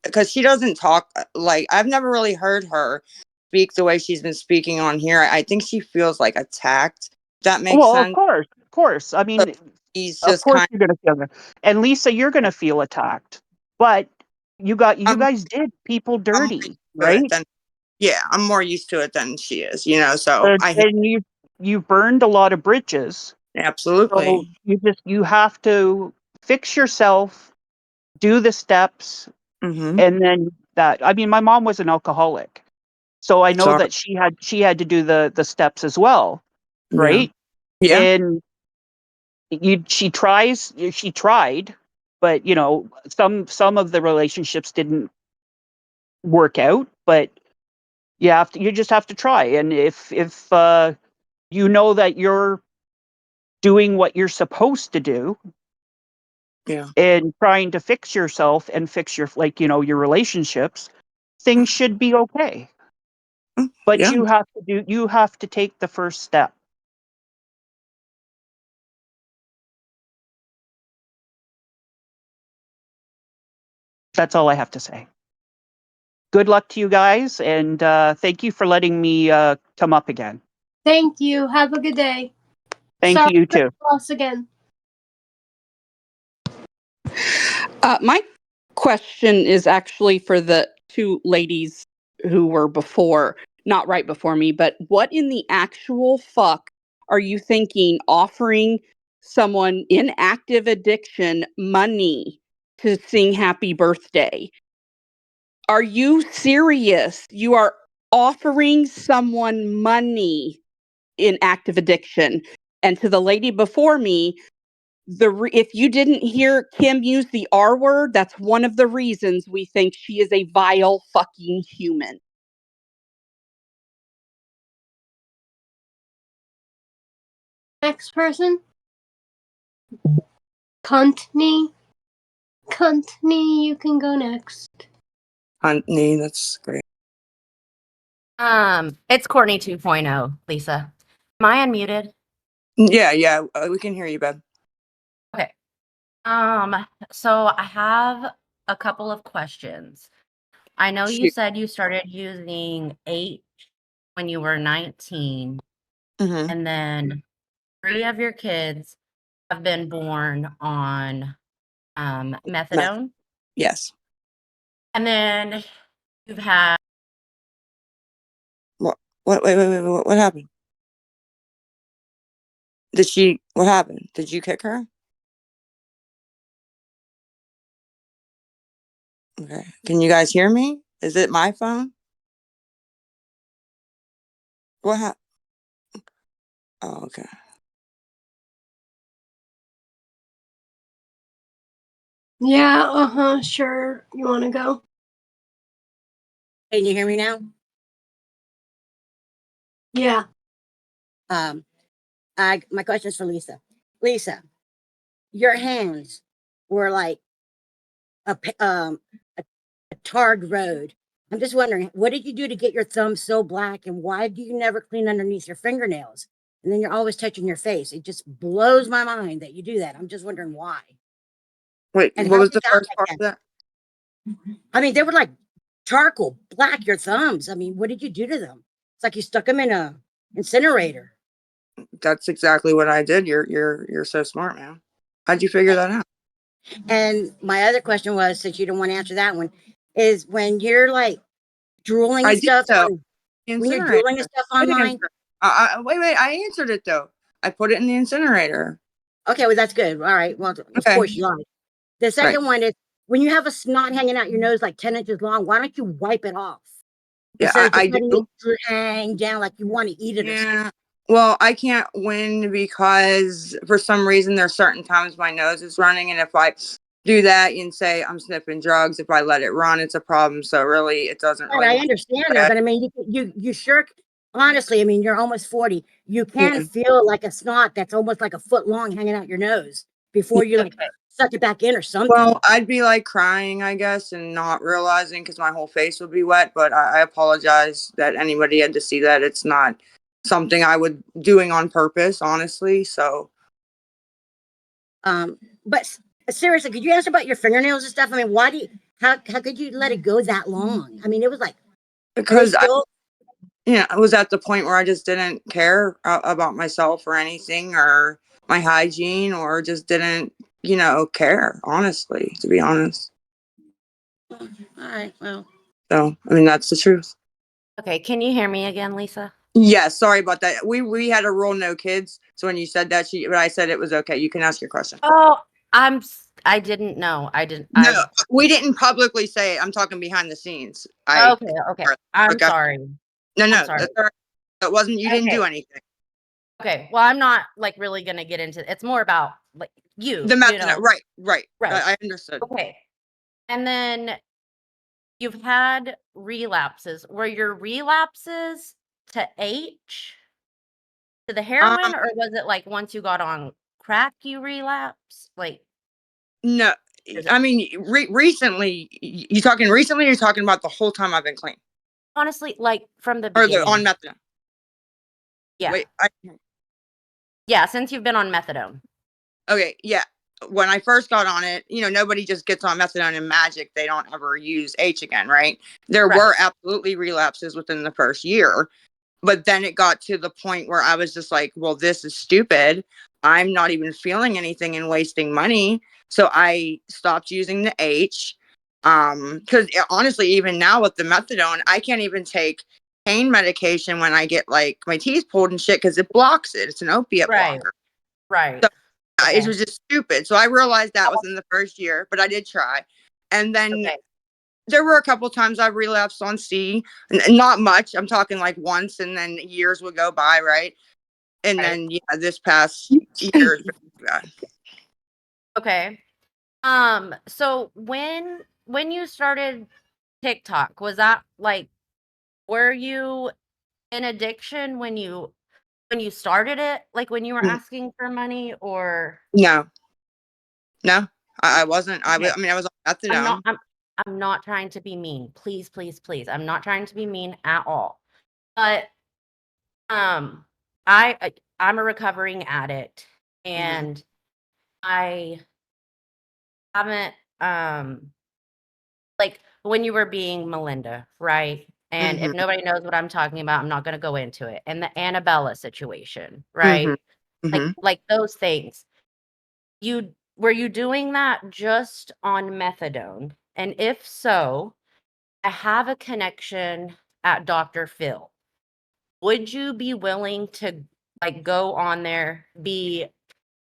because she doesn't talk like I've never really heard her speak the way she's been speaking on here. I think she feels like attacked. If that makes Well, of sense. course, of course. I So mean, he's of just course kind you're gonna feel that. And Lisa, you're gonna feel attacked. But you of, guys did people I'm more used dirty, to it right? than, yeah, I'm more used to it than she is. So I hear. And you burned a lot of bridges. Absolutely. So you have to fix yourself, do the steps, Mm-hmm. and then that. I mean, my mom was an alcoholic, so I know Sorry. that she had to do the steps as well, Yeah. right? Yeah. And she tried, but some of the relationships didn't work out, but you just have to try. And if you know that you're doing what you're supposed to do Yeah. and trying to fix yourself and fix your your relationships, things should be okay. But Yeah. you have to take the first step. That's all I have to say. Good luck to you guys, and thank you for letting me come up again. Thank you. Have a good day. Thank Sorry you for too. the loss again. My question is actually for the two ladies who were before, not right before me, but what in the actual fuck are you thinking offering someone in active addiction money to sing happy birthday? Are you serious? You are offering someone money in active addiction. And to the lady before me, if you didn't hear Kim use the R word, that's one of the reasons we think she is a vile fucking human. Next person. Contney. Contney, you can go next. Huntney, that's great. It's Courtney 2.0, Lisa. Am I unmuted? Yeah, we can hear you, Beth. Okay. So I have a couple of questions. I know you Shoot. said you started using H when you were 19, Mm-hmm. and then 3 of your kids have been born on methadone. Yes. And then you've had What? Wait. What happened? What happened? Did you kick her? Okay. Can you guys hear me? Is it my phone? What happened? Oh, okay. Yeah, sure. You want to go? Can you hear me now? Yeah. My question is for Lisa. Lisa, your hands were like a tarred road. I'm just wondering, what did you do to get your thumbs so black, and why do you never clean underneath your fingernails? And then you're always touching your face. It just blows my mind that you do that. I'm just wondering why. Wait, And what how was you the got first like part that. of that? I mean, they were like charcoal black, your thumbs. I mean, what did you do to them? It's like you stuck them in a incinerator. That's exactly what I did. You're so smart, man. How'd you figure that out? And my other question was, since you don't want to answer that one, is when you're like drooling I and did stuff though. when you're Incinerator. drooling and stuff I did online. answer. Wait. I answered it though. I put it in the incinerator. Okay, well that's good. All right. Well, of Okay. course you lied. The Right. second one is when you have a snot hanging out your nose like 10 inches long, why don't you wipe it off? Yeah, Instead of just I letting do. it hang down like you want to eat it or something. Yeah. Well, I can't win because for some reason there's certain times my nose is running, and if I do that and say I'm sniffing drugs, if I let it run, it's a problem. So really, it doesn't But really I matter. understand that, but I mean, you sure, honestly, I mean, you're almost 40. You can Yeah. feel like a snot that's almost like a foot long hanging out your nose before you like suck it back in or something. Well, I'd be like crying, I guess, and not realizing because my whole face would be wet. But I apologize that anybody had to see that. It's not something I would doing on purpose, honestly. So, But seriously, could you answer about your fingernails and stuff? I mean, why do you, how could you let it go that long? I mean, it was like, are they because still? I was at the point where I just didn't care about myself or anything or my hygiene or just didn't, care, honestly, to be honest. All right, well. So, I mean, that's the truth. Okay, can you hear me again, Lisa? Yeah, sorry about that. We had a rule no kids. So when you said that, but I said it was okay. You can ask your question. Oh, I didn't know. I didn't. No, we didn't publicly say it. I'm talking behind the scenes. Okay. I'm Okay. sorry. No, I'm no, sorry. that's all right. That wasn't. You didn't Okay. do anything. Okay. Well, I'm not like really gonna get into. It's more about like you. The You methadone. know. Right. Right. Right. I understood. Okay. And then you've had relapses. Were your relapses to H, to the heroin, or was it like once you got on crack you relapse? Like, No, is it I mean, recently. You talking recently? Or you talking about the whole time I've been clean, honestly like from the or the on beginning? methadone? Yeah. Wait. Yeah, since you've been on methadone. Okay. Yeah. When I first got on it, nobody just gets on methadone and magic. They don't ever use H again, right? There Right. were absolutely relapses within the first year. But then it got to the point where I was just like, well, this is stupid. I'm not even feeling anything and wasting money. So I stopped using the H. Because honestly, even now with the methadone, I can't even take pain medication when I get like my teeth pulled and shit because it blocks it. It's an opiate Right. blocker. Right. So it Okay. was just stupid. So I realized that within the first year, but I did try. And then Okay. there were a couple times I relapsed on C, not much. I'm talking like once, and then years would go by, right? And Right. then this past year, Okay. So when you started TikTok, was that like were you in addiction when you started it? Like when you were asking for money or no, no, I wasn't. okay. I mean, I was on I'm not methadone. I'm not trying to be mean. Please, please, please. I'm not trying to be mean at all. But um I'm a recovering addict and I haven't like when you were being Melinda, right? And if Mm-hmm. nobody knows what I'm talking about, I'm not going to go into it. And the Annabella situation, Mm-hmm. right? Mm-hmm. Like those things. You were you doing that just on methadone? And if so, I have a connection at Dr. Phil. Would you be willing to like go on there, be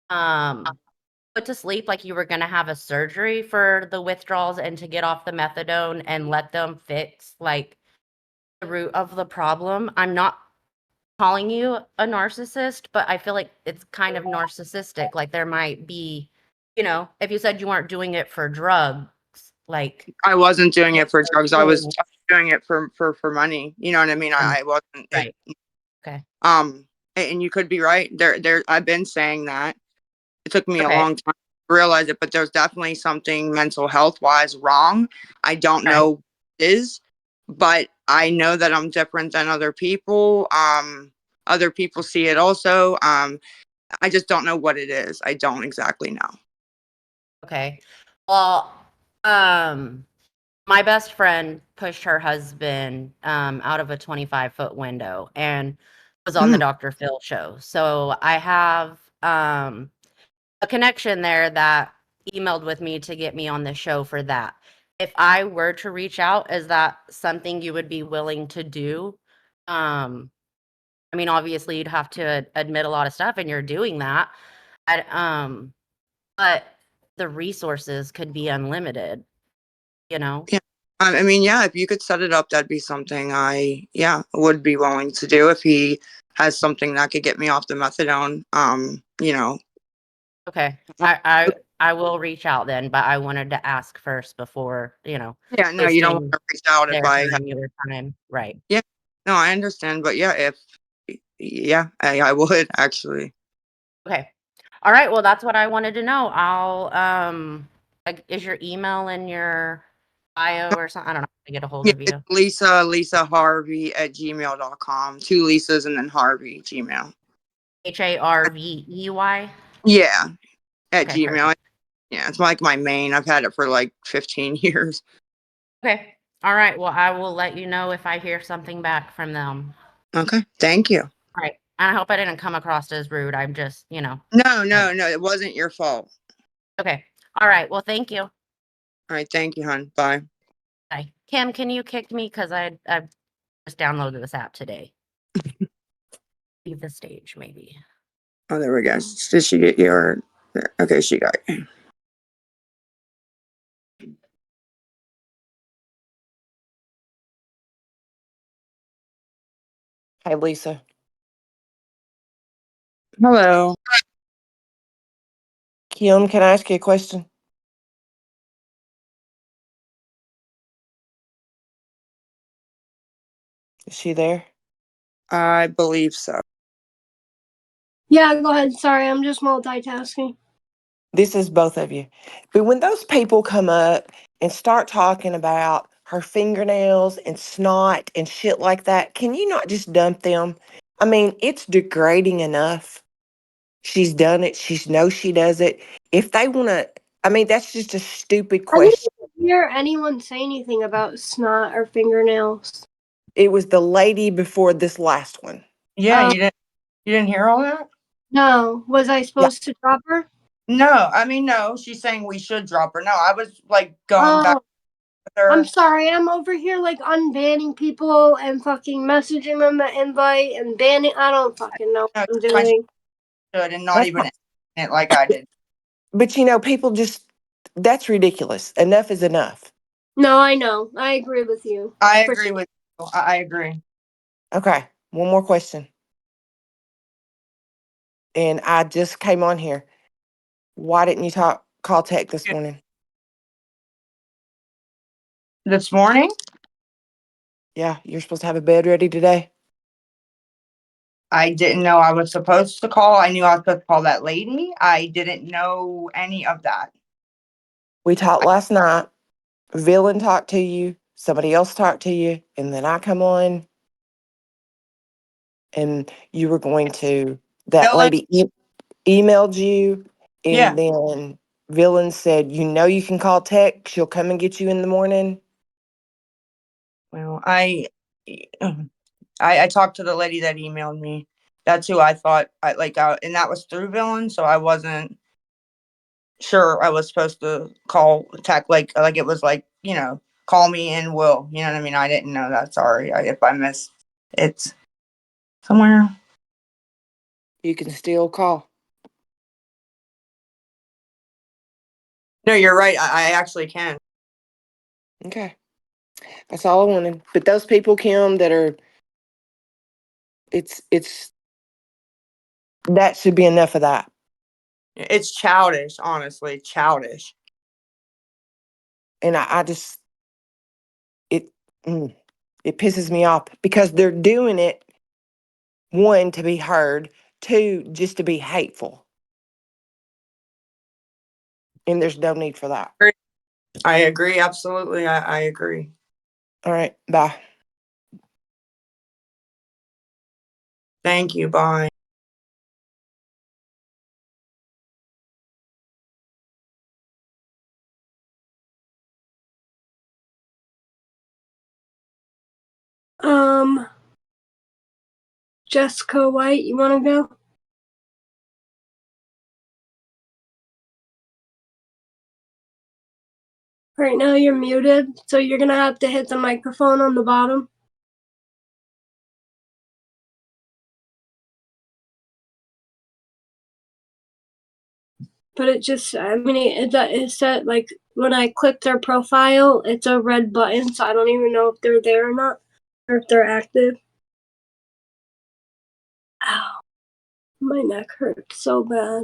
put to sleep like you were going to have a surgery for the withdrawals and to get off the methadone and let them fix like the root of the problem? I'm not calling you a narcissist, but I feel like it's kind of narcissistic. Like there might be, if you said you weren't doing it for drugs, like I wasn't doing it for drugs. I was thing. doing it for money. You know what I mean? I wasn't. Right. Okay. And you could be right. There. I've been saying that. It took me a Okay. long time to realize it, but there's definitely something mental health wise wrong. I don't Right. know what it is, but I know that I'm different than other people. Other people see it also. I just don't know what it is. I don't exactly know. Okay. Well, my best friend pushed her husband out of a 25-foot window and was on the Dr. Phil show. So I have a connection there that emailed with me to get me on the show for that. If I were to reach out, is that something you would be willing to do? I mean, obviously you'd have to admit a lot of stuff and you're doing that. I, but the resources could be unlimited, you know? Yeah. I mean, yeah, if you could set it up, that'd be something would be willing to do if he has something that could get me off the methadone. Okay. I will reach out then, but I wanted to ask first before, Yeah, no, you don't want wasting to reach out if their I have, time, your time. Right. yeah, no, I understand. But yeah, I would actually. Okay. All right. Well, that's what I wanted to know. I'll is your email in your bio or something? I don't know how to get a hold Yeah, of it's you. Lisa Harvey at gmail.com. Two Lisas and then Harvey Gmail. HARVEY. Yeah, at Okay, Gmail. perfect. Yeah, it's like my main. I've had it for like 15 years. Okay. All right. Well, I will let you know if I hear something back from them. Okay, thank you. All right. And I hope I didn't come across as rude. I'm just, No, it wasn't your fault. Okay. All right. Well, thank you. All right, thank you, hon. Bye. Bye. Kim, can you kick me? Because I just downloaded this app today. leave the stage, maybe. Oh, there we go. Did she get your? Okay, she got you. Hi, Lisa. Hello. Kim, can I ask you a question? Is she there? I believe so. Yeah, go ahead. Sorry, I'm just multitasking. This is both of you. But when those people come up and start talking about her fingernails and snot and shit like that, can you not just dump them? I mean, it's degrading enough. She's done it. She knows she does it. If they want to, I mean, that's just a stupid I didn't question. hear anyone say anything about snot or fingernails. It was the lady before this last one. Yeah, you didn't hear all that? No. Was I Yeah. supposed to drop her? No, I mean no. She's saying we should drop her. No, I was like going back Oh, with her. I'm sorry. I'm over here like unbanning people and fucking messaging them the invite and banning. I don't fucking know No, what I'm I doing. should and not That's even fine. it like I did. But you know, people just, that's ridiculous. Enough is enough. No, I know. I agree with you. I For agree sure. with you. I agree. Okay, one more question. And I just came on here. Why didn't you call Tech this morning? This morning? Yeah, you're supposed to have a bed ready today. I didn't know I was supposed to call. I knew I was supposed to call that lady. I didn't know any of that. We talked last night. Villain talked to you. Somebody else talked to you. And then I come on and you were going to, that Dylan? lady emailed you. Yeah. And then Villain said, you know, you can call Tech. She'll come and get you in the morning. Well, I talked to the lady that emailed me. That's who I thought and that was through Villain, so I wasn't sure I was supposed to call Tech like it was like, call me and will. You know what I mean? I didn't know that. Sorry if I missed it somewhere. You can still call. No, you're right. I actually can. Okay. That's all I wanted. But those people, Kim, that are, it's, that should be enough of that. It's childish, honestly, childish. And I just, it, it pisses me off because they're doing it, one, to be heard, two, just to be hateful. And there's no need for that. I agree. Absolutely. I agree. All right. Bye. Thank you. Bye. Jessica White, you want to go? Right now you're muted, so you're gonna have to hit the microphone on the bottom. But it just, I mean, it said, like, when I click their profile, it's a red button, so I don't even know if they're there or not, or if they're active. Ow. My neck hurts so bad.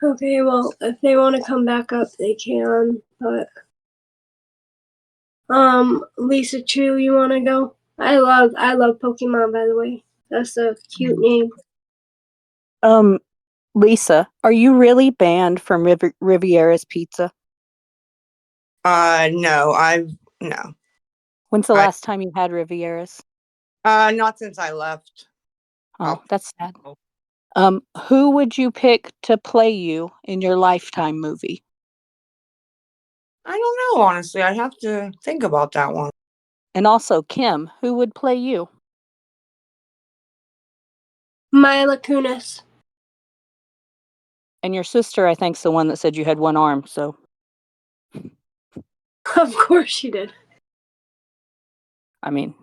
Okay, well, if they want to come back up, they can, but... Lisa Chu, you want to go? I love Pokemon, by the way. That's a cute name. Lisa, are you really banned from Riviera's Pizza? No. When's the last time you had Riviera's? Not since I left. Oh, that's sad. Who would you pick to play you in your Lifetime movie? I don't know, honestly. I have to think about that one. And also, Kim, who would play you? Mila Kunis. And your sister, I think, is the one that said you had one arm, so. Of course she did. I mean.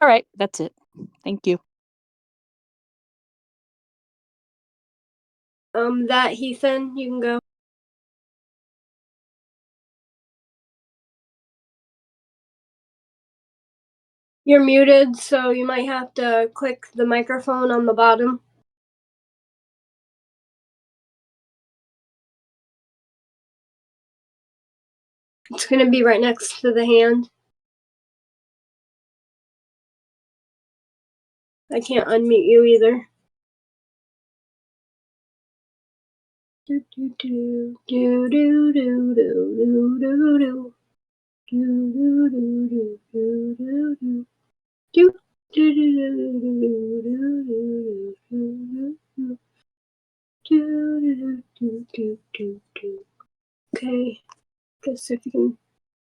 All right, that's it. Thank you. That Ethan, you can go. You're muted, so you might have to click the microphone on the bottom. It's gonna be right next to the hand. I can't unmute you either. Do do do do do do do do do. Do do do do do do do. Do do do do do do do do. Okay, guess if you can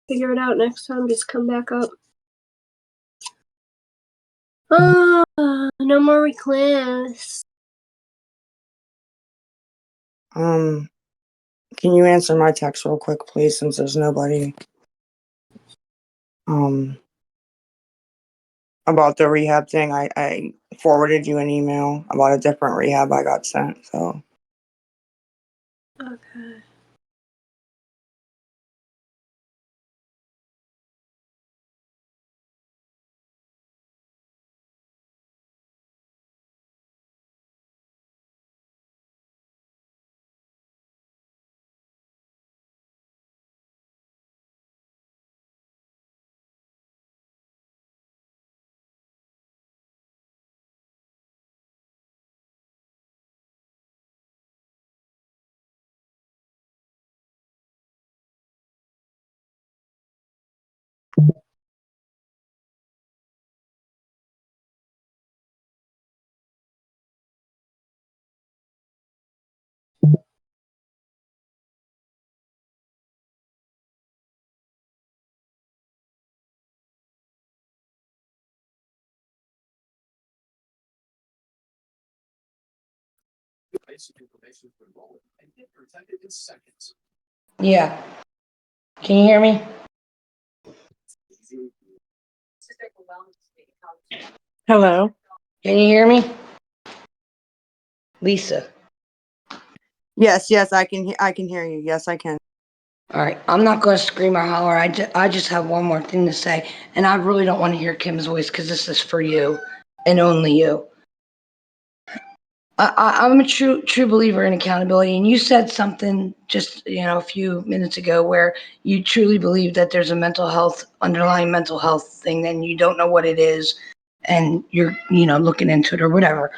figure it out next time, just come back up. No more requests. Can you answer my text real quick, please, since there's nobody? About the rehab thing, I forwarded you an email about a different rehab I got sent, so. Okay. Yeah. Can you hear me? Hello. Can you hear me? Lisa. Yes, I can hear you. Yes, I can. All right. I'm not going to scream or holler. I just have one more thing to say. And I really don't want to hear Kim's voice because this is for you and only you. I'm a true believer in accountability, and you said something just a few minutes ago where you truly believe that there's a underlying mental health thing, and you don't know what it is, and you're looking into it or whatever,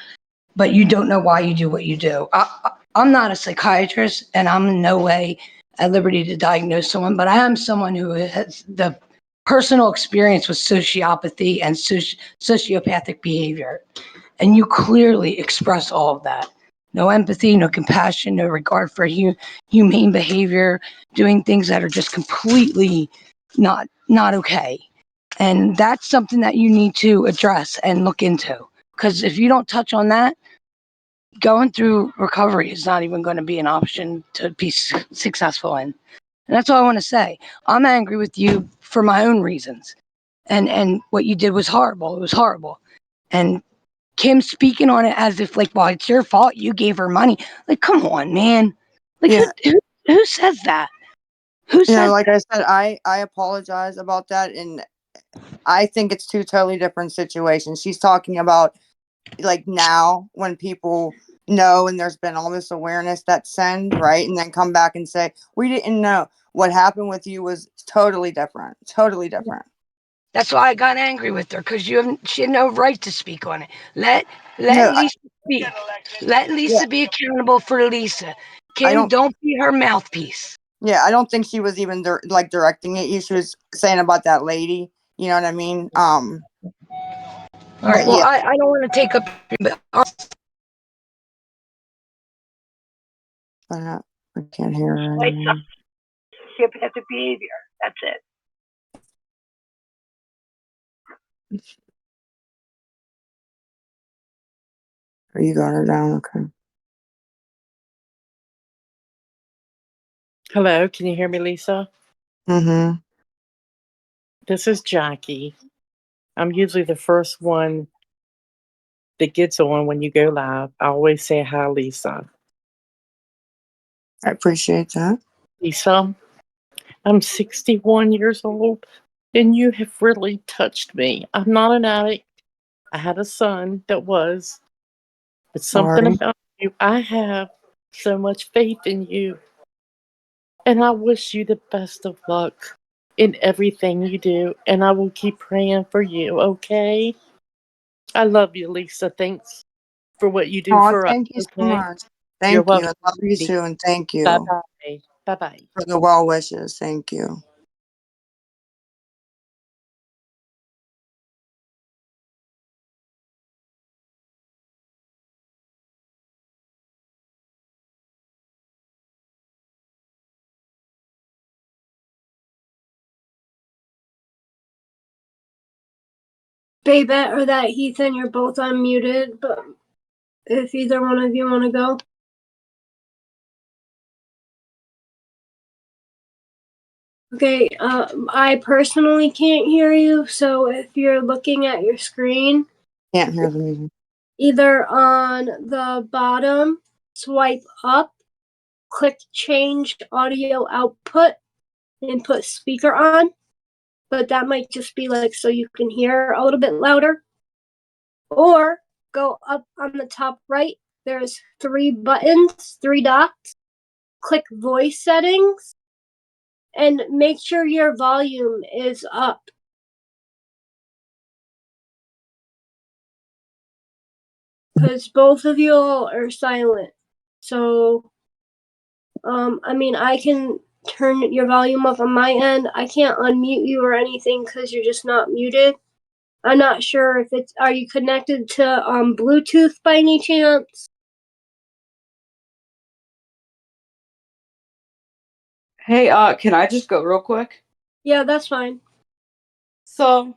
but you don't know why you do what you do. I'm not a psychiatrist, and I'm in no way at liberty to diagnose someone, but I am someone who has the personal experience with sociopathy and sociopathic behavior. And you clearly express all of that. No empathy, no compassion, no regard for humane behavior, doing things that are just completely not okay. And that's something that you need to address and look into. Because if you don't touch on that, going through recovery is not even going to be an option to be successful in. And that's all I want to say. I'm angry with you for my own reasons. And what you did was horrible. It was horrible. And Kim speaking on it as if well, it's your fault. You gave her money. Like, come on, man. Like, Yeah. who says that? Who says Like I said, I apologize about that, and I think it's two totally different situations. She's talking about like now when people know and there's been all this awareness that send right, and then come back and say we didn't know. What happened with you was totally different. Totally different. That's why I got angry with her because she had no right to speak on it. Let No, Lisa speak. Let Lisa be accountable for Lisa. Kim, don't be her mouthpiece. Yeah, I don't think she was even directing it. She was saying about that lady. You know what I mean? All right. Well, yeah. I don't want to take up. I can't hear her anymore. Sociopathic behavior. That's it. Are you got her down? Okay. Hello, can you hear me, Lisa? Mm-hmm. This is Jackie. I'm usually the first one that gets on when you go live. I always say hi, Lisa. I appreciate that. Lisa, I'm 61 years old, and you have really touched me. I'm not an addict. I had a son that was, but something Sorry. about you, I have so much faith in you. And I wish you the best of luck in everything you do. And I will keep praying for you, okay? I love you, Lisa. Thanks for what you do Oh, for us, thank you so okay? much. You're Thank you. welcome. I love you too, and thank Bye you bye. Bye bye. for the well wishes. Thank you. Babette or that Ethan, you're both unmuted, but if either one of you want to go. Okay, I personally can't hear you, so if you're looking at your screen, Can't hear the music. either on the bottom, swipe up, click change audio output, and put speaker on, but that might just be like so you can hear a little bit louder. Or go up on the top right, there's 3 buttons, 3 dots, click voice settings, and make sure your volume is up. Because both of you are silent. So, I mean, I can turn your volume up on my end. I can't unmute you or anything because you're just not muted. I'm not sure if it's, are you connected to Bluetooth by any chance? Hey, can I just go real quick? Yeah, that's fine. So,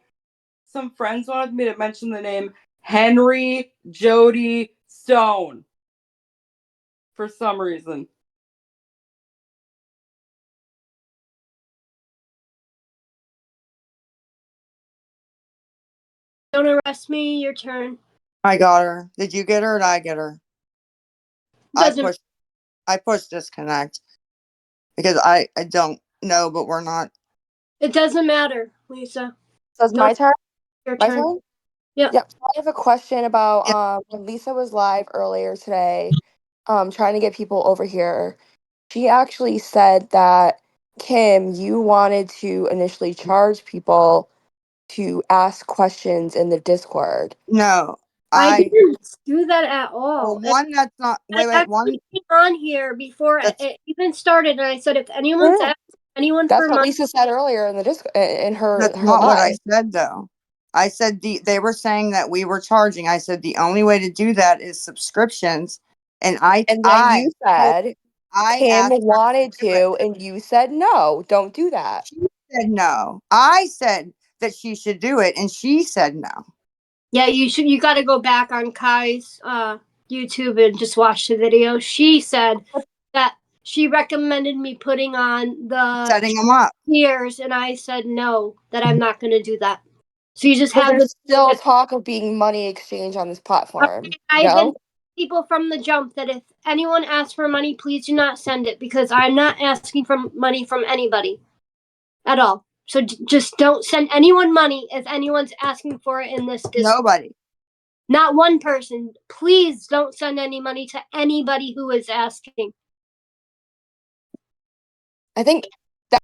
some friends wanted me to mention the name Henry Jody Stone for some reason. Don't arrest me, your turn. I got her. Did you get her or did I get her? Doesn't I pushed disconnect because I don't know, but we're not. It doesn't matter, Lisa. So it's my turn? Your My turn. turn? Yep. Yep. So I have a question about when Lisa was live earlier today, trying to get people over here. She actually said that Kim, you wanted to initially charge people to ask questions in the Discord. No, I I. didn't do that at Well, all. one that's not. I Wait, one actually came on here before that's it even started, and I said, if anyone's Yeah. asking anyone That's for what money, Lisa said earlier in the in her that's her not what I live. said though. I said they were saying that we were charging. I said the only way to do that is subscriptions, and And then you said I Kim asked her wanted to do it. to, and you said no, don't do that. She said no. I said that she should do it, and she said no. yeah, you got to go back on Kai's YouTube and just watch the video. She said that she recommended me putting on the Setting them up. tiers, and I said no, that I'm not going to do that. So you just But have there's the. still talk of being money exchange on this platform. I've been No? people from the jump that if anyone asks for money, please do not send it because I'm not asking for money from anybody at all. So just don't send anyone money if anyone's asking for it in this Discord. Nobody. Not one person. Please don't send any money to anybody who is asking. I think that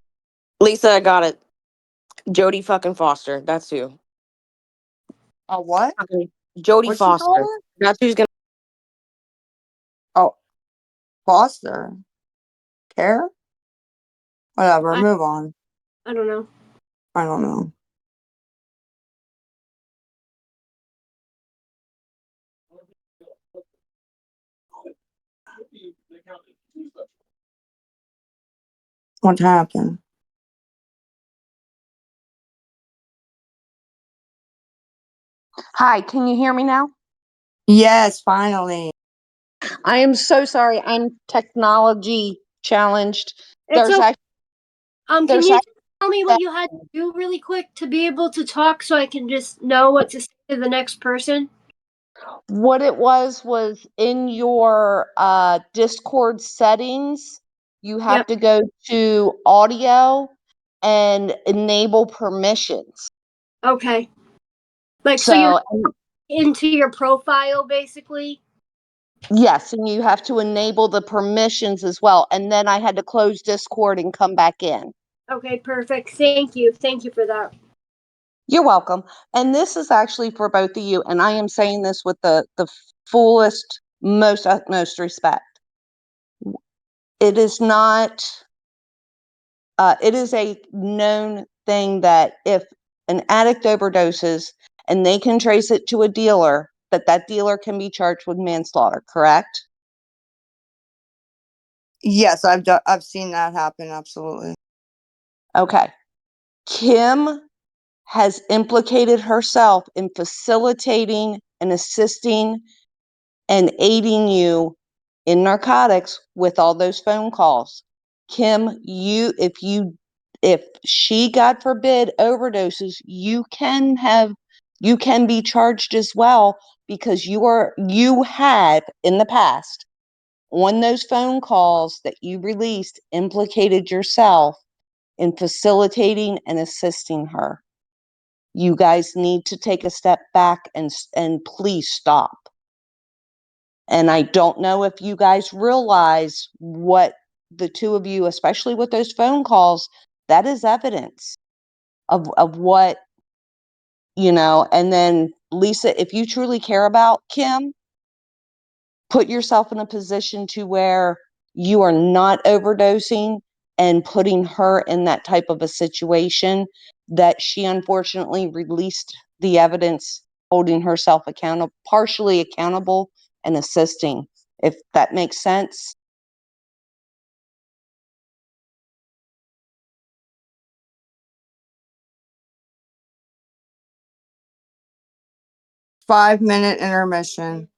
Lisa, I got it. Jody fucking Foster. That's who. A what? Okay. Jody What'd she call Foster. her? That's who's gonna. Oh, Foster. Care? Whatever. I Move on. don't know. I don't know. What happened? Hi, can you hear me now? Yes, finally. I am so sorry. I'm technology challenged. It's okay. Can There's you tell me what you had to do really quick to be able to talk so I can just know what to say to the next person? What it was in your Discord settings, you have Yep. to go to audio and enable permissions. Okay. Like, so you're So, into your profile, basically? yes, and you have to enable the permissions as well. And then I had to close Discord and come back in. Okay, perfect. Thank you. Thank you for that. You're welcome. And this is actually for both of you. And I am saying this with the fullest, most utmost respect. It is not, it is a known thing that if an addict overdoses and they can trace it to a dealer, that dealer can be charged with manslaughter, correct? Yes, I've seen that happen. Absolutely. Okay. Kim has implicated herself in facilitating and assisting and aiding you in narcotics with all those phone calls. Kim, if she, God forbid, overdoses, you can be charged as well, because you had in the past, on those phone calls that you released, implicated yourself in facilitating and assisting her. You guys need to take a step back and please stop. And I don't know if you guys realize what the two of you, especially with those phone calls, that is evidence of what, and then Lisa, if you truly care about Kim, put yourself in a position to where you are not overdosing and putting her in that type of a situation that she unfortunately released the evidence, holding herself accountable, partially accountable and assisting, if that makes sense. Five-minute intermission.